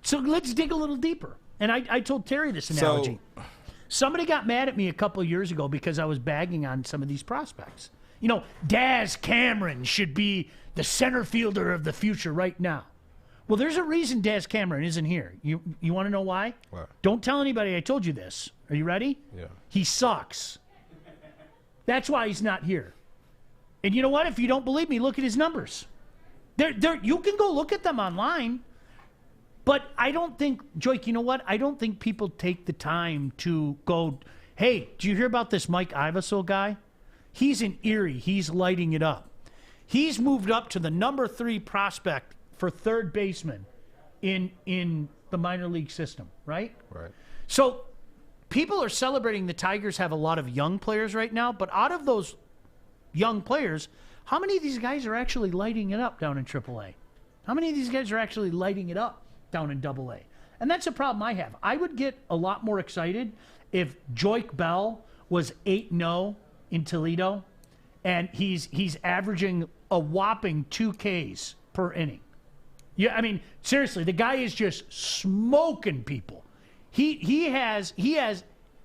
A: So let's dig a little deeper. And I told Terry this analogy. Somebody got mad at me a couple of years ago because I was bagging on some of these prospects. You know, Daz Cameron should be the center fielder of the future right now. Well, there's a reason Daz Cameron isn't here. You want to know why?
B: What?
A: Don't tell anybody I told you this. Are you ready?
B: Yeah.
A: He sucks. That's why he's not here. And you know what? If you don't believe me, look at his numbers. You can go look at them online. But I don't think, Joik, you know what? I don't think people take the time to go, hey, do you hear about this Mike Iversol guy? He's in Erie. He's lighting it up. He's moved up to the number 3 prospect for third baseman in the minor league system, right?
B: Right.
A: So people are celebrating the Tigers have a lot of young players right now, but out of those young players, how many of these guys are actually lighting it up down in AAA? How many of these guys are actually lighting it up down in AA? And that's a problem I have. I would get a lot more excited if Joik Bell was 8-0 in Toledo and he's averaging a whopping 2 Ks per inning. Yeah, I mean, seriously, the guy is just smoking people. He has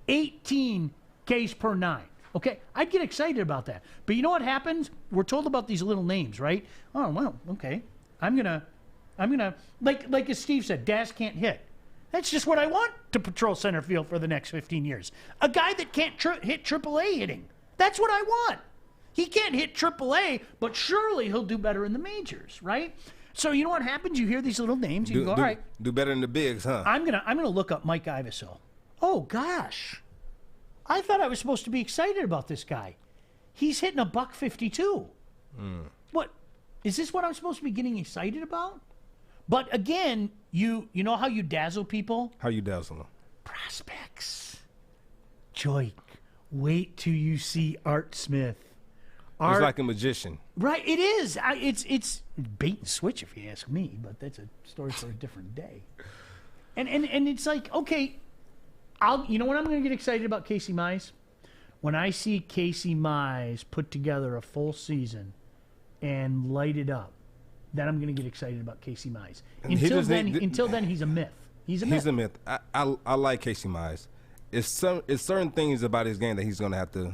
A: 18 Ks per 9. Okay, I'd get excited about that. But you know what happens? We're told about these little names, right? Oh, well, okay. I'm gonna like as Steve said, Daz can't hit. That's just what I want to patrol center field for the next 15 years. A guy that can't hit AAA hitting. That's what I want. He can't hit AAA, but surely he'll do better in the majors, right? So you know what happens? You hear these little names, you go, all right.
B: Do better in the bigs, huh?
A: I'm gonna look up Mike Iversol. Oh gosh. I thought I was supposed to be excited about this guy. He's hitting a $152. What? Is this what I'm supposed to be getting excited about? But again, you know how you dazzle people?
B: How you dazzle them?
A: Prospects. Joik, wait till you see Art Smith.
B: He's like a magician.
A: Right, it is. It's bait and switch if you ask me, but that's a story for a different day. And it's like, okay, you know when I'm going to get excited about Casey Mize? When I see Casey Mize put together a full season and light it up, then I'm going to get excited about Casey Mize. Until then, he's a myth. He's a myth.
B: I like Casey Mize. It's certain things about his game that he's going to have to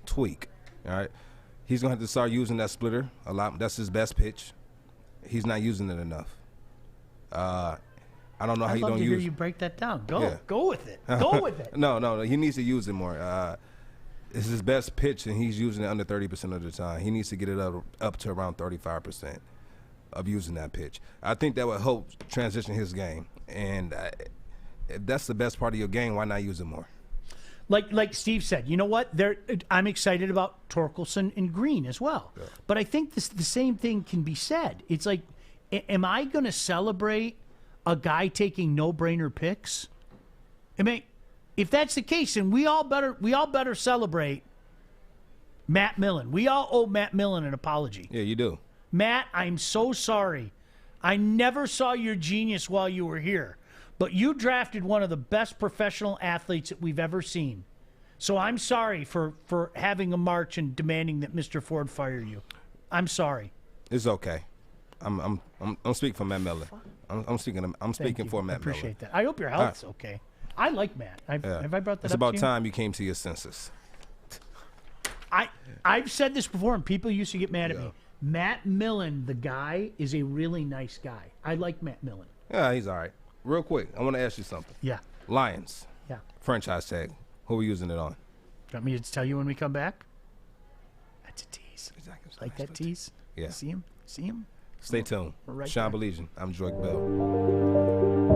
B: tweak. All right, he's going to have to start using that splitter a lot. That's his best pitch. He's not using it enough. I don't know how you don't use. I'd love to hear
A: you break that down. Go with it. Go with it.
B: No. He needs to use it more. It's his best pitch, and he's using it under 30% of the time. He needs to get it up to around 35% of using that pitch. I think that would help transition his game. And if that's the best part of your game, why not use it more?
A: Like Steve said, you know what? I'm excited about Torkelson and Green as well. Yeah. But I think the same thing can be said. It's like, am I going to celebrate a guy taking no-brainer picks? I mean, if that's the case, then we all better celebrate Matt Millen. We all owe Matt Millen an apology.
B: Yeah, you do.
A: Matt, I'm so sorry. I never saw your genius while you were here. But you drafted one of the best professional athletes that we've ever seen. So I'm sorry for having a march and demanding that Mr. Ford fire you. I'm sorry.
B: It's okay. I'm speaking for Matt Miller. I'm speaking for Matt Miller.
A: I appreciate that. I hope your health's okay. I like Matt. Have I brought that
B: it's
A: up
B: about
A: to you?
B: time you came to your senses.
A: I've said this before, and people used to get mad at me. Matt Millen, the guy, is a really nice guy. I like Matt Millen.
B: Yeah, he's all right. Real quick, I want to ask you something.
A: Yeah.
B: Lions.
A: Yeah.
B: Franchise tag. Who are we using it on?
A: Do you want me to tell you when we come back? That's a tease.
B: Exactly.
A: Like that tease?
B: Yeah.
A: See him?
B: Stay tuned.
A: Right
B: Sean Baligian. I'm Joik Bell.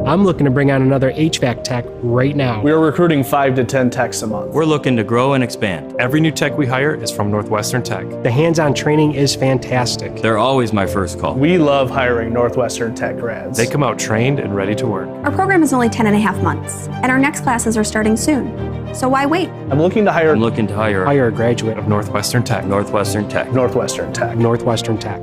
E: I'm looking to bring on another HVAC tech right now.
F: We are recruiting 5 to 10 techs a month.
G: We're looking to grow and expand. Every new tech we hire is from Northwestern Tech.
E: The hands-on training is fantastic.
G: They're always my first call.
F: We love hiring Northwestern Tech grads.
G: They come out trained and ready to work.
H: Our program is only 10.5 months, and our next classes are starting soon. So why wait?
F: I'm looking to hire
E: a graduate
G: of Northwestern Tech.
F: Northwestern Tech.
E: Northwestern Tech.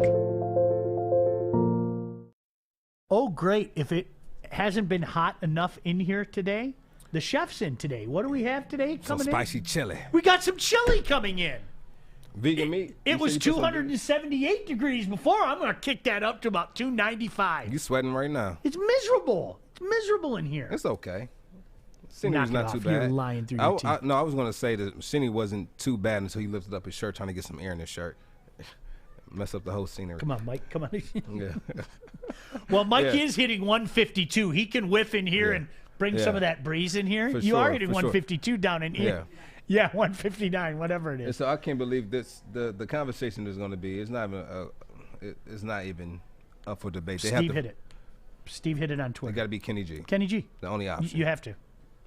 A: Oh, great. If it hasn't been hot enough in here today, the chef's in today. What do we have today coming
B: some spicy chili.
A: We got some chili coming in.
B: Vegan meat.
A: It was 278 degrees before. I'm going to kick that up to about 295.
B: You sweating right now.
A: It's miserable. It's miserable in here.
B: It's okay. Shinny's not too bad.
A: You're lying through your teeth.
B: I was going to say that Shinny wasn't too bad until he lifted up his shirt trying to get some air in his shirt. Mess up the whole scenery.
A: Come on, Mike. Come on.
B: Yeah.
A: Well, Mike is hitting 152. He can whiff in here and bring some of that breeze in here. You are hitting 152 down in here. Yeah, 159, whatever it is.
B: And so I can't believe this. The conversation is going to be. It's not even up for debate.
A: Steve hit it. Steve hit it on Twitter.
B: It got to be Kenny G.
A: Kenny G.
B: The only option.
A: You have to.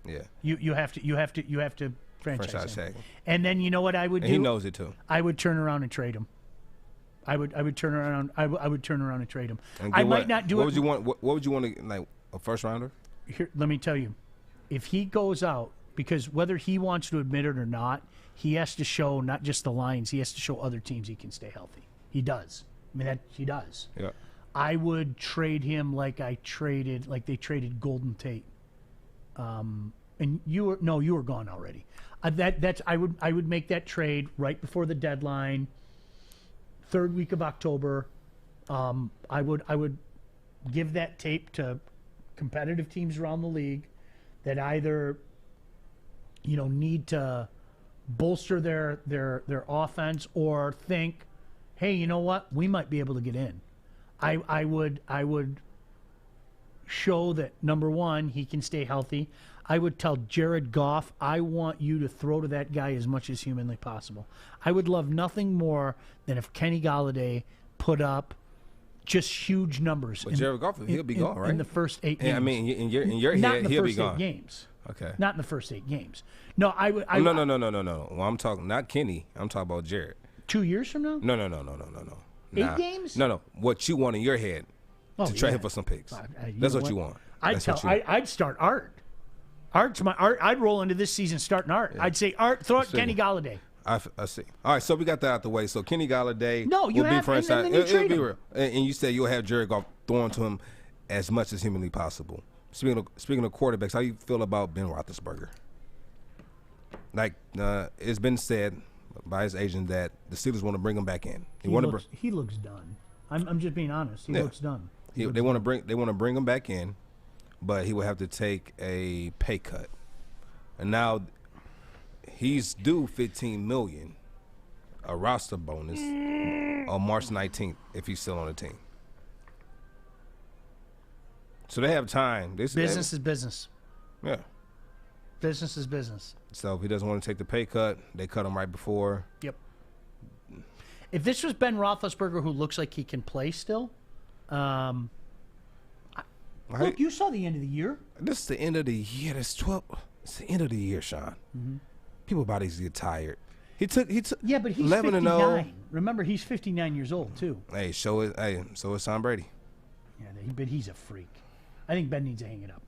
B: Yeah.
A: You have to franchise him.
B: tag.
A: And then you know what I would do?
B: He knows it too.
A: I would turn around and trade him. I would turn around. I would turn around and trade him.
B: And
A: I might not do it.
B: What would you want? What would you want to like a first rounder?
A: Here, let me tell you, if he goes out, because whether he wants to admit it or not, he has to show not just the Lions. He has to show other teams he can stay healthy. He does. I mean he does.
B: Yeah.
A: I would trade him like they traded Golden Tate. And you were gone already. I would make that trade right before the deadline. Third week of October, I would give that tape to competitive teams around the league that either need to bolster their offense or think, hey, you know what, we might be able to get in. I would show that, number one, he can stay healthy. I would tell Jared Goff, I want you to throw to that guy as much as humanly possible. I would love nothing more than if Kenny Golladay put up just huge numbers.
B: But Jared Goff, he'll be gone, right?
A: In the first 8 games.
B: I mean, in your
A: not
B: head,
A: in the
B: he'll
A: first
B: be gone.
A: 8 games.
B: Okay.
A: Not in the first 8 games. No, I would.
B: No. Well, I'm talking not Kenny. I'm talking about Jared.
A: 2 years from now?
B: No.
A: 8 games?
B: No. What you want in your head? to trade him for some picks. That's what you want.
A: I'd start Art. Art's my Art. I'd roll into this season starting Art. Yeah. I'd say Art, throw it Kenny Galladay.
B: I see. All right, so we got that out the way. So Kenny Galladay
A: will
B: be franchise. It'll be real.
A: And
B: you said you'll have Jared Goff throwing to him as much as humanly possible. Speaking of quarterbacks, how you feel about Ben Roethlisberger? Like it's been said by his agent that the Steelers want to bring him back in.
A: He looks done. I'm just being honest. He looks done.
B: They want to bring him back in, but he will have to take a pay cut. And now he's due $15 million, a roster bonus on March 19th if he's still on the team. So they have time.
A: Business is business.
B: Yeah.
A: Business is business.
B: So if he doesn't want to take the pay cut, they cut him right before.
A: Yep. If this was Ben Roethlisberger, who looks like he can play still, look, you saw the end of the year.
B: This is the end of the year. It's the end of the year, Sean. Mm-hmm. People bodies get tired. He took.
A: Yeah, but he's 59. Remember, he's 59 years old too.
B: Hey, so is Tom Brady.
A: Yeah, but he's a freak. I think Ben needs to hang it up.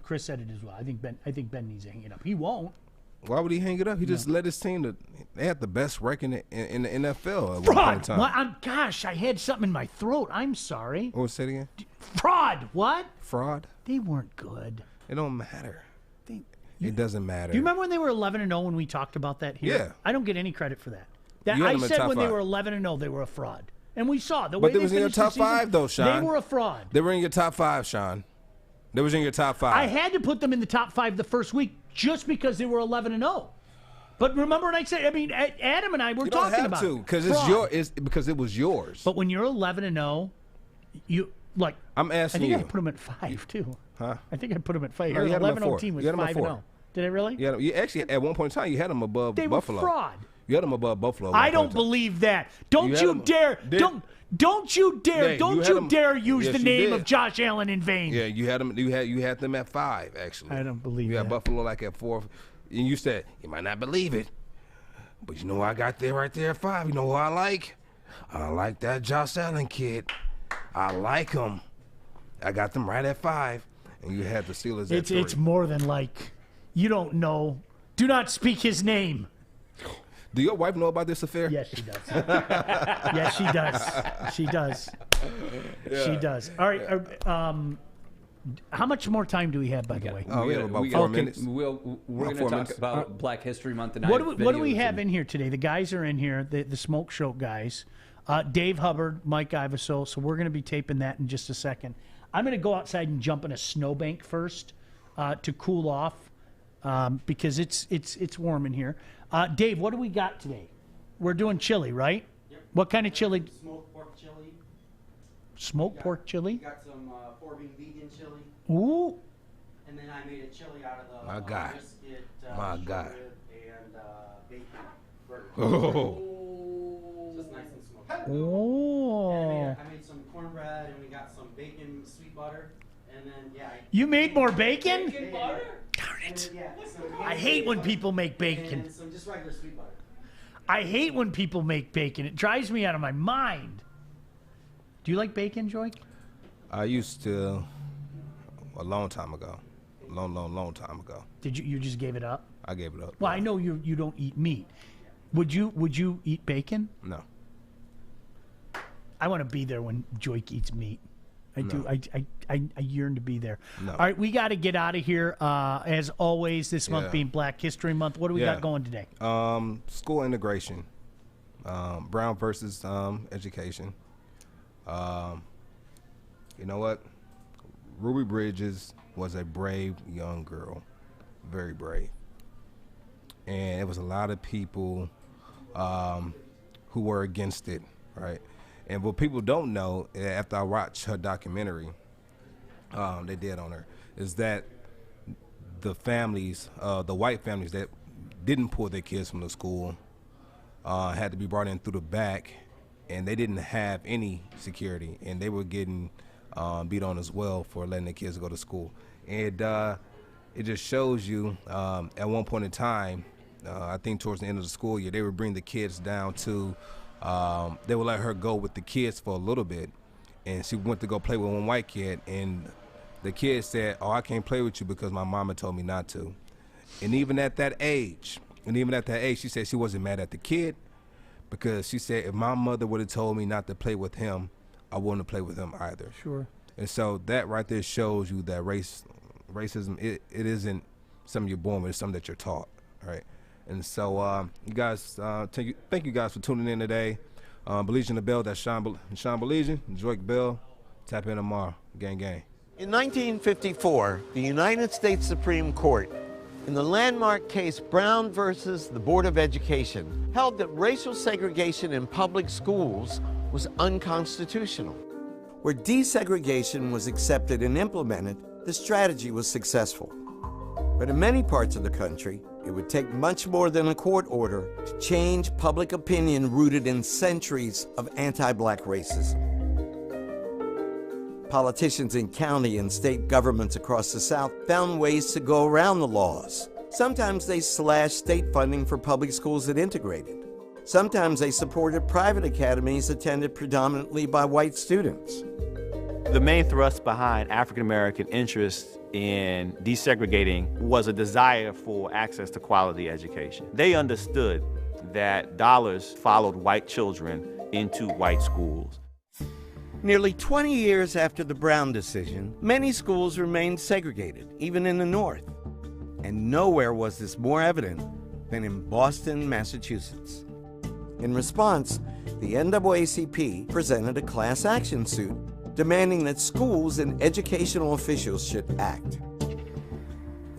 A: Chris said it as well. I think Ben needs to hang it up. He won't.
B: Why would he hang it up? He just led his team they had the best record in the NFL at
A: Fraud.
B: one point in time.
A: Gosh, I had something in my throat. I'm sorry.
B: What was that again?
A: Fraud. What?
B: Fraud?
A: They weren't good.
B: It don't matter. It doesn't matter.
A: Do you remember when they were 11-0 when we talked about that here?
B: Yeah.
A: I don't get any credit for that. I said when they were 11-0 they were a fraud. And we saw the way
B: they was in your top five, though, Sean.
A: They were a fraud.
B: They were in your top five, Sean. They was in your top five.
A: I had to put them in the top five the first week just because they were 11-0. But remember when I said, Adam and I were talking about it.
B: Because because it was yours.
A: But when you're 11-0, you like.
B: I'm asking you.
A: I think I put them at 5 too.
B: Huh?
A: I think I put them at 5.
B: No,
A: Your
B: you had
A: 11-0 team was 5-0. Did I really?
B: Yeah. You actually at one point in time you had them above Buffalo.
A: They were fraud.
B: You had them above Buffalo.
A: I don't believe that. Don't you dare. Don't you dare! Don't you dare use the name of Josh Allen in vain.
B: Yeah, you had them. You had them at 5. Actually,
A: I don't believe that.
B: You had Buffalo like at 4, and you said you might not believe it, but you know I got there right there at 5. You know who I like? I like that Josh Allen kid. I like him. I got them right at 5, and you had the Steelers at 3.
A: It's more than like. You don't know. Do not speak his name.
B: Do your wife know about this affair?
A: Yes, she does. Yes, she does. She does. Yeah. She does. All right. How much more time do we have, by the way?
B: We have about 4 minutes.
C: We're going to talk about Black History Month tonight.
A: What do we have in here today? The guys are in here, the Smoke Show guys. Dave Hubbard, Mike Iveso. So we're going to be taping that in just a second. I'm going to go outside and jump in a snowbank first to cool off because it's warm in here. Dave, what do we got today? We're doing chili, right?
J: Yep.
A: What kind of chili?
J: Smoked pork chili.
A: Smoked pork chili?
J: Got some 4-bean vegan chili.
A: Ooh.
J: And then I made a chili out of the
B: My God.
J: brisket,
B: My God.
J: and bacon burger.
B: Oh.
J: Just nice and smoky.
A: Oh.
J: And I made some cornbread, and we got some bacon, sweet butter, and then
A: You made more bacon?
J: Bacon butter?
A: Darn it.
J: Yeah,
A: I hate when people make bacon.
J: And some just regular sweet butter.
A: I hate when people make bacon. It drives me out of my mind. Do you like bacon, Joy?
B: I used to a long time ago. Long time ago.
A: Did you just gave it up?
B: I gave it up.
A: Well, I know you don't eat meat. Would you eat bacon?
B: No.
A: I want to be there when Joyke eats meat. I do. I yearn to be there.
B: No.
A: All right, we got to get out of here. As always, this month being Black History Month. What do we got going today?
B: School integration. Brown versus education. You know what? Ruby Bridges was a brave young girl. Very brave. And it was a lot of people who were against it, right? And what people don't know, after I watched her documentary, they did on her, is that the families, the white families that didn't pull their kids from the school, had to be brought in through the back, and they didn't have any security, and they were getting beat on as well for letting their kids go to school. And it just shows you, at one point in time, I think towards the end of the school year, they would bring the kids down to, they would let her go with the kids for a little bit, and she went to go play with one white kid, and the kid said, "Oh, I can't play with you because my mama told me not to." And even at that age, she said she wasn't mad at the kid, because she said if my mother would have told me not to play with him, I wouldn't have played with him either.
A: Sure.
B: And so that right there shows you that racism, it isn't something you're born with, it's something that you're taught, right? And so you guys, thank you guys for tuning in today. Baligian and Bell, that's Sean Baligian, Drake Bell. Tap in tomorrow. Gang, gang.
K: In 1954, the United States Supreme Court, in the landmark case Brown versus the Board of Education, held that racial segregation in public schools was unconstitutional. Where desegregation was accepted and implemented, the strategy was successful. But in many parts of the country, it would take much more than a court order to change public opinion rooted in centuries of anti-black racism. Politicians in county and state governments across the South found ways to go around the laws. Sometimes they slashed state funding for public schools that integrated. Sometimes they supported private academies attended predominantly by white students.
L: The main thrust behind African-American interest in desegregating was a desire for access to quality education. They understood that dollars followed white children into white schools.
K: Nearly 20 years after the Brown decision, many schools remained segregated, even in the North. And nowhere was this more evident than in Boston, Massachusetts. In response, the NAACP presented a class action suit demanding that schools and educational officials should act.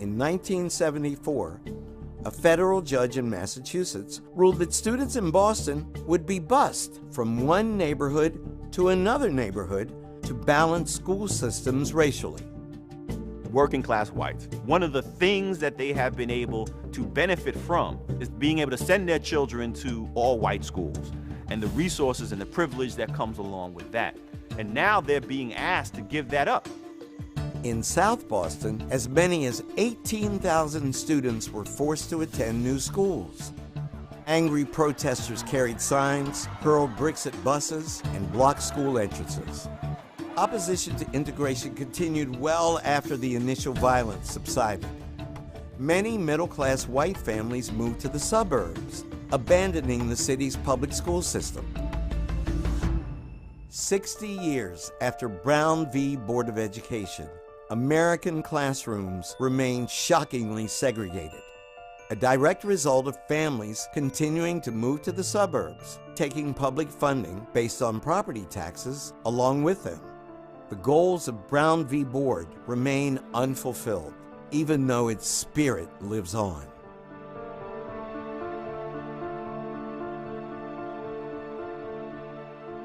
K: In 1974, a federal judge in Massachusetts ruled that students in Boston would be bused from one neighborhood to another neighborhood to balance school systems racially.
L: Working class whites, one of the things that they have been able to benefit from is being able to send their children to all white schools and the resources and the privilege that comes along with that. And now they're being asked to give that up.
K: In South Boston, as many as 18,000 students were forced to attend new schools. Angry protesters carried signs, hurled bricks at buses, and blocked school entrances. Opposition to integration continued well after the initial violence subsided. Many middle-class white families moved to the suburbs, abandoning the city's public school system. 60 years after Brown v. Board of Education, American classrooms remain shockingly segregated, a direct result of families continuing to move to the suburbs, taking public funding based on property taxes along with them. The goals of Brown v. Board remain unfulfilled, even though its spirit lives on.